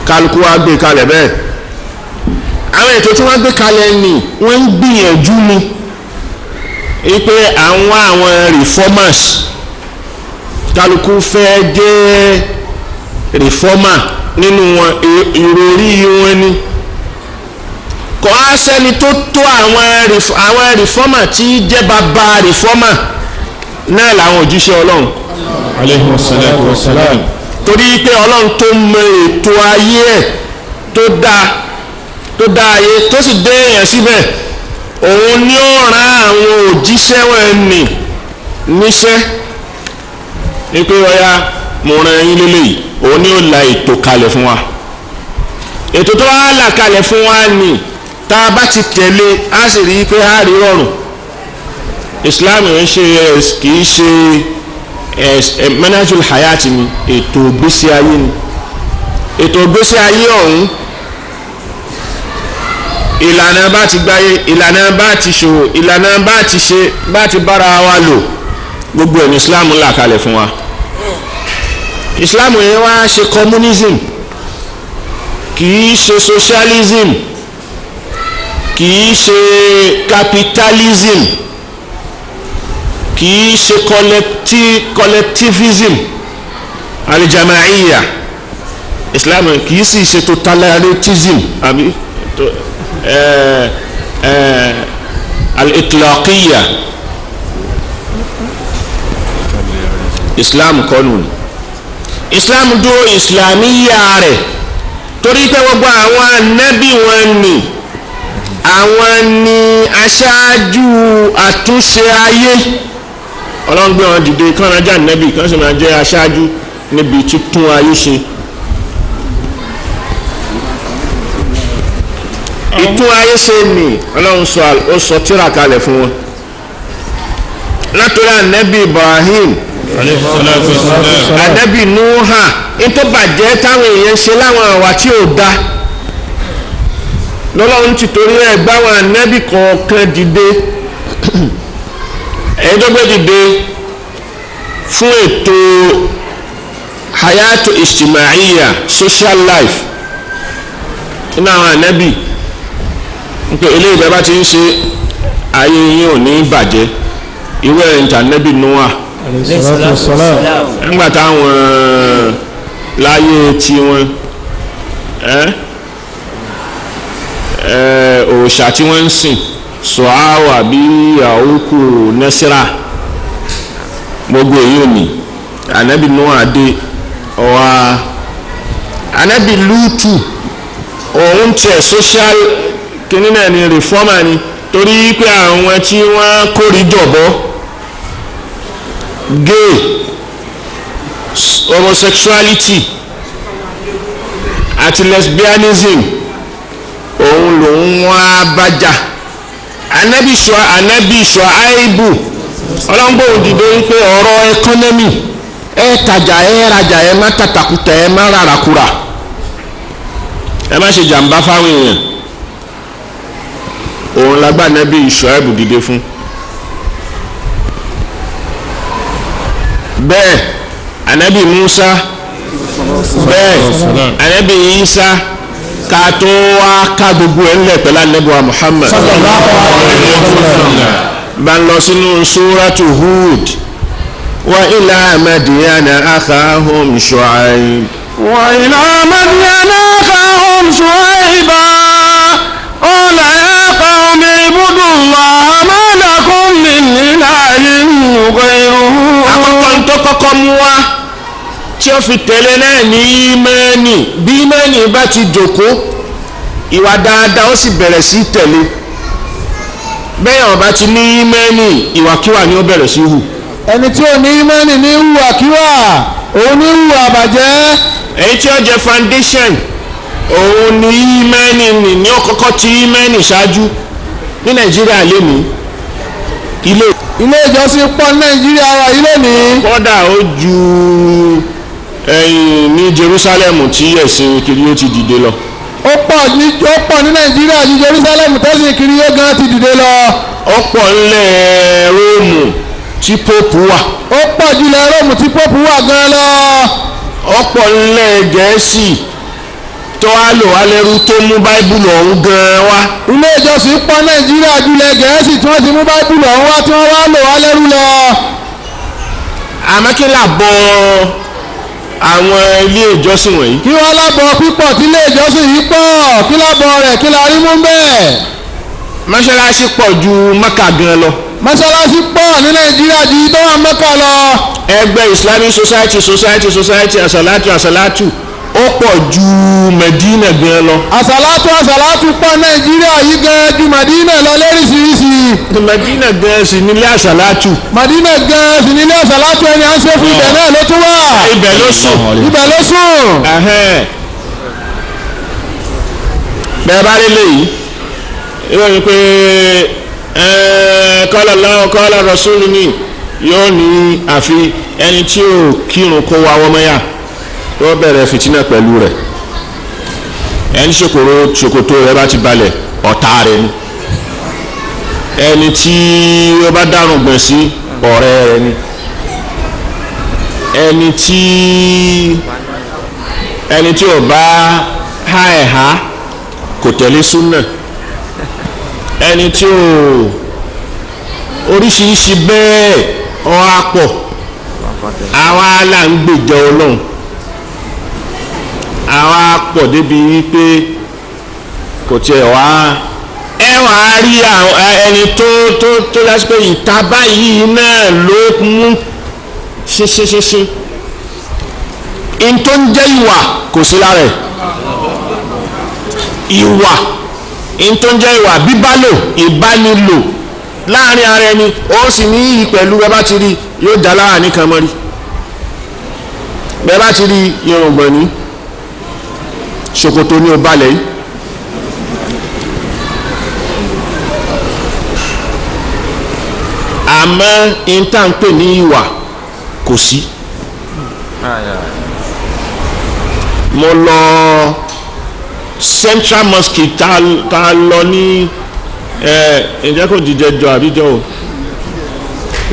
kálukú wa gbé kalẹ̀ bẹ́ẹ̀ àwọn ètò tí wọ́n gbé kalẹ̀ ni wọ́n ń gbìyànjú ni wípé àwọn reformers kálukú fẹ́ jẹ́ reformer nínú wọn ìròrí wọn ni kò á sẹ́ni tó tó àwọn reformer tí jẹ́ bàbá reformer náà làwọn òjíṣẹ́ Ọlọ́run alayhi salatu wa salam. torí pé Ọlọ́run tó mọ ètò ayé ẹ̀ tó dá ayé tó sì dé èèyàn síbẹ̀ òun ni ó rán àwọn òjíṣẹ́ wọn nì níṣẹ́ ní pé ọ̀yá mo rán yín lélẹ́yìí òun ni ó la ètò kalẹ̀ fún wa ètò tó wá là kalẹ̀ fún wa nì tá a bá ti tẹ̀lé a sì rí i pé a rí rọrùn Islam kì í ṣe manhajul hayati ni ètò ìgbésí ayé ni ètò ìgbésí ayé ọ̀hún ìlànà bá ti gbáyé ìlànà bá ti ṣòwò ìlànà bá ti ṣe bá ti bára wa lò gbogbo ẹ̀ ní Islam là kalẹ̀ fún wa Islam yẹn wá ṣe communism kì í ṣe socialism kì í ṣe capitalism kì í ṣe collectivism alijamaiya Islam kì í sì ṣe totalitarianism àbí al-itlaqiya Islam kọ́nù Islam dúró islamiya rẹ̀ torí pé gbogbo àwọn ànábì wọn ni àwọn ni aṣáájú àtúnṣe ayé Ọlọ́run gbé wọn dìde kán rájà ànábì kán sì máa jẹ́ aṣáájú níbi títún ayé ṣe ìtún ayé ṣe ni Ọlọ́run ó sọ tírà kalẹ̀ fún wọn látọ̀rí ànábì Ibrahim ànábì Nuha ètò bàjẹ́ táwọn èèyàn ṣe láwọn àwà tí ò da lọ́lọ́run ti torí ẹ̀ gbáwọn ànábì kọ̀ọ̀kan dìde ẹ̀yìn tó gbé dìde fún ètò hayatu ijtimaiya social life nínú àwọn ànábì nípa eléyìí bẹ́ẹ̀ bá ti ń ṣe ayé yín ò ní bàjẹ́ ìwé ìntànẹ́bì Noah nígbà táwọn láyé tiwọn òòṣà tí wọ́n ń sìn sọ̀háwà bí àwòkù nẹ́sírà gbogbo èyí ò ní ànábì Noah dé ọ̀wá ànábì Lútù òun tiẹ̀ social kìíní náà ni reformer ni torí pé àwọn tí wọ́n kórè jọ̀bọ́ gay homosexuality àti lesbianism òun lòun wá bájà anabi Ṣuaibu ọlọ́ngbòhùn dìde wípé ọ̀rọ̀ economy ẹ tajà ẹ rajà ẹ má tàtàkùtà ẹ má ràràkúrà ẹ má ṣe jàǹbá fáwọn èèyàn òun lágbà anabi Ṣuaibu dìde fún bẹ́ẹ̀ anabi Musa bẹ́ẹ̀ anabi Isa ká tó wá ká gbogbo ẹ̀ ńlẹ̀ pẹ̀lú anabi wa Muhammad bá ń lọ sínú suratu Hud wa ila Madyana akhahum Shu'aib wa ila Madyana akhahum Shu'aiba qala ya qawmi ibudullaha ma lakum min ilahin ghayruhu. àkọ́kọ́ tó kọ́kọ́ mú wá tí ó fi tẹ̀lé náà ní ìmánì bí ìmánì bá ti jókòó ìwà dáadáa ó sì bẹ̀rẹ̀ sí tẹ̀lé bẹ́ẹ̀ ọba ti ní ìmánì ìwàkíwà ni ó bẹ̀rẹ̀ sí hù. ẹni tí ò ní ìmánì ní hùwàkíwà òun ní hùwà bàjẹ́. èyí tí ó jẹ foundation òun ní ìmánì ní ó kọ́kọ́ ti ìmánì ṣáájú ní Nàìjíríà lónìí ilé ìjọsìn pọ̀ ní Nàìjíríà wa yìí lónìí. kódà ó ju ní Jerusalem tí ẹ̀sìn kiri ó ti dìde lọ. ó pọ̀ ní Nàìjíríà ju Jerusalem tẹ́sí kiri yóò gan ti dìde lọ. ó pọ̀ nílẹ̀ Róòmù tí pópù wà. ó pọ̀ jù lẹ̀ Róòmù tí pópù wà gan lọ. ó pọ̀ nílẹ̀ Gẹ̀ẹ́sì tó wá lò wá lẹ́rú tó mú báíbùlù ọ̀hún gan wá. ilé ìjọsìn pọ̀ Nàìjíríà ju lẹ̀ Gẹ̀ẹ́sì tí wọ́n ti mú báíbùlù ọ̀hún wá tí wọ́n wá lò wá lẹ́rú lọ. àmọ́ kí làbọ̀ àwọn ilé ìjọsìn wọ̀nyí. kí wọ́n lábọ̀ pípọ̀ tí ilé ìjọsìn yìí pọ̀ kí lábọ̀ rẹ̀ kí la rí mú bẹ́ẹ̀. mọ́ṣáláṣí pọ̀ ju Mẹ́kà gan lọ. mọ́ṣáláṣí pọ̀ ní Nàìjíríà ju tó wà Mẹ́kà lọ. ẹgbẹ́ Islamic society àsàlátù ó pọ̀ ju Medina gan lọ. àsàlátù pọ̀ Nàìjíríà yìí gan ju Madina lọ lóríṣiríṣi. Medina gan sì nílé àsàlátù. Madina gan sì nílé àsàlátù ẹni à ń ṣe fún ibẹ̀ náà ló tún wà. ibẹ̀ ló sùn. bẹ́ẹ̀ bá rí léyìí yóò ní pé qala Allahu qala Rasulu ni yóò ní àfi ẹni tí ò kírun kó wa wọ́n mọ́yà yóò bẹ̀rẹ̀ fìtínà pẹ̀lú rẹ̀ ẹni ṣòkòtò rẹ̀ bá ti balẹ̀ ọ̀tá rẹ̀ ni ẹni tí ó bá dárùn gbọ̀n sí ọ̀rẹ́ rẹ̀ ni ẹni tí ò bá há ẹ̀há kò tẹ̀lé súnà ẹni tí ò oríṣiríṣi bẹ́ẹ̀ ọ́ á pọ̀ àwa là ń gbèjà Ọlọ́run àwa pọ̀ débi wípé kò tiẹ̀ wá ẹ wà á rí ẹni tó lásìkò ìta báyìí náà ló mú ṣinṣinṣinṣin in tó ń jẹ́ ìwà kò sí lára ẹ̀ ìwà in tó ń jẹ́ ìwà bíbálò ìbánilò láàrin ara ẹni ó sì ní iyì pẹ̀lú bẹ́ẹ̀ bá ti rí yóò dá lára nìkan mọ́ rí bẹ́ẹ̀ bá ti rí irùngbọ̀n ní ṣòkòtò ní ó balẹ̀ yìí àmọ́ ìntànpè ní ìwà kò sí. mo lọ Central Mosque ta lọ ní ǹjẹ́ kò jíjẹ jọ àbíjọ o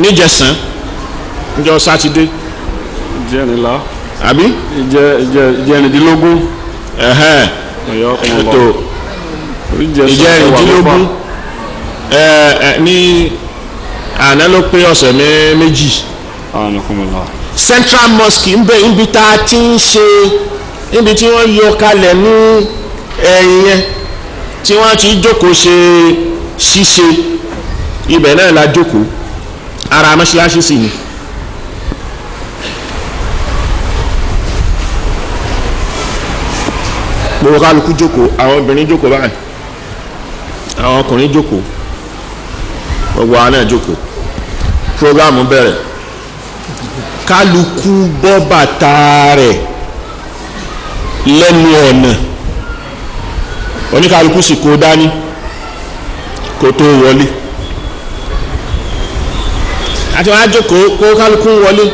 níjẹsán níjọ́ sátidé ìjẹrìnlá àbí ìjẹrìndínlógún ètò ìjẹrìndínlógún ní àná ló pé ọ̀sẹ̀ méjì Central Mosque ń bẹ níbi tá a ti ń ṣe níbi tí wọ́n yọ kalẹ̀ ní ẹ̀yìn yẹn tí wọ́n ti jókòó ṣe ṣíṣe ibẹ̀ náà la jókòó ara mọ́ṣáláṣí sì ni. gbogbo kálukú jókòó àwọn obìnrin jókòó báyìí àwọn ọkùnrin jókòó gbogbo àwọn náà jókòó programu bẹ̀rẹ̀ kálukú bọ́ bàtà rẹ̀ lẹ́nu ọ̀nà oníkálukú sì kó dání kó tó wọlé àti wọn á jókòó kó kálukú wọlé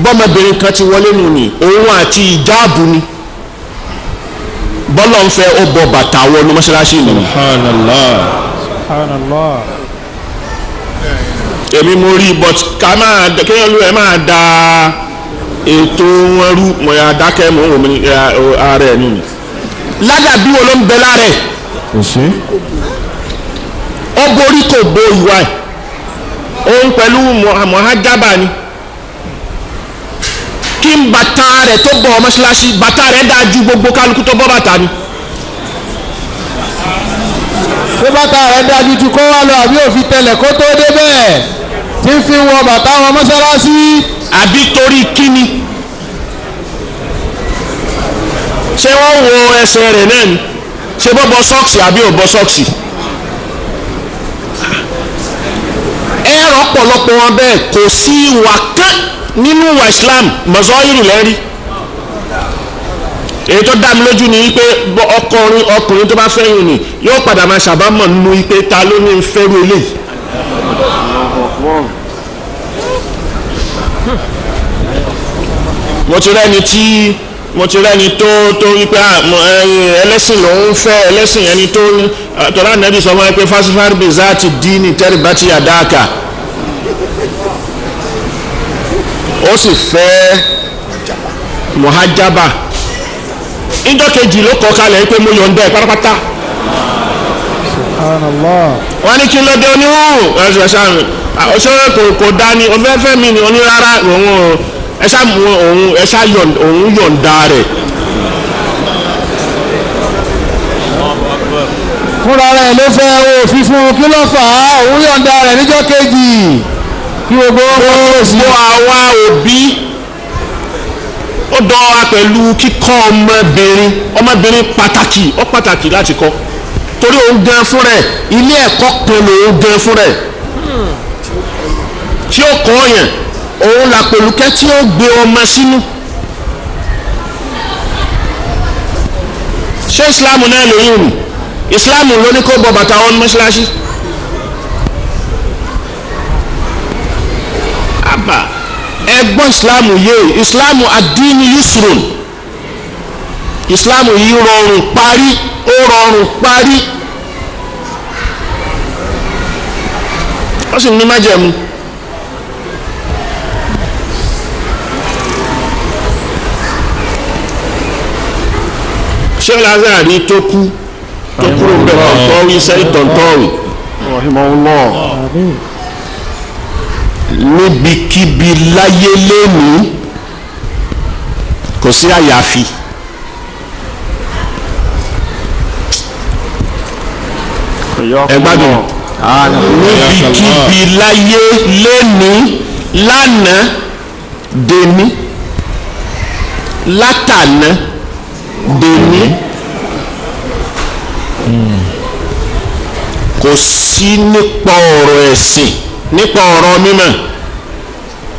bọ́mọbìnrin kan ti wọlé nù ní òun àti ìjáàbù ni bọ́lọ̀ ń fẹ́ ó bọ bàtà wọnú mọ́ṣáláṣí nù. Subhanallah. èmi mo rí but ká máa kéèyàn ló ẹ máa da ètò wọn rú mọ̀ ya dákẹ́ mọ̀ òun ààrẹ ẹ̀ nìyí. ládàbí wo ló ń bẹ lára ẹ̀. ó borí kò bo ìwà ẹ̀ òun pẹ̀lú mọ̀hájábà ni kí n bàtà rẹ̀ tó bọ̀ mọ́ṣáláṣí bàtà rẹ̀ dáa ju gbogbo kálukú tó bọ́ bàtà ni. ṣé bàtà rẹ̀ dáa ju ti kó wá lọ àbí òfin tẹlẹ̀ kó tó dé bẹ́ẹ̀ tí ń fi wọ bàtà wọn mọ́ṣáláṣí. àbí torí kíni ṣé wọ́n wo ẹsẹ̀ rẹ̀ náà ni ṣé bọ́ bọ́ sọ́ọ̀sì àbí ò bọ́ sọ́ọ̀sì. ẹ̀rọ ọ̀pọ̀lọpọ̀ wọn bẹ́ẹ̀ kò sí ìwà kan nínú ìwà Islam mọ̀sọ́yìrì lẹ́rí èyí tó dá mi lójú ni wípé ọkùnrin tó bá fẹ́yìn ni yóò padà máa ṣàbámọ̀ nínú wípé ta ló ní fẹ́rù eléyìí. mo ti rẹ́ni tí mo ti rẹ́ni tó wípé ẹlẹ́sìn lòun fẹ́ ẹlẹ́sìn ẹni tó tọ́lá nẹ́bí sọ wọ́n pé fásifárí bí záàtì díìnì tẹ́rìbátì àdáàkà ó sì fẹ́ muhajaba ìjọ kejì ló kọ́ kalẹ̀ pé mo yọ̀ǹda ẹ̀ pátápátá wọ́n ní kí ló dé oníhùn ọ̀ṣọ́ kò dání ọ̀fẹ́fẹ́ mi ni onírárá òun òun yọ̀ǹda rẹ̀. fúnra rẹ̀ ló fẹ́ òfin fún kí ló fà á òun yọ̀ǹda rẹ̀ níjọ́ kejì kí gbogbo àwa òbí ó dán wa pẹ̀lú kíkọ́ ọmọbìnrin pàtàkì láti kọ́ torí òun gan fún rẹ̀ ilé ẹ̀kọ́ kan lòun gan fún rẹ̀ tí ó kọ́ yẹn òun là pẹ̀lúkẹ́ tí ó gbé ọmọ sínú ṣé ìsìláàmù náà lóyún ni ìsìláàmù ló ní kó bọ bàtà wọn mọ́ṣáláṣí àbá ẹgbọ́n ìsìláàmù yé ìsìláàmù àdínì yusrun ìsìláàmù yìí rọrùn parí ó sì ní májẹ̀mú. ṣé Lázárì tó kúrò ń bẹ̀ tọ̀ntọ́wí sẹ́yìn tọ̀ntọ́wí níbikíbi láyé lónìí kò sí àyàfi ẹgbádùn níbikíbi láyé lónìí lánàá dèní látàná dèní kò sí nípa ọ̀rọ̀ ẹ̀sìn nípa ọ̀rọ̀ mímọ́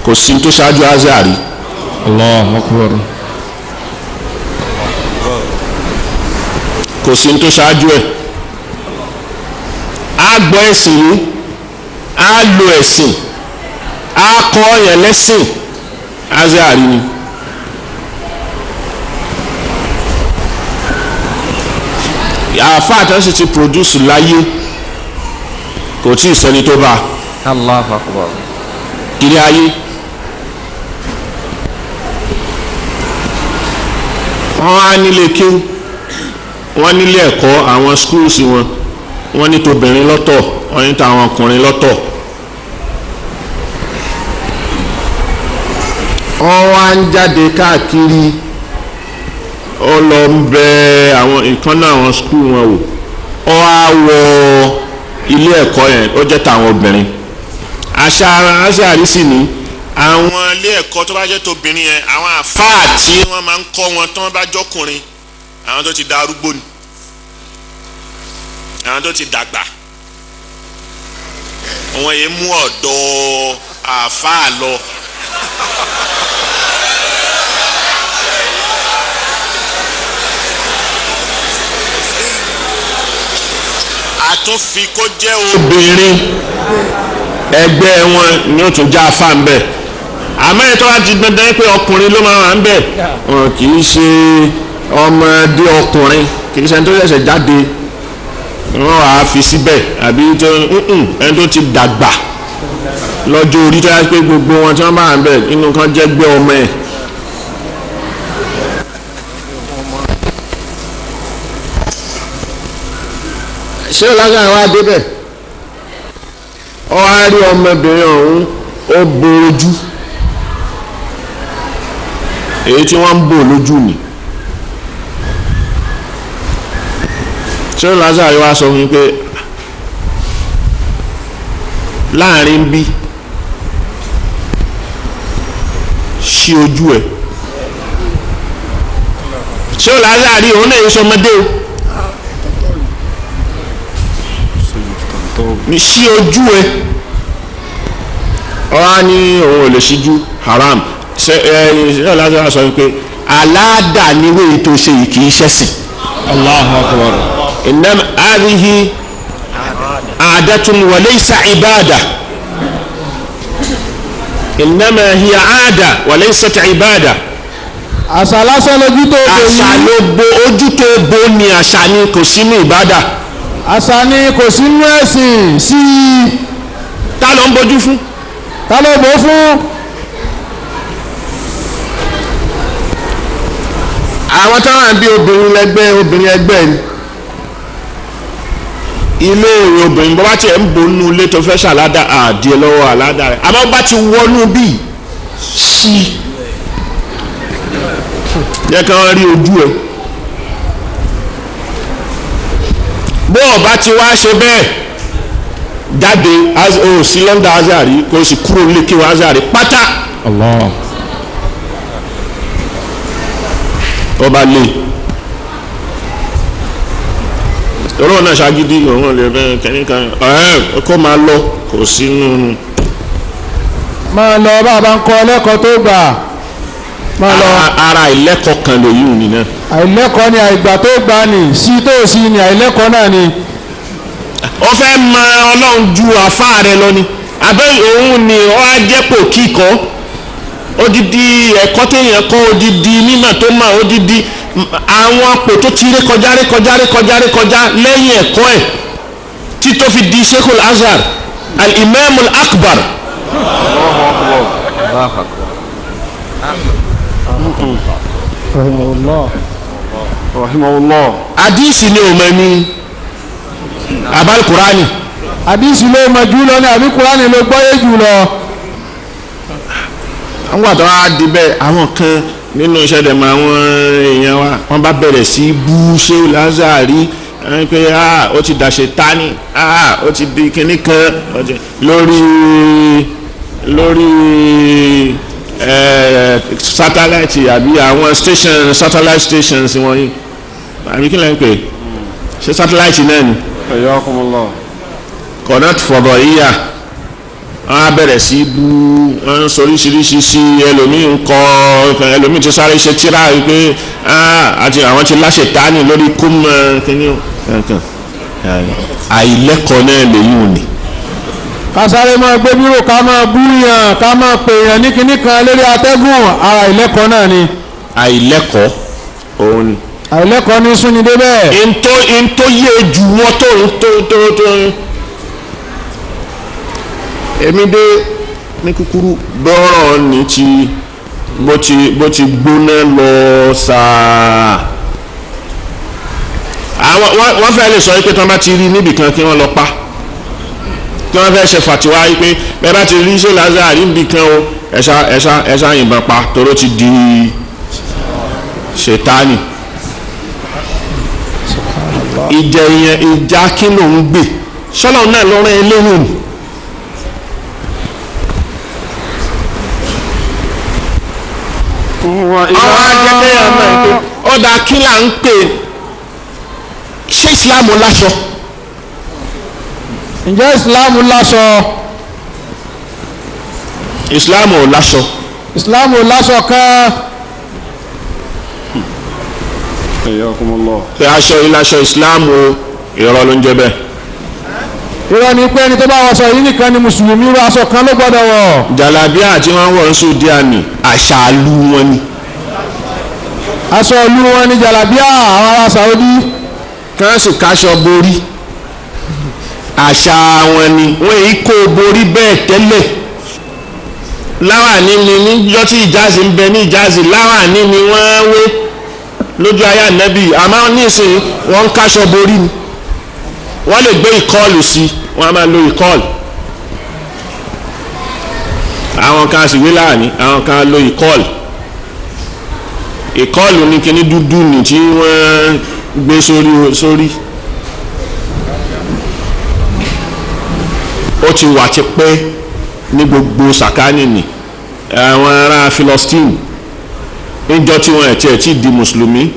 kò sí tó ṣáájú Lázárì. Allahu Akbar. kò sí tó ṣáájú ẹ̀ á gbọ́ ẹ̀sìn yìí á lo ẹ̀sìn á kọ́ ọ̀yàn lẹ́sìn Lázárì ni. àfáà tó sì ti produce láyé kò tí ì sẹ́ni tó bá Allahu Akbar. ilé ayé wọ́n á nílé kéwú wọ́n nílé ẹ̀kọ́ àwọn schools wọ́n ní tobìnrin lọ́tọ̀ wọ́n ní tàwọn ọkùnrin lọ́tọ̀ wọ́n wá ń jáde káàkiri ó lọ ń bẹ àwọn ìkànnà àwọn skul wọn wò ó wá wọ ilé ẹ̀kọ́ yẹn ó jẹ́ tàwọn obìnrin àṣà àrísì ní àwọn ilé ẹ̀kọ́ tó bá jẹ́ tóbìnrin yẹn àwọn àfáà tí wọ́n máa ń kọ́ wọn tó wọ́n bá jọ́kùnrin àwọn tó ti da arúgbó ni àwọn tó ti dàgbà wọ́n yẹn mú ọ̀dọ́ àfáà lọ. àtúnfi kó jẹ́ obìnrin ẹgbẹ́ wọn ni ó tún já afá ń bẹ̀ àmọ́ ètò láti dandan pé ọkùnrin ló máa wà ń bẹ̀ wọn kì í ṣe ọmọdé ọkùnrin kì í ṣe ẹni tó ṣẹ̀ṣẹ̀ jáde wọn wà á fi síbẹ̀ àbí ẹni tó ti dàgbà lọ́jọ́ orí tó yá pé gbogbo wọn tí wọ́n bá wà ń bẹ̀ inú kan jẹ́ gbé ọmọ ẹ̀. ṣé Lázárì wá débẹ̀ ọ wá rí ọmọbìnrin ọ̀hún ó bo ojú èyí tí wọ́n ń bò lójú ni ṣé Lázárì wá sọ fún mi pé láàrin bí ṣí ojú ẹ̀ ṣé Lázárì òun náà ń sọmọdé o. ní sí ojú ẹ ọ̀rá ní òun ò lè ṣíjú haram ṣe Lázárì sọ wípé aláàdá níwé tó ṣe yìí kìí ṣẹ̀sìn. Allahu Akbar. innama hadhihi aadatun wa laysa ibada innama hiya aada wa laysat ibada àṣà lásán lójú tó bò àṣà yìí. ló bo ojú tó bo ni àṣà ni kò sínú ìbádà. àṣà ni kò sínú ẹ̀sìn sí i. ta ló ń bójú fún. ta ló bò fún. àwọn táwọn àbí obìnrin ẹgbẹ́ ni ilé ìrìn obìnrin bọ́ bá tiẹ̀ ń bo nínú ilé tó fẹ́ ṣàládà àdìẹ lọ́wọ́ àládà rẹ̀ àmọ́ bá ti wọnú bíi sí yẹ kí wọ́n rí ojú ẹ̀ bó ọba ti wá ṣe bẹ́ẹ̀ jáde o sí London azari kó o sì kúrò nílé kí wọ́n azari pátá ọba lè ọlọ́run náà ṣàgídí òun lè bẹ́ẹ̀ kẹ́nìkan kó máa lọ kò sínú. máa lọ bá a bá ń kọ́ ẹlẹ́kọ̀ọ́ tó gbà máa lọ. ara ìlẹ́kọ̀ọ́ kan lòyún ni náà. àìlẹ́kọ̀ọ́ ni àìgbà tó gbà ní sí tó sí ni àìlẹ́kọ̀ọ́ náà ni. ó fẹ́ mọ ọlọ́run ju àfáà rẹ lọ ni àbẹ́ òun ni ó á jẹ́pò kíkọ́ odidi ẹ̀kọ́ téèyàn kọ́ odidi mímọ̀ tó mọ̀ odidi àwọn àpò tó ti rékọjá lẹ́yìn ẹ̀kọ́ ẹ̀ tí tó fi di Sheikhul Azhar al-Imam al-Akbar. rahimahullah. hadisi ni o mọ̀ ní abal Qur'ani. hadisi ló mọ̀ jù lọ ní àbí Qur'ani ló gbọ́yé jù lọ. àwọn àtàwọn àdìbẹ́ àwọn kan nínú iṣẹ́ dẹ̀mọ̀ àwọn èèyàn wa wọ́n bá bẹ̀rẹ̀ sí bú Sheikhul Azhar pé ó ti dàṣẹ tání ó ti di kinní kan lórí satellite àbí àwọn satellite stations wọ̀nyí àbí kí lẹ́yìn pé ṣé satellite náà ni connect fọ̀dọ̀ yíyà wọ́n á bẹ̀rẹ̀ sí bú wọ́n ń sọ oríṣiríṣi sí ẹlòmíì ń kọ́ ẹlòmíì ti sáré ṣe tíra wípé àti àwọn ti láṣẹ tání lórí kúmọ̀ kínní kankan àìlẹ́kọ̀ọ́ náà lèyí ò ní. kásáré máa gbé bírò ká máa bú yàn ká máa pè yàn ní kinní kan lórí atẹ́gùn ara àìlẹ́kọ̀ọ́ náà ni. àìlẹ́kọ̀ọ́ òun ni. àìlẹ́kọ̀ọ́ ní súnni débẹ̀. ntó yé ju wọn tó. èmi dé ní kúkúrú bọ́rọ̀ ní ti bó ti gbóná lọ sáà. wọ́n fẹ́ lè sọ pé tí wọ́n bá ti rí níbìkan kí wọ́n lọ pa kí wọ́n fẹ́ ṣe fàtiwá pé bẹ́ẹ̀ bá ti rí Sheikhul Azhar níbìkan o ẹ̀ṣá yìnbọn pa toró ti di ṣètánì. ìjà kí ló ń gbè sọ́lá náà lọ́rọ̀ eléhùn. àwọn ajẹ́kẹ́ àmọ́ ẹ̀ pé ọ̀dà kí là ń pè ṣé ìsìláàmù láṣọ. ǹjẹ́ ìsìláàmù láṣọ. ìsìláàmù ò láṣọ. ìsìláàmù ò láṣọ kan. pé aṣọ ìláṣọ ìsìláàmù irọ́ ló ń jẹ́ bẹ́ẹ̀. irọ́ ni pé ẹni tó bá wọṣọ yìí nìkan ni mùsùlùmí irú aṣọ kan ló gbọ́dọ̀ wọ̀. jàlábíà tí wọ́n wọ̀ ń sòdí àní àṣà ìlú wọn ni. aṣọ ìlú wọn ni jàlábíà àwọn ará Saudi. káàsì káṣọ borí àṣà wọn ni wọ́n èyí kó borí bẹ́ẹ̀ tẹ́lẹ̀ láwàní ni níjọ́ tí ìjáàzì ń bẹ ní ìjáàzì láwàní ni wọ́n wé lójú ayé ànábì àmọ́ nísìnyí wọ́n ń káṣọ borí ni wọ́n lè gbé ìkọlù sí wọ́n á máa lo ìkọlù àwọn kan sì wé láàní àwọn kan lo ìkọlù ìkọlù ní kíní dúdú ní tí wọ́n gbé sórí ó ti wà ti pẹ́ ní gbogbo sàkánì ni àwọn ará Philistine níjọ́ tí wọ́n ẹ̀ tí di mùsùlùmí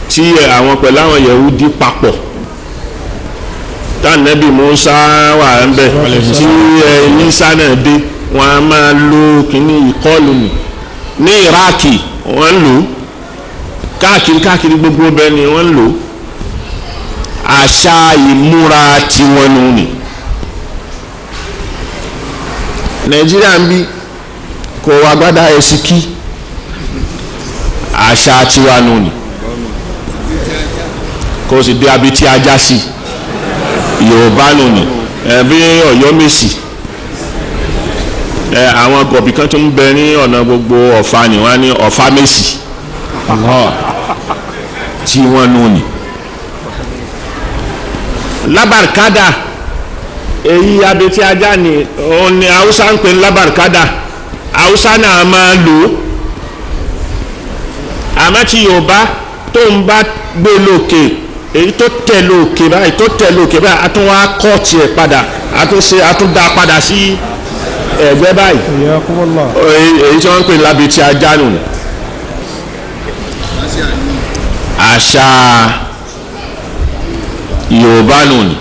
tí àwọn pẹ̀lú àwọn Yẹhudi papọ̀ tánàbí Musa wà ń bẹ tí Ìsá náà dé wọn a máa lo kíní ìkọlù ní Iraki wọ́n ń lò káàkiri gbogbo bẹ́ẹ̀ ni wọ́n ń lò àṣà ìmúra tiwọn nù ní. Nàìjíríà ń bí kò wá gbádà ẹ̀sìkí àṣà tiwa nù ni kò sì dé abití ajá sí Yorùbá nù ni bí Ọ̀yọ́ Mèsì àwọn gọ̀bì kan tó ń bẹ ní ọ̀nà gbogbo Ọ̀fà ni wọ́n ní Ọ̀fà Mèsì tí wọ́n nù ni. Lábàrkádà èyí abetí ajá ni òun ni Haúsá ń pè ní lábàrkádà Haúsá náà máa lò ó àmọ́ tí Yorùbá tó ń bá gbé lókè èyí tó tẹ̀ lókè báyìí a tún wá kọ́ tiẹ̀ padà a tún dá padà sí ẹ̀gbẹ́ báyìí èyí tí wọ́n ń pè ní lábetí ajá nù àṣà Yorùbá nù ni.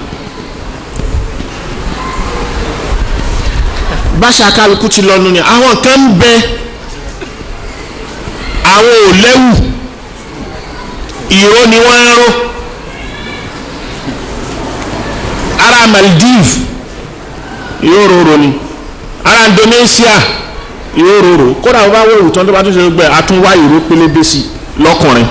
báṣà kálukú ti lọ nù ni àwọn kan ń bẹ àwọn ò lẹ́wù ìró ni wọ́n ń ró ara Maldives yóò rorò ni ara Indonesia yóò rorò kódà wọ́n bá wọ ìwùtọ́ tó bá tún ṣe gbẹ àtúnwá ìró pélébé sí lọ́kùnrin.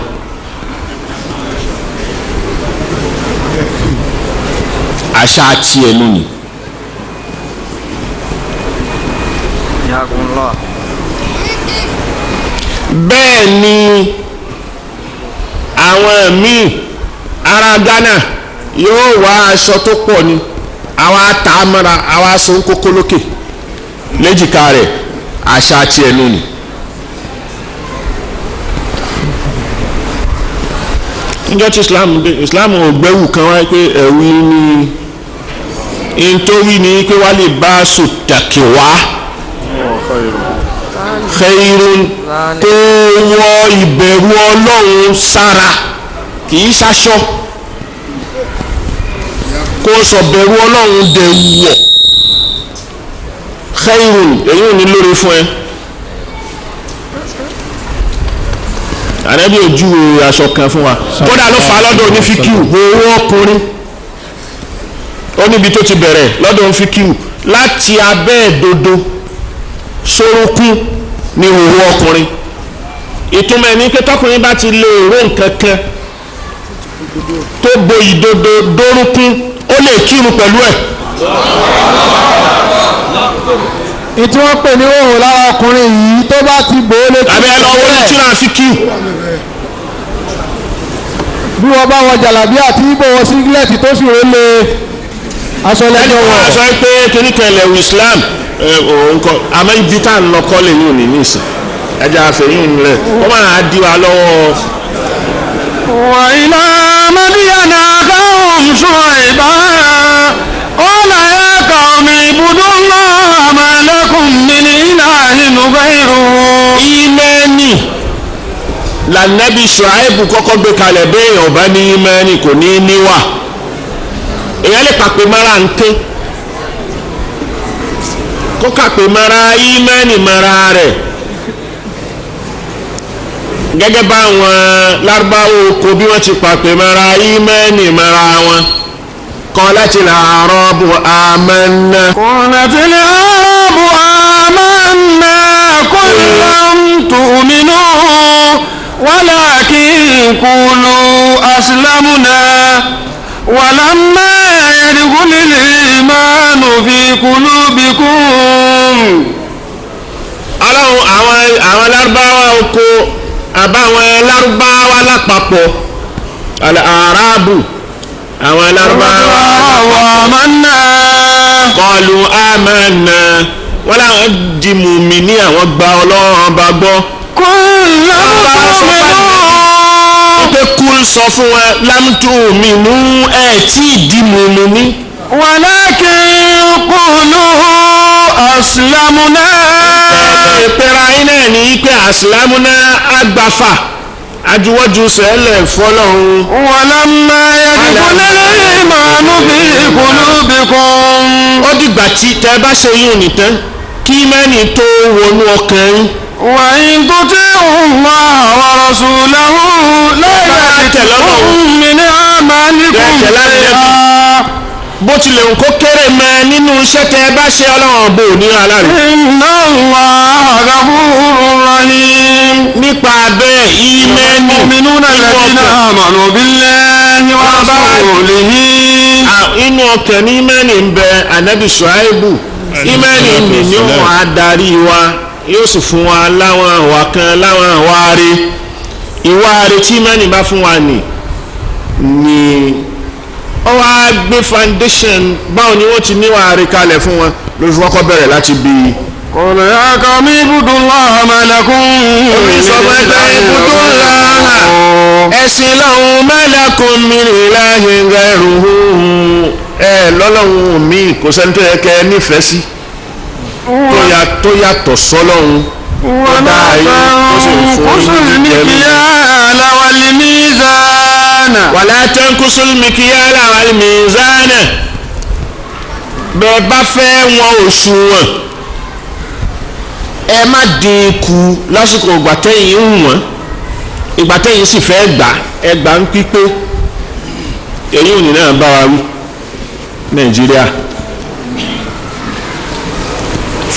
àṣà tiẹ̀ nù ni. bẹ́ẹ̀ ni àwọn míì ará Ghana yóò wá aṣọ tó pọ̀ ni àwọn àtàmọ́ra àwọn aṣọ ń kókó lókè léjìká rẹ̀ àṣà tiẹ̀ nù ni. níjọ́ tí Islam ò gbẹ́wù kan wáyé pé ẹ̀wù ni nítorí ni pé wá lè bá sòtàkì wá khairun kó wọ ìbẹ̀rù Ọlọ́run sára kì í ṣaṣọ kó sọ bẹ̀rù Ọlọ́run dẹ̀ wọ̀ khairun èyí ò ní lórí fún ẹ. Ànábì ojú aṣọ kan fún wa kódà ló fà á lọ́dọ̀ onífíkìú owó ọkùnrin ó níbi tó ti bẹ̀rẹ̀ lọ́dọ̀ onífíkìú láti abẹ́ ìdodo sórúkún ní owó ọkùnrin ìtumọ̀ ẹni pé tọkùnrin bá ti lè ró nǹkan kan tó bo ìdodo dórúkún ó lè kírun pẹ̀lú ẹ̀. ìtí wọ́n pè ní òhò lára ọkùnrin yìí tó bá ti bò ó lè kí. àbí ẹ lọ wọlé tí náà fi kí. bí wọ́n bá wọ jàlábí àti ibò wọ síngilẹ́tì tó sì ró lé aṣọ lẹ́jọ́ wọ̀. ẹni wọ́n sọ pé kíníkan ilẹ̀ Islam nǹkan àmọ́ ibi tá à ń lọ kọ́lé ní òní nísìn ẹja àfẹ́yìn nílẹ̀ wọ́n máa di wa lọ́wọ́. wa ila Madyana akhahum Shu'ayba qala ya qawmi ibudullaha ma lakum min ilahin ghayruhu. ìmánì lànàbí Ṣuaibu kọ́kọ́ gbé kalẹ̀ bẹ́ẹ̀ ọba ní ìmánì kò ní níwà èèyàn lè pàpè mara ń ké kó kàpè mara ìmánì mara rẹ̀ gẹ́gẹ́ bá àwọn lárúbáwò oko bí wọ́n ti pàpè mara ìmánì mara wọn qalatil a'rabu amanna. qalatil a'rabu amanna qul lam tu'minu walakin qulu aslamna walamma yadkhulil imanu fi qulubikum. ọlọ́run àwọn lárúbáwá oko àbáwọn lárúbáwá lápapọ̀ al-arabu àwọn lárúbáwá amanna qalu amanna wọ́n láwọn di mùmíní àwọn gba ọlọ́run bá gbọ́. kúl sọ fún wọn lámtú mi mú ẹ̀ tí di mùmíní. walakin qulu aslamuna. ìpẹ́ra iná ẹ̀ ní pé aslamuna agbáfà ajuwọ́jú sẹ́lẹ̀ fọlọ́run. walamma yadkhulil imanu fi qulubikum. ó dìgbà tí tẹ́ bá ṣe yún nìtán kí mẹ́ni tó wọnú ọkàn yín. wa in tuti'u Allaha wa rasulahu la yalidkum min a'malikum shay'a. bó tilẹ̀ ń kó kéré mọ́ nínú iṣẹ́ tẹ́ ẹ bá ṣe ọlọ́run bò ní aláàrẹ. inna Allaha ghafurur rahim. nípa bẹ́ẹ̀ ìmẹ́ni mu'minuna alladhina amanu billahi wa rasulihi. inú ọkàn ní ìmẹ́ni ń bẹ ànábì Ṣuaibu ìmẹ́ni mi ni ó wà á darí wa yóò sì fún wa láwọn àwa kan láwọn àwa rẹ̀ ìwà rẹ̀ tí ìmẹ́ni bá fún wa ni ó wá gbé foundation báwo ni wọ́n ti níwà rẹ̀ kalẹ̀ fún wọn ló fi kọ́kọ́ bẹ̀rẹ̀ láti bí i. qul ya qawmi ibudullaha ma lakum omi sọ fún ẹgbẹ́ ibudullaha ẹ̀sìn lahum ma lakum min ilahin ghayruhu lọ́lọ́run mi kò sẹ́ni tó yẹ kẹ́ ẹ nífẹ̀ẹ́ sí tó yàtọ̀ sọ́lọ́run ọ̀dà ayé tó sì fún al-mikyala wal-mizana. wala tankusul mikyala wal-mizana bẹ́ẹ̀ bá fẹ́ wọn òṣùwọ̀n ẹ má dín kù lásìkò ìgbà tẹ́yìn ń wọ̀n ìgbà tẹ́yìn sì fẹ́ gbà ń pípé èyí ò ní náà bá wa wí Nàìjíríà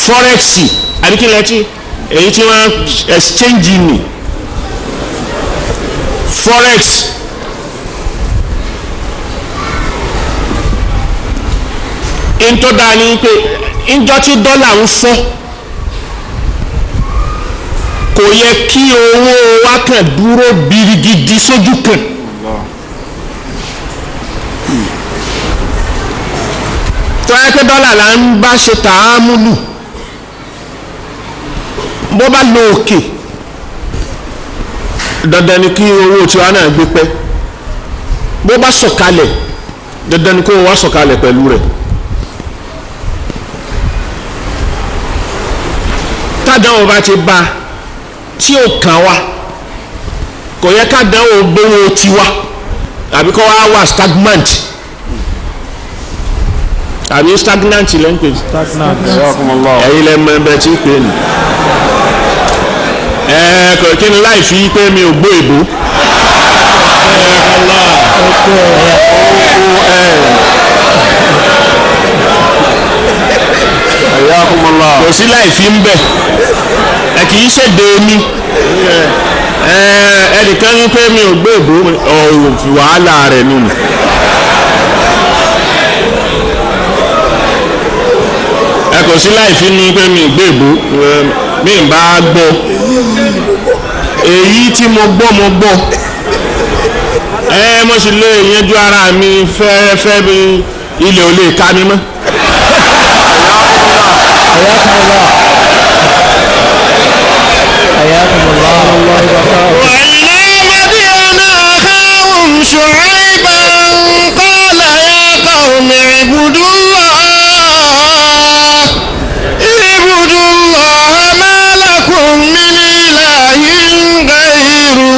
forex àbíkínlẹ́tì èyí tí wọ́n exchange ni forex ntọ́da ni pé njọ́ tí dọ́là ń fọ́ kò yẹ kí owó wa kàn dúró birigidi sójú kan. tọ́yẹ pé dọ́là là ń bá ṣe tààmúlù bó bá lọ òkè dandan ni kí owó tiwa náà gbé pẹ́ bó bá sọ̀kalẹ̀ dandan ni kó wá sọ̀kalẹ̀ pẹ̀lú rẹ̀. tádánwò bá ti bá tí ò kàn wá kò yẹ ká dánwò gbówó tiwa àbí kó wá wà stagnant àbí stagnant lẹ́ńpẹ̀ ẹ̀yin lẹ́ mọ ẹbẹ̀ tí ń pè ní. kò kí ni láì fi pé mi ò gbọ́ èbó. kò sí láì fi ń bẹ̀ kì í ṣèdè mi ẹnìkan ní pé mi ò gbọ́ èbó wàhálà rẹ̀ nù. kò sí láì fi ní pé mi ò gbọ́ èbó mi ń bá gbọ́ èyí tí mo gbọ́ mo sì lè yanjú ara mi fẹ́ẹ́fẹ́ bí ilẹ̀ ò lè ká mi mọ́. وإلى مدين أخاهم شعيبا قال يا قوم اعبدوا الله ما لكم من إله غيره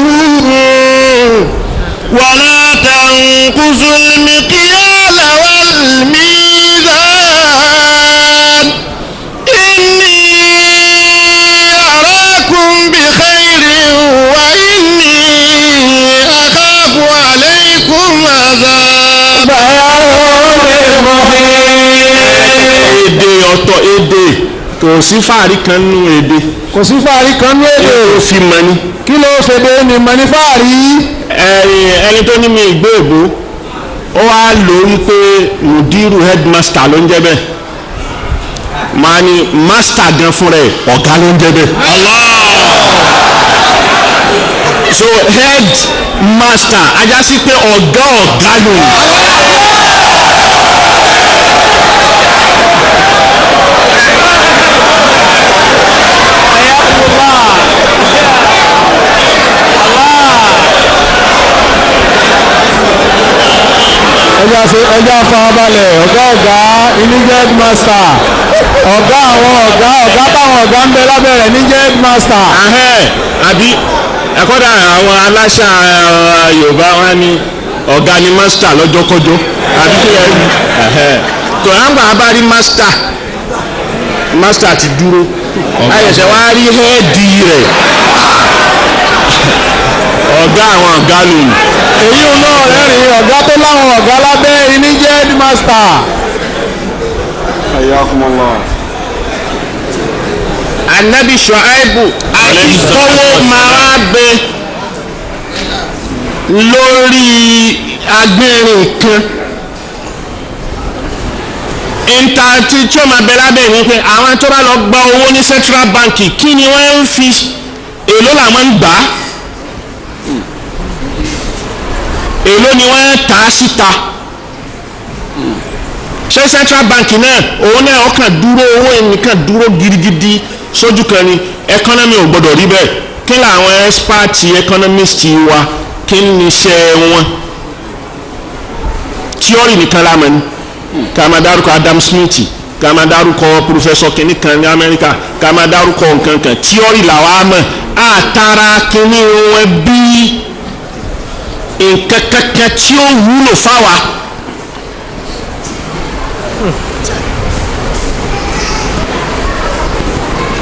ولا تنقصوا المكيال والميزان إني أراكم بخير وإني أخاف عليكم عذاب يوم محيط. èdè ọ̀tọ̀ èdè kò sí fàárí kan nínú èdè. kò sí fàárí kan nínú èdè. èdè fi mọ ni. kí ló ṣe dé ni mọ ní fàárí. ẹni tó ní mi ìgbé èbó ó wá lò wípé mùdírù headmaster ló ń jẹ́ bẹ́ẹ̀ máa ní master gan fúnra ẹ̀ ọ̀gá ló ń jẹ́ bẹ́ẹ̀. so head master ajá sí pé ọ̀gá ló ń. ẹjọ́ farabalẹ̀ ọ̀gá ní jẹ́ headmaster ọ̀gá táwọn ọ̀gá ń bẹ lábẹ́rẹ̀ ní jẹ́ headmaster. àbí ẹ̀kọ́dà àwọn aláṣà Yorùbá wọn ni ọ̀gá ni master lọ́jọ́kọ́jọ́ àbí kí ẹ tó àgbà bá rí master ti dúró ayẹ̀ṣẹ̀ wá rí hẹ́ẹ̀dì rẹ̀ ọ̀gá àwọn ọ̀gá lòun. èyí ò náà rẹ́rìn ọ̀gá tó láwọn ọ̀gá lábẹ́ iní jẹ́ headmaster. anabi Ṣuaibu àìkọ́wọ́ máa bẹ lórí agbẹ́rin kan nta tí ó máa bẹ lábẹ́ ní pé àwọn tó bá lọ gba owó ní central bank kí ni wọ́n ń fi èló làwọn ń gbà á èló ni wọ́n ń tà á síta ṣé central bank náà òun náà ọkàn dúró owó ẹnìkan dúró gidigidi sójú kan ni economy ò gbọdọ̀ rí bẹ́ẹ̀ kí làwọn expert economist wa kí ni iṣẹ́ wọn theory nìkan lámọ̀ ni ká máa dárúkọ Adam Smith ká máa dárúkọ professor kìnní kan ní Amẹ́ríkà ká máa dárúkọ nǹkan kan theory làwa mọ̀ àtàrà kìnní wọn bí nǹkan kankan tí ó wúlò fáwa.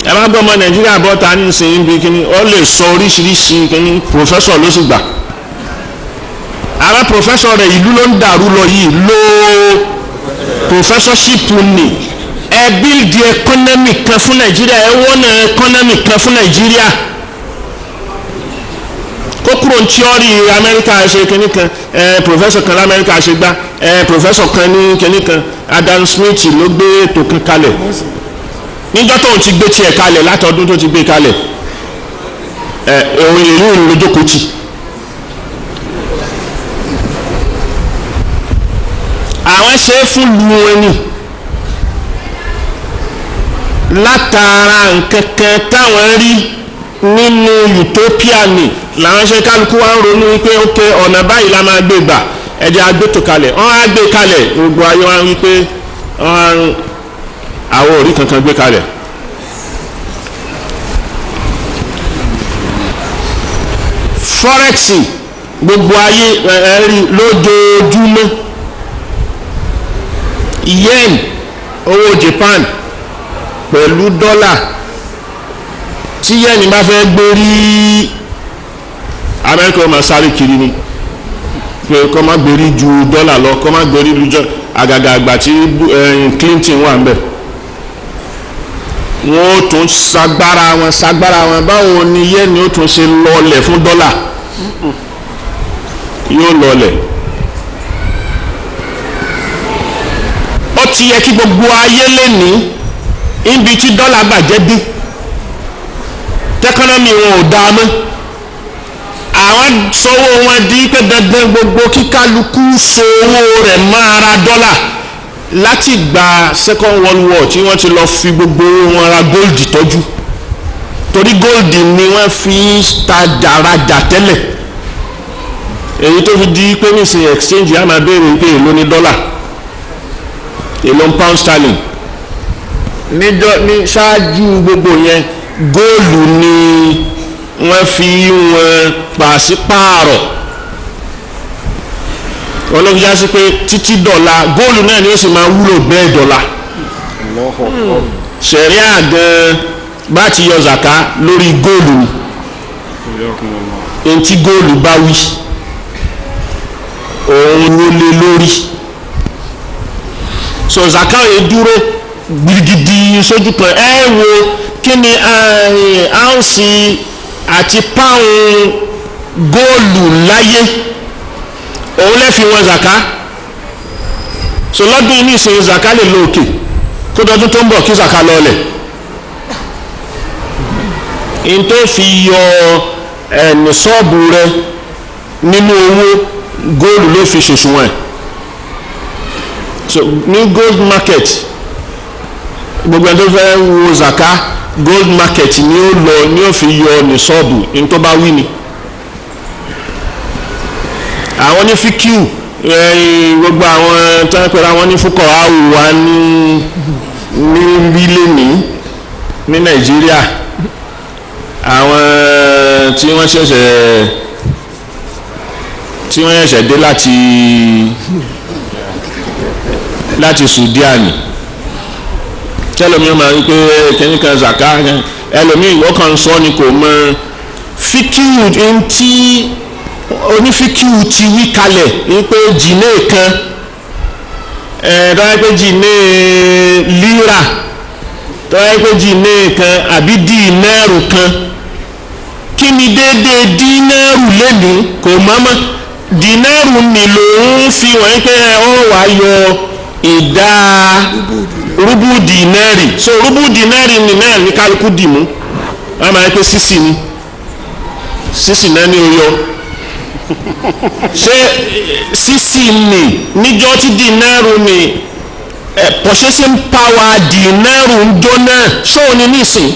ẹ má gbọ́ ọmọ Nàìjíríà bọ́ ta ní ìsìn bí kìnní ó lè sọ oríṣiríṣi kìnní professor ló sì gbà àwọn professor rẹ̀ ìlú ló ń dàrú lọ yìí lóò professorship ni ẹ build economy kan fún Nàìjíríà ẹ wọ́nà economy kan fún Nàìjíríà kó kúrò ní tíọ́rì Amẹ́ríkà ṣe kínní kan professor kan lamẹ́ríkà ṣe gbá professor kan ní kínní kan Adam Smith ló gbé ètò kan kalẹ̀ níjọ́ tóun ti gbé tiẹ̀ kalẹ̀ látọdún tó ti gbé kalẹ̀ òun ìlú ìlójókòó tì. àwọn ṣe é fún lu ẹni látara nǹkan kan táwọn rí nínú utopia ni làwọn ṣe kálukú wa ń ronú wípé ok ọ̀nà báyìí la máa gbé gbà ẹ̀jẹ̀ agbétò kalẹ̀ wọ́n á gbé kalẹ̀ gbogbo ayé wa wípé àwọn òrí kankan gbé kalẹ̀. forex gbogbo ayé rí lójoojúmọ́ yen owó Japan pẹ̀lú dọ́là tí yen bá fẹ́ gbórí Amẹ́ríkà ó máa sáré kiri ni pé kó má gbórí ju dọ́là lọ kó má gbórí lu àgàgà àgbà tí Clinton wà ń bẹ̀ wọ́n ó tún sagbára wọn báwo ni yen ó tún ṣe lọlẹ̀ fún dọ́là yóò lọlẹ̀. ó ti yẹ kí gbogbo ayé lè ní ibi tí dọ́là bàjẹ́ dé tẹkọ́nọ́mì wọn ò dáa mọ́ àwọn sọ́wọ́ wọn di pé dandan gbogbo kíkálukú sowó rẹ̀ mọ́ ara dọ́là láti gba second world war tí wọ́n ti lọ fi gbogbo wọn ra gold tọ́jú torí gold ni wọ́n fi tajà rajà tẹ́lẹ̀ èyí tó fi di pé nísìnyí exchange á máa béèrè pé èló ní dọ́là èlò pound sterling ní ṣáájú gbogbo yẹn góòlù ni wọ́n fi wọn pàṣípààrọ̀ wọn ló fi já sí pé títí dọ́là góòlù náà ni ó sì máa wúlò bẹ́ẹ̀ dọ́là ṣẹ̀ríà gan bá ti yọ zaka lórí góòlù ní tí góòlù bá wí òun ló lé lórí so zaka yẹn dúró gidigidi sójú kan ẹ wo kí ni áùnsì àti páùn góòlù láyé òun lè fi wọn zaka so lọ́dún yìí ní ìsìn zaka lè lọ òkè kó dọdún tó ń bọ̀ kí zaka lọ́ọ̀lẹ̀ n tó fi yọ ẹni sọ́ọ̀bù rẹ nínú owó góòlù ló fi ṣòṣùwọ̀n ẹ̀ so ní gold market gbogbo ẹni tó fẹ́ wo zaka gold market ni ó lọ ni ó fi yọ ní sọ́ọ̀bù ní tó bá wí ni àwọn ní fíkìú gbogbo àwọn tó ń pera wọn ní fúkọ̀ àwùwá ní bílẹ̀nì ní Nàìjíríà àwọn tí wọ́n ṣẹ̀ṣẹ̀ dé láti Sudan tẹlomi ọmọ wípé kẹ́ni kan zaka ẹlòmíì ó kàn sọ ni kò mọ fíkìú ntí onífíkìú ti wí kalẹ̀ wípé jìnnà kan tọ́wọ́ pé jìnnà lira tọ́wọ́ pé jìnnà kan àbí dínẹ́rù kan kí ni déédéé dínẹ́rù lẹ́nu kò mọ́mọ́ dínẹ́rù ni lòun fi wọ́n pé ó wà yọ ìdá rúbù dínẹ́rì so rúbù dínẹ́rì ni náà ní kálukú dìmú wọ́n máa ń pè sísì ni sísì náà ní oyọ ṣé sísì ni níjọ́ tí dínẹ́rù ni purchasing power dínẹ́rù ń jóná ṣóò ní nísìn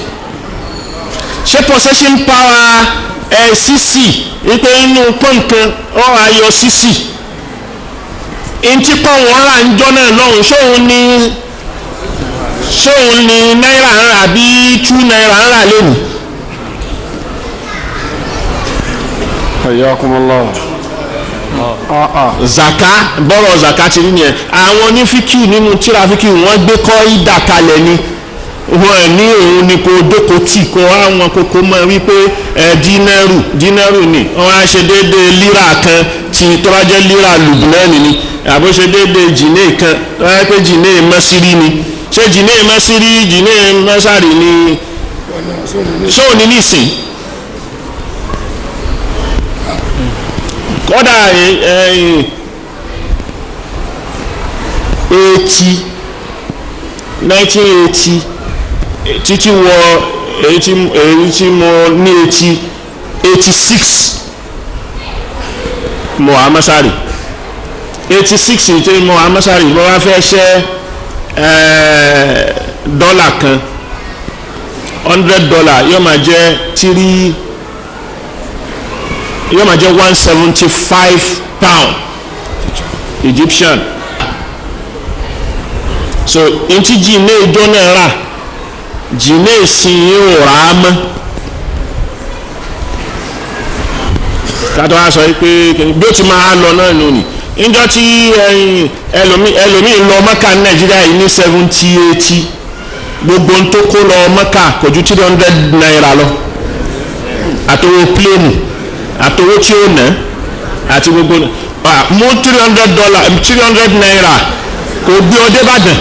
ṣé possession power sísì wípé inú pọ́ǹkan ọ̀ ayọ̀ sísì ntí pọ̀ wọ́n rà ń jọ́ náà lọ́hùn ṣóun ni náírà ń rà bí 2 náírà ń rà lónìí. Hayyakumullah. Zaka bọ́rọ̀ zaka ti rí nìyẹn àwọn onífíkìú nínú tíráfíkìú wọ́n gbé kọ́ ìdàkalẹ̀ ni wọ́n ní òun ni kò dóko tí kò àwọn kókó mọ́ wípé dínẹ́rù ni wọ́n á ṣe déédéé lírà kan tí tó bá jẹ́ lírà lùbùnẹ́ẹ̀nì ni àbó ṣe déédéé jìnnà kan tó bá yẹ pé jìnnà mọ́sírí ni ṣé jìnnà mọ́sírí jìnnà mọ́sárì ni ṣóò ní nísìn kọ́dà 1980 títí wọ èyí tí mo ní 86 mo amasari 86 tí mo amasari mo wá fẹ́ ṣẹ́ dọ́là kan $100 yóò máa jẹ́ yóò máa jẹ́ 175 pound Egyptian so ntí jìnnà ìjọ náà rà jìnnà ìsìn yóò rà á mọ́ kátó wá sọ pé bí ó ti máa lọ náà lónìí níjọ́ tí ẹlòmíì lọ Mẹ́kà ní Nàìjíríà yìí ní 70-80 gbogbo ń tó kó lọ Mẹ́kà kò ju 300 náírà lọ àtòwò pléènì àtòwò tí ó ná àti gbogbo mú $300 náírà kò gbé ọdẹ Ìbàdàn.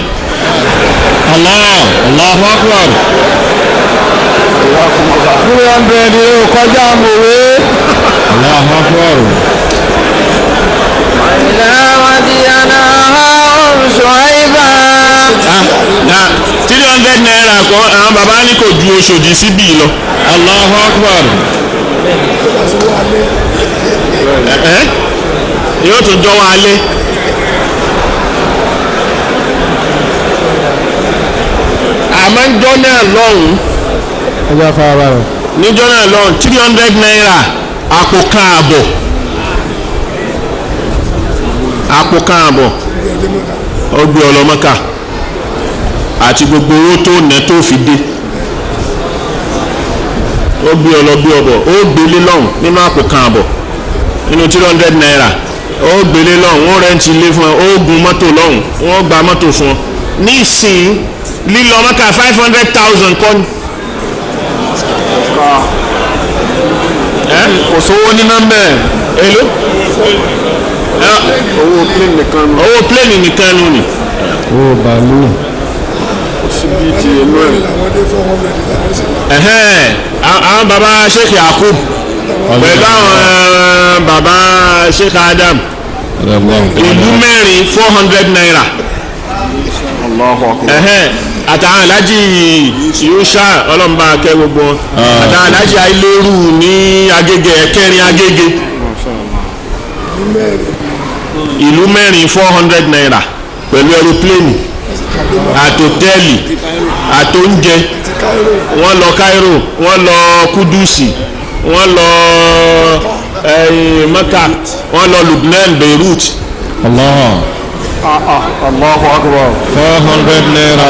Allahu Akbar. 300 yóò kọjá mòwe. Allahu Akbar. ìlà Màdíyánà Ṣuaiba. 300 náírà kọ́ àwọn bàbá ní kò ju Òṣòdì síbí lọ. Allahu Akbar. Yóò tún jọ wọn alẹ́. àmọ́ níjọ́ náà lọ́hùn. ẹjọ́ fara balẹ̀. níjọ́ náà lọ́hùn 300 náírà àpò kan àbọ̀. àpò kan àbọ̀ ó gbé ọlọ́mọ́ká àti gbogbo owó tó nẹ́ tó fi dé ó gbé ọlọ́bí ọbọ̀ ó gbélé lọ́hùn nínú àpò kan àbọ̀ nínú 300 náírà ó gbélé lọ́hùn ó rẹ́ǹtì ilé fún ọ ó gun mọ́tò lọ́hùn wọ́n gba mọ́tò fún ọ ní ìsìn lílọ mọ́kà 500,000 kọ́ ni. kò sówó ní nọ́mbẹ̀. èló. owó plane nìkan nù. owó plane nìkan nù ni. owó bàálù. síbi ti inú ẹ̀. àwọn baba Sheikh Yakub pẹ̀lú àwọn baba Sheikh Adam ìlú mẹ́rin 400 náírà. àtàwọn alájì Yusha ọlọ́mùbá akẹ́ gbogbo wọn àtàwọn alájì Àìlérù ní Agége ẹ̀kẹrin Agége ìlú mẹ́rin 400 náírà pẹ̀lú ẹrọpléènì àtòtẹ́ẹ̀lì àtóúnjẹ wọ́n lọ Cairo wọ́n lọ Kudusi wọ́n lọ Mecca wọ́n lọ Lubnan Beirut. Allahu Akbar. 400 naira.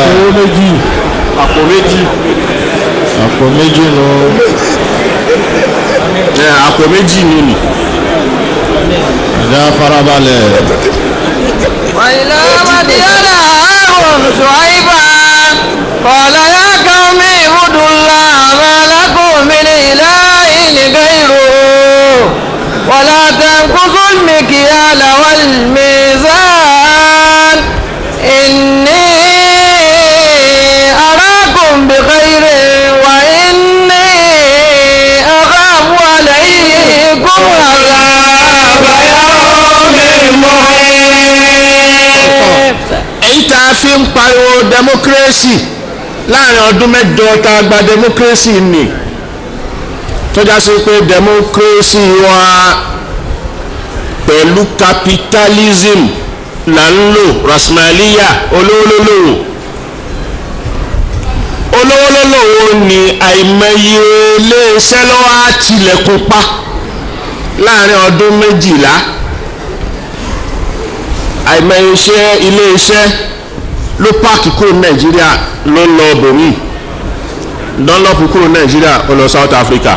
àpò méjì. àpò méjì lọ. àpò méjì nù ni. ẹ̀dá farabalẹ̀. وإلى مدين أخاهم شعيبا قال يا قوم اعبدوا الله ما لكم من إله غيره ولا pariwo democracy láàrin ọdún mẹ́jọ tá a gba democracy ni tọ́já sí pé democracy wa pẹ̀lú capitalism là ń lò rasmaliya olówólólòwò ni àìmọye iléeṣẹ́ lọ́wọ́ á tilẹ̀kùn pa láàrin ọdún 12 àìmọye iléeṣẹ́ ló páàkì kúrò Nàìjíríà ló lọ bòmí Dunlop kúrò Nàìjíríà ó lọ South Africa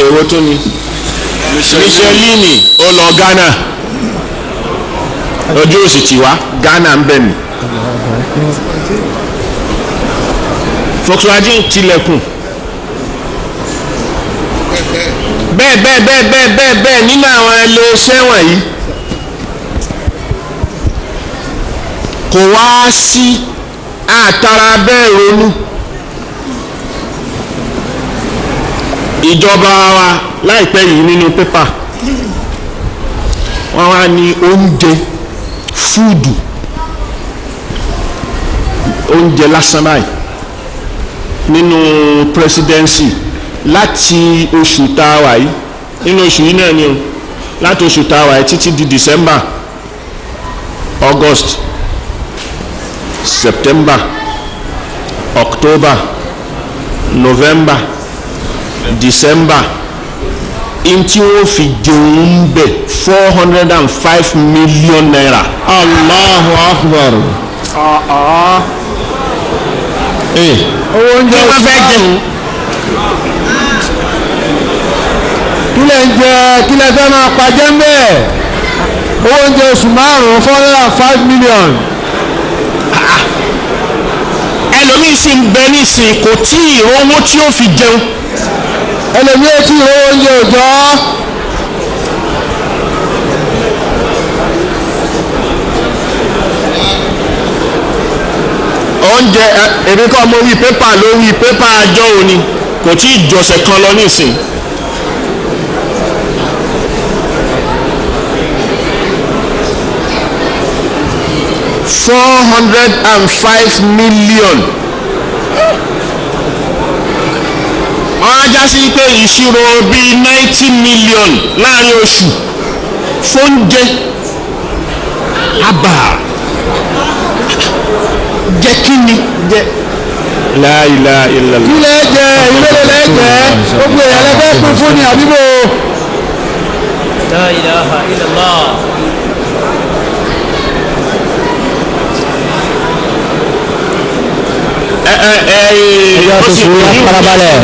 èwo tó ni Michelin ó lọ Ghana ojú òsì tí wá Ghana ń bẹ̀ mí Volkswagen tilẹ̀kùn bẹ́ẹ̀ nínú àwọn iléeṣẹ́ wọ̀nyí kò wá sí àtàrà bẹ́ẹ̀ ronú ìjọba wa láìpẹ́ yìí nínú pépà wọ́n wá ní oúnjẹ lásán báyìí nínú presidency láti oṣù tá a wà yìí nínú oṣù yìí náà ni o láti oṣù tá a wà yìí títí di December August September October November December in tí wọ́n fi jẹun bẹ̀ 405 million naira. Allahu Akbar. owó oúnjẹ wọ́n fẹ́ jẹun. kílẹ̀ ń jẹ kílẹ̀ fẹ́ máa pàjẹ́ ń bẹ́ẹ̀ owó oúnjẹ oṣù márùn-ún 405 million. ẹlòmíì sì ń bẹ nísìnyí kò tí ì rówó tí ó fi jẹun. ẹlòmíì tí ì rówó oúnjẹ òjọ́. oúnjẹ èmi kọ́ mo wí pépà lórí pépà àjọ òní kò tí ì jọ̀sẹ̀ kan lọ nísìn. $405 million. wọ́n á já sí pé ìṣirò bíi 90 million láàrin oṣù fóúnjẹ àbá jẹ kí ni jẹ. La ilaha illallah. kílẹ̀ jẹ ìrẹ́lẹ̀ jẹ gbogbo èèyàn lẹ́fẹ́ pín fún ni àbíbò. La ilaha illallah. ẹjọ́ tó sùúrù farabalẹ̀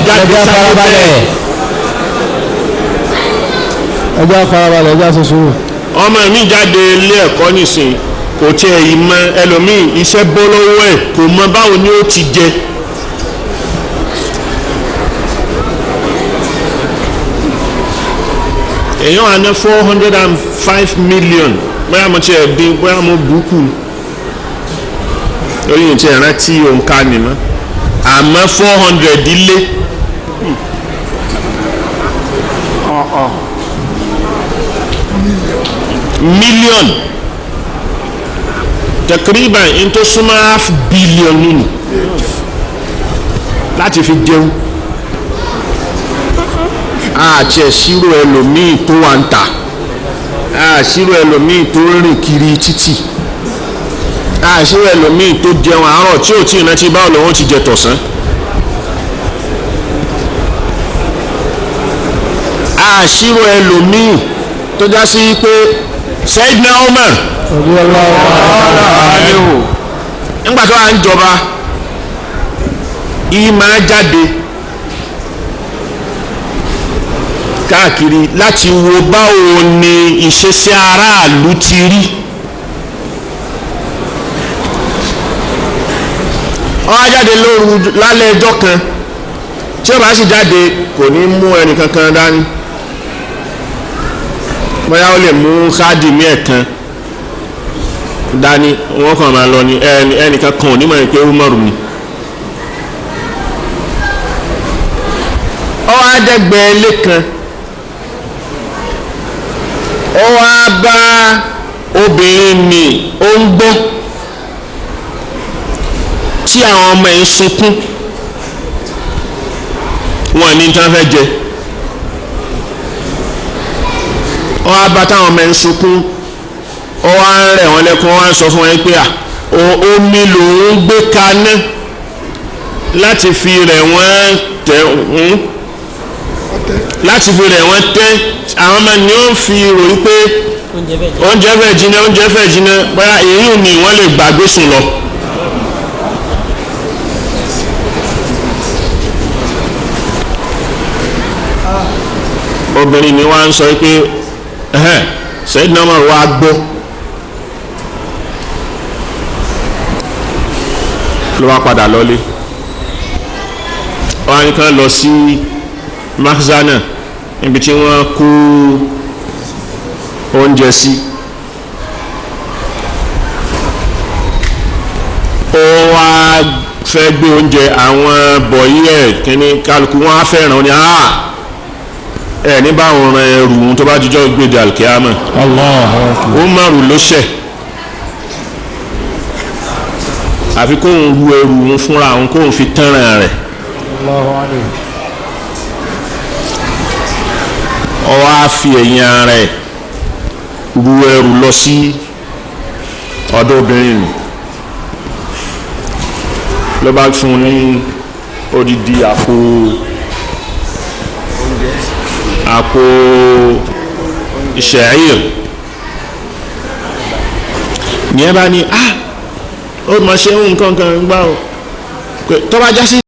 ẹjọ́ tó sùúrù. ọmọ mi jáde ilé ẹ̀kọ́ nísìnyí kò tiẹ̀ yìí mọ ẹlòmíì iṣẹ́ bọ́ lọ́wọ́ ẹ̀ kò mọ báwo ni ó ti jẹ. èèyàn àná 405 million bóyá mo tiẹ̀ dín bóyá mo bùkù lórí ìtì ìrántí òǹkà nìmọ́ àmọ́ 400 ilé. Million takriban in tó súnmọ́ half billion nínú láti fi jẹun àti ẹ̀ṣírò ẹlòmíì tó wà ń tà àṣírò ẹlòmíì tó rìn kiri títì àṣírò ẹlòmíì tó jẹun àárọ̀ tí ò tí ì rántí báwo lòun ti jẹ tọ̀sán àṣírò ẹlòmíì tó já sí pé Sayyidina Umar nígbà tó wà ń jọba yìí máa jáde káàkiri láti wo báwo ni ìṣesí aráàlú ti rí. ó wá jáde lóru lálẹ́ ẹjọ́ kan tí ó bá sì jáde kò ní mú ẹnì kankan dání bóyá ó lè mú khadimi ẹ̀kan dání wọ́n kàn máa lọ ní ẹnìkan kan ò ní mọ̀ pé Umaru ni. ó wá dẹ́gbẹ́ ilé kan ó wá bá obìnrin mi ó ń gbọ́ tí àwọn ọmọ ẹ̀ ń sunkún wọn ní tí wọ́n fẹ́ jẹ ó wá bá táwọn ọmọ ẹ̀ ń sunkún ó wá ń rẹ̀ wọ́n lẹ́kún ó wá ń sọ fún wọn pé omi lòún gbé kaná láti fi rẹ̀ wọ́n tẹ́ àwọn ọmọ ni ó fi ròyìn pé oúnjẹ fẹ́ jiná bóyá èyí ni wọ́n lè gbàgbé sùn lọ. obìnrin ni wọ́n á sọ pé Sayyidina Umar wá gbọ́ ló wá padà lọlé wọ́n á ní kán lọ sí makhzana níbi tí wọ́n kó oúnjẹ sí ó wá fẹ́ gbé oúnjẹ àwọn bọ̀yí ẹ̀ kíní kálukú wọ́n á fẹ́ràn ó ní ẹ̀ ní báwọn ran ẹrù tó bá jíjọ́ gbèdé alkiyama Umaru ló ṣẹ̀ àfi kóhun ru ẹrù fúnra òun kóhun fi tẹ́ràn rẹ̀ ó wá fi ẹ̀yìn ara ẹ̀ ru ẹrù lọ sí ọ̀dọ̀ obìnrin nù ló bá fún un ní odidi àpò sha'ir ní ẹ bá ní ó ma ṣe nǹkan gbá o tó bá já sí